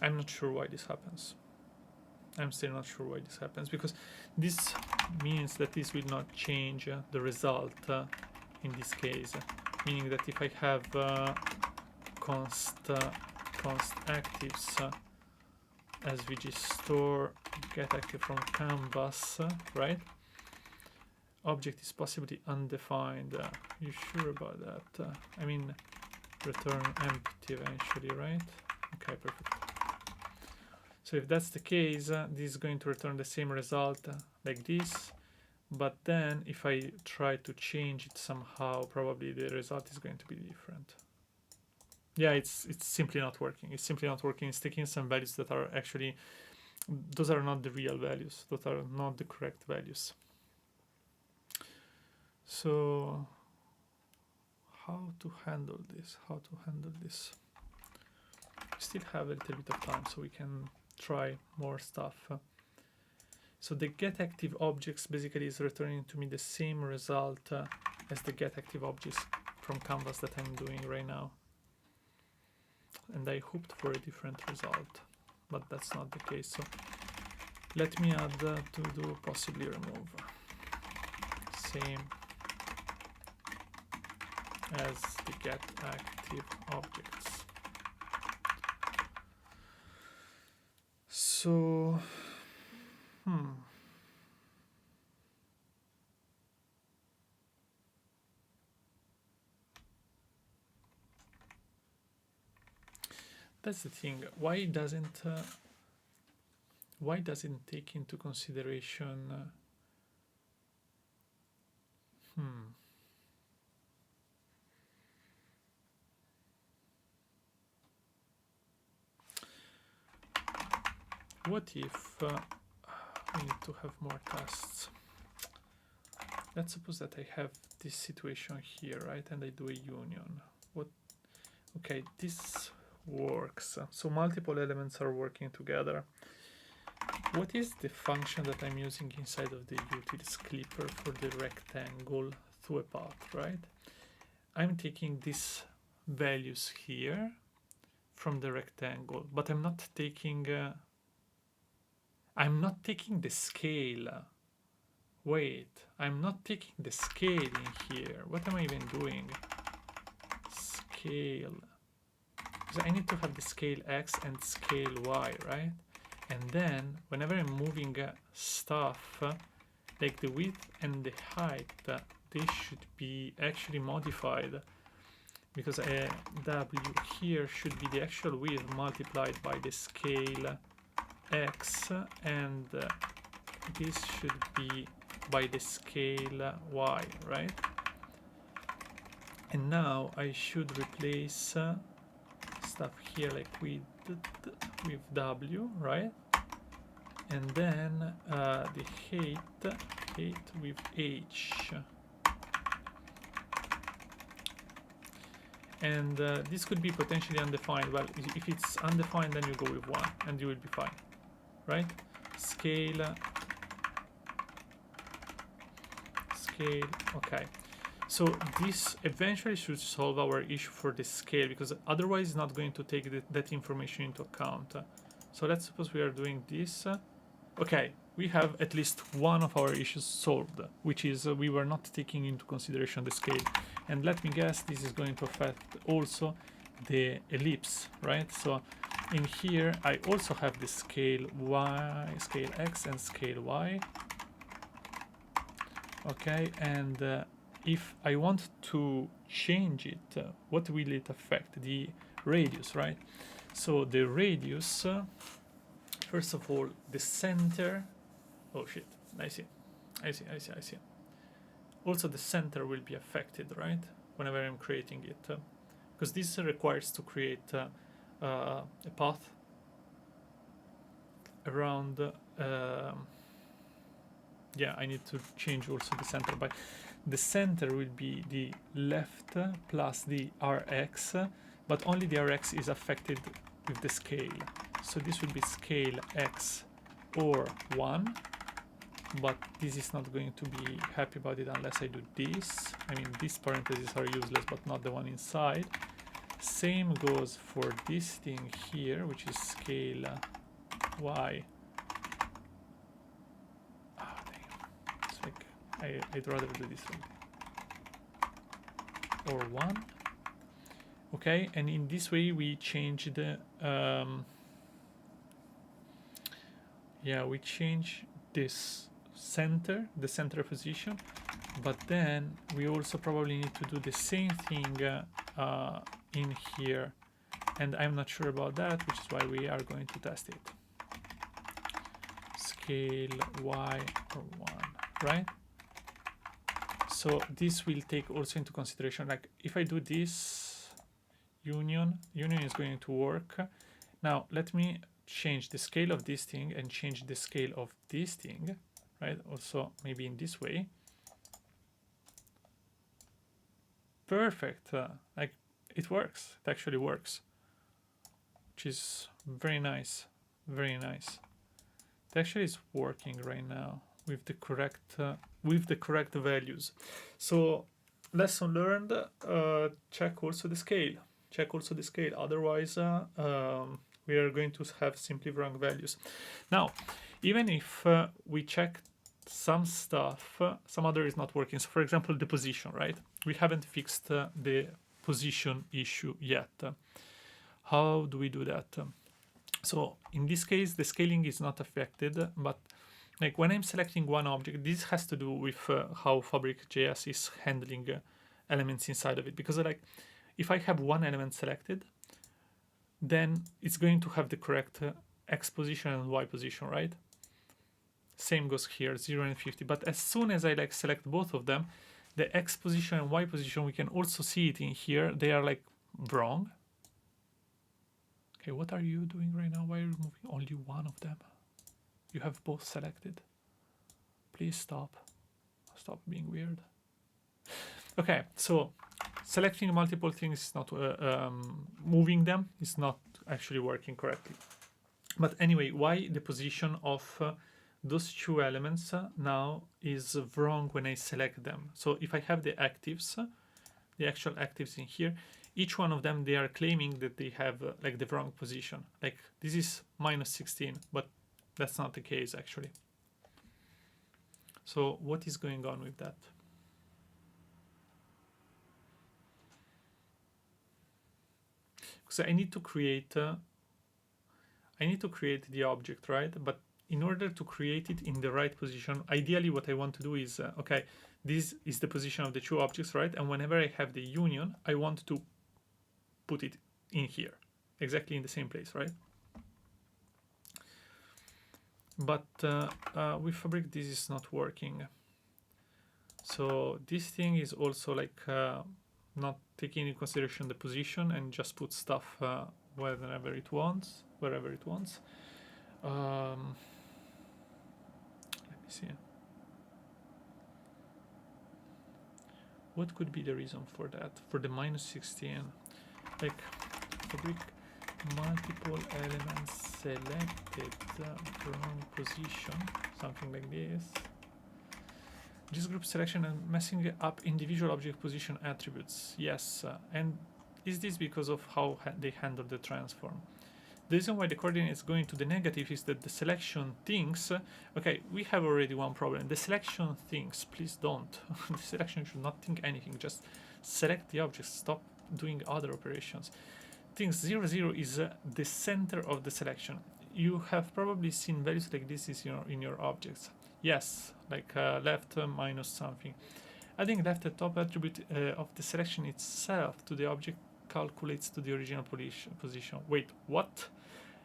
I'm not sure why this happens. I'm still not sure why this happens, because this means that this will not change the result in this case. Meaning that if I have const actives SVG store get active from canvas, right? Object is possibly undefined. You sure about that? I mean, return empty eventually, right? Okay, perfect. So if that's the case, this is going to return the same result like this. But then if I try to change it somehow, probably the result is going to be different. Yeah, it's simply not working. It's simply not working. It's taking some values that are actually, those are not the real values. Those are not the correct values. So how to handle this? We still have a little bit of time, so we can try more stuff. So the getActive objects basically is returning to me the same result as the getActive objects from canvas that I'm doing right now. And I hoped for a different result, but that's not the case. So let me add to do possibly remove. Same as the getActive objects. So that's the thing. Why doesn't take into consideration what if we need to have more tests? Let's suppose that I have this situation here, right? And I do a union. Okay, this works. So multiple elements are working together. What is the function that I'm using inside of the utils clipper for the rectangle through a path, right? I'm taking these values here from the rectangle, but I'm not taking the scale. Wait, I'm not taking the scale in here. What am I even doing? Scale. So I need to have the scale X and scale Y, right? And then whenever I'm moving stuff, like the width and the height, they should be actually modified, because W here should be the actual width multiplied by the scale X, and this should be by the scale Y, right? And now I should replace stuff here like with W, right? And then the height with H. And this could be potentially undefined. Well, if it's undefined, then you go with 1 and you will be fine, right? Scale, okay. So this eventually should solve our issue for the scale, because otherwise it's not going to take that information into account. So let's suppose we are doing this. Okay, we have at least one of our issues solved, which is we were not taking into consideration the scale. And let me guess, this is going to affect also the ellipse, right? So in here, I also have the scale Y, scale X and scale Y. Okay, and if I want to change it, what will it affect? The radius, right? So the radius, first of all, the center, oh shit, I see. Also the center will be affected, right? Whenever I'm creating it, because this requires to create a path around, yeah, I need to change also the center, but the center will be the left plus the Rx, but only the Rx is affected with the scale. So this will be scale X or 1, but this is not going to be happy about it unless I do this. I mean, these parentheses are useless, but not the one inside. Same goes for this thing here, which is scale Y. I'd rather do this one. Or 1. Okay, and in this way we change the we change this center, the center position, but then we also probably need to do the same thing in here, and I'm not sure about that, which is why we are going to test it. Scale y or 1, right? So this will take also into consideration, like if I do this union is going to work. Now let me change the scale of this thing and change the scale of this thing, right? Also maybe in this way. Perfect. Like it works. It actually works, which is very nice. Very nice. It actually is working right now with the correct values. So lesson learned. Check also the scale. Check also the scale. Otherwise, we are going to have simply wrong values. Now, even if we check some stuff, some other is not working. So, for example, the position, right? We haven't fixed the position issue yet. How do we do that? So in this case, the scaling is not affected, but like when I'm selecting one object, this has to do with how FabricJS is handling elements inside of it. Because like if I have one element selected, then it's going to have the correct X position and Y position, right? Same goes here, 0 and 50. But as soon as I like select both of them, the X position and Y position, we can also see it in here. They are like wrong. Okay, what are you doing right now? Why are you removing only one of them? You have both selected. Please stop. Stop being weird. Okay, so selecting multiple things is not moving them is not actually working correctly. But anyway, why the position of those two elements now is wrong when I select them? So if I have the actives, the actual actives in here, each one of them, they are claiming that they have like the wrong position. Like this is -16, but that's not the case actually. So what is going on with that? Because I need to create the object, right? But in order to create it in the right position, ideally what I want to do is, okay, this is the position of the two objects, right? And whenever I have the union, I want to put it in here, exactly in the same place, right? But with Fabric, this is not working. So this thing is also like not taking into consideration the position and just put stuff wherever it wants. Let me see. What could be the reason for that? For the -16, like Fabric multiple elements selected wrong position, something like this. Just group selection and messing up individual object position attributes. Yes, and is this because of how they handle the transform? The reason why the coordinate is going to the negative is that the selection thinks, okay, we have already one problem. The selection thinks, please don't. The selection should not think anything, just select the object, stop doing other operations. Thinks 0, 0 is the center of the selection. You have probably seen values like this in your objects. Yes, like left minus something. Adding left the top attribute of the selection itself to the object calculates to the original position. Wait, what?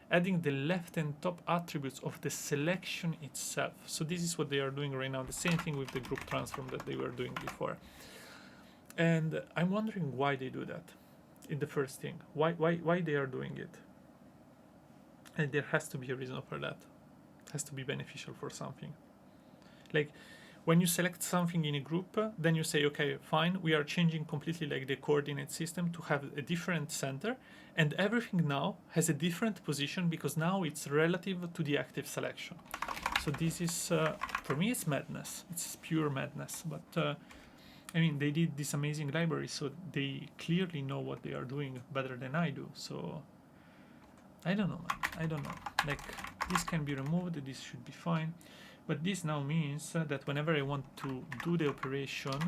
Adding the left and top attributes of the selection itself. So this is what they are doing right now. The same thing with the group transform that they were doing before. And I'm wondering why they do that in the first thing. Why they are doing it? And there has to be a reason for that. It has to be beneficial for something. Like when you select something in a group, then you say, okay, fine, we are changing completely like the coordinate system to have a different center, and everything now has a different position because now it's relative to the active selection. So this is, for me, it's madness. It's pure madness. But I mean, they did this amazing library, so they clearly know what they are doing better than I do. So I don't know, man. I don't know. Like, this can be removed. This should be fine. But this now means that whenever I want to do the operation,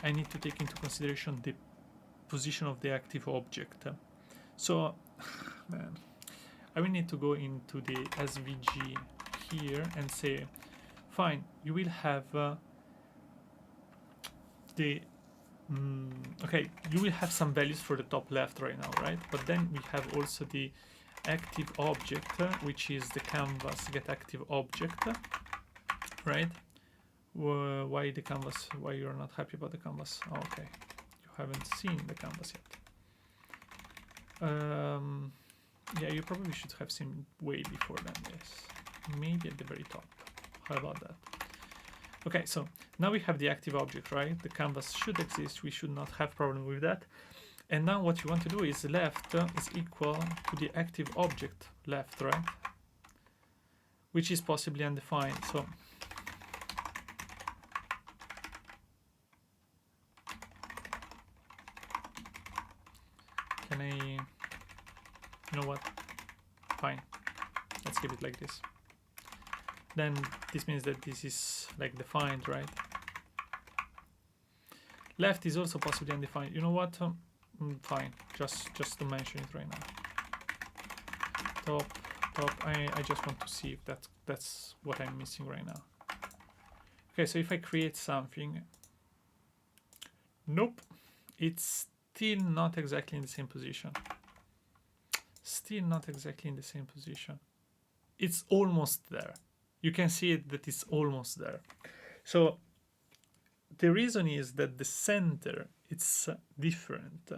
I need to take into consideration the position of the active object. So, man, I will need to go into the SVG here and say, fine, you will have okay, you will have some values for the top left right now, right? But then we have also the active object, which is the canvas get active object, right? Why the canvas? Why you're not happy about the canvas? Oh, okay, you haven't seen the canvas yet. Yeah, you probably should have seen way before than this. Maybe at the very top. How about that? Okay, so now we have the active object, right? The canvas should exist. We should not have problem with that. And now what you want to do is left is equal to the active object left, right? Which is possibly undefined. So can I, you know what? Fine. Let's keep it like this. Then this means that this is like defined, right? Left is also possibly undefined. You know what? Fine. Just to mention it right now. Top. I just want to see if that's what I'm missing right now. Okay, so if I create something, nope, it's still not exactly in the same position. Still not exactly in the same position. It's almost there. You can see it that it's almost there. So the reason is that the center, it's different.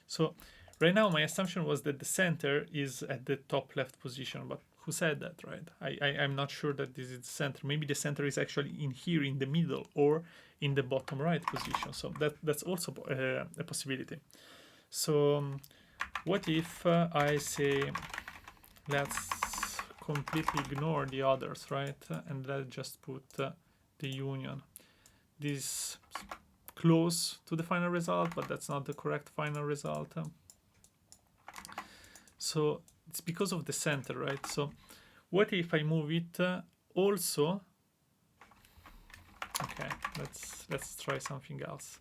So right now my assumption was that the center is at the top left position, but who said that, right? I'm not sure that this is the center. Maybe the center is actually in here in the middle or in the bottom right position. So that's also a possibility. So what if I say, let's completely ignore the others, right? And let's just put the union. This close to the final result, but that's not the correct final result. So it's because of the center, right? So what if I move it also? Okay, let's try something else.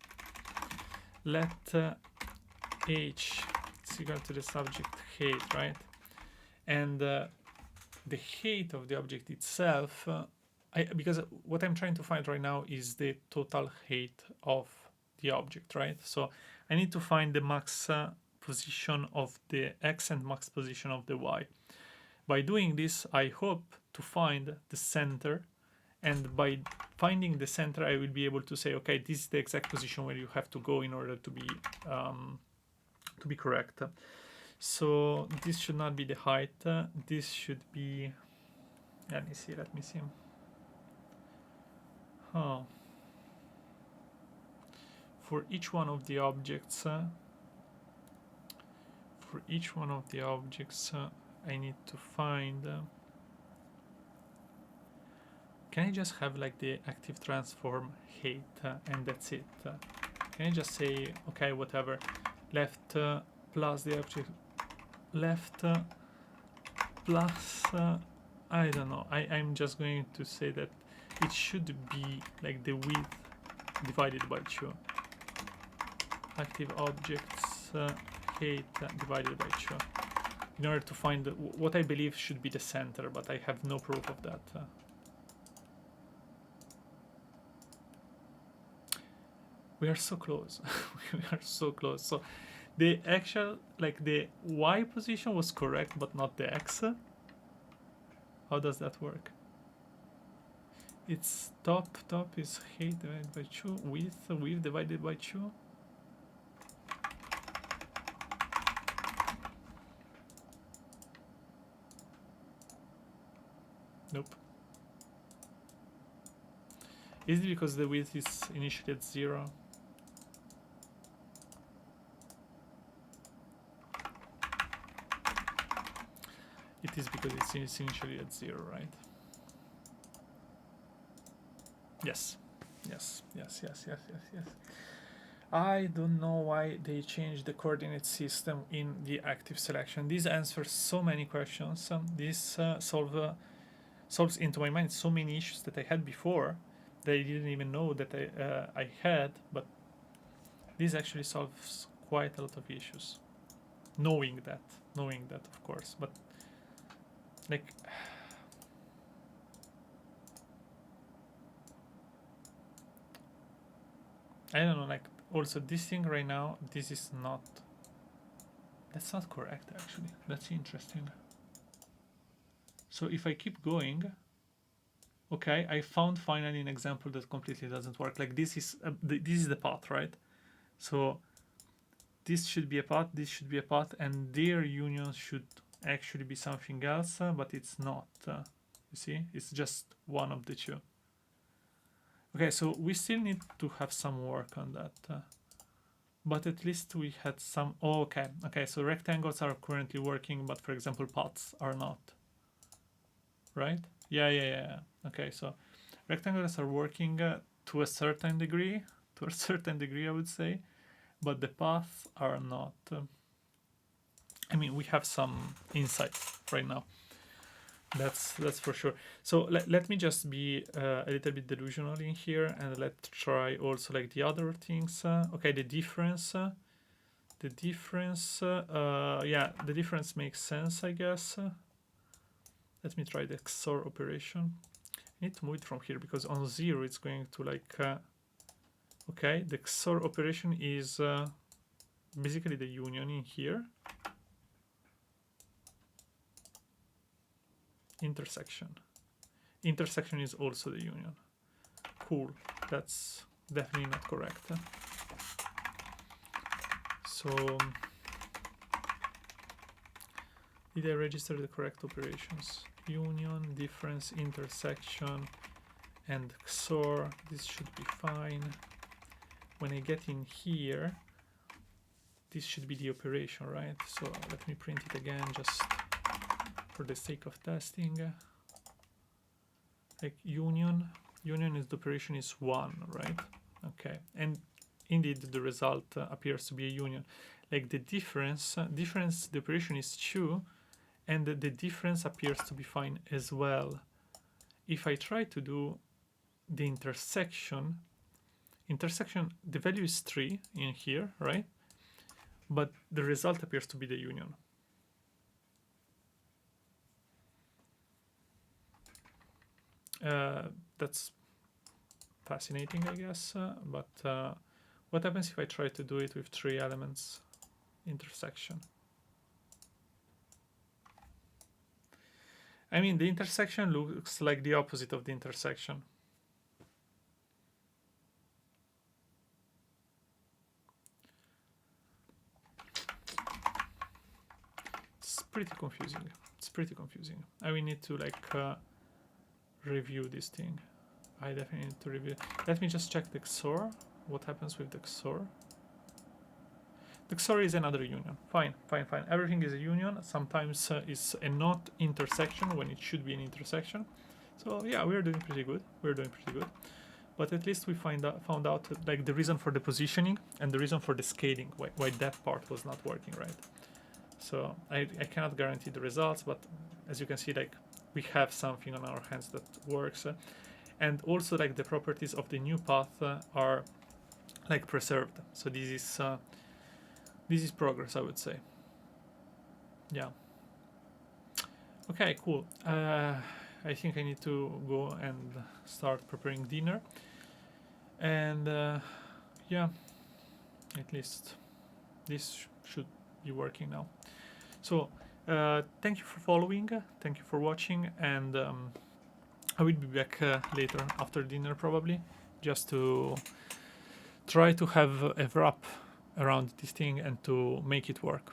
Let h is equal to the subject height, right? And the height of the object itself, because what I'm trying to find right now is the total height of the object, right? So I need to find the max position of the x and max position of the y. By doing this, I hope to find the center, and by finding the center, I will be able to say, okay, this is the exact position where you have to go in order to be correct. So this should not be the height. This should be, let me see. Oh. For each one of the objects, I need to find, can I just have like the active transform height and that's it? Can I just say, okay, whatever, left plus the object, left plus, I don't know, I'm just going to say that it should be like the width divided by 2. Active objects height divided by 2. In order to find what I believe should be the center, but I have no proof of that. We are so close. We are so close. So the actual, like the y position was correct, but not the x. How does that work? It's top is height divided by 2, width divided by 2. Nope. Is it because the width is initially at 0? It is because it's initially at 0, right? Yes. I don't know why they changed the coordinate system in the active selection. This answers so many questions. This solves into my mind so many issues that I had before that I didn't even know that I had, but this actually solves quite a lot of issues. Knowing that, of course, but like, I don't know, like, also this thing right now, this is not, that's not correct actually. That's interesting. So if I keep going, okay, I found finally an example that completely doesn't work. Like this is the path, right? So this should be a path, this should be a path, and their union should actually be something else, but it's not. You see, it's just one of the two. Okay, so we still need to have some work on that. But at least we had some. Oh, okay, okay. So rectangles are currently working, but for example, paths are not. Right? Yeah. Okay, so rectangles are working to a certain degree. To a certain degree, I would say, but the paths are not. I mean, we have some insights right now. That's for sure. So let me just be a little bit delusional in here, and let's try also like the other things. Okay, the difference. The difference. Yeah, the difference makes sense, I guess. Let me try the XOR operation. I need to move it from here because on 0 it's going to like. Okay, the XOR operation is basically the union in here. Intersection. Intersection is also the union. Cool. That's definitely not correct. So did I register the correct operations? Union, difference, intersection, and XOR. This should be fine. When I get in here, this should be the operation, right? So let me print it again just for the sake of testing. Like union is the operation is 1, right? Okay, and indeed the result appears to be a union. Like the difference, the operation is 2, and the difference appears to be fine as well. If I try to do the intersection, the value is 3 in here, right? But the result appears to be the union. That's fascinating, I guess. But what happens if I try to do it with 3 elements intersection? I mean, the intersection looks like the opposite of the intersection. It's pretty confusing. It's pretty confusing. I will need to like review this thing. I definitely need to review. Let me just check the XOR. What happens with the XOR? The XOR is another union. Fine. Everything is a union. Sometimes it's a not intersection when it should be an intersection. So yeah, we're doing pretty good. But at least we found out like the reason for the positioning and the reason for the scaling, why that part was not working right. So I cannot guarantee the results, but as you can see, like we have something on our hands that works. And also like the properties of the new path are like preserved. So this is progress, I would say. Yeah. Okay, cool. I think I need to go and start preparing dinner. And yeah, at least this should be working now. So thank you for following, thank you for watching, and I will be back later after dinner probably, just to try to have a wrap around this thing and to make it work.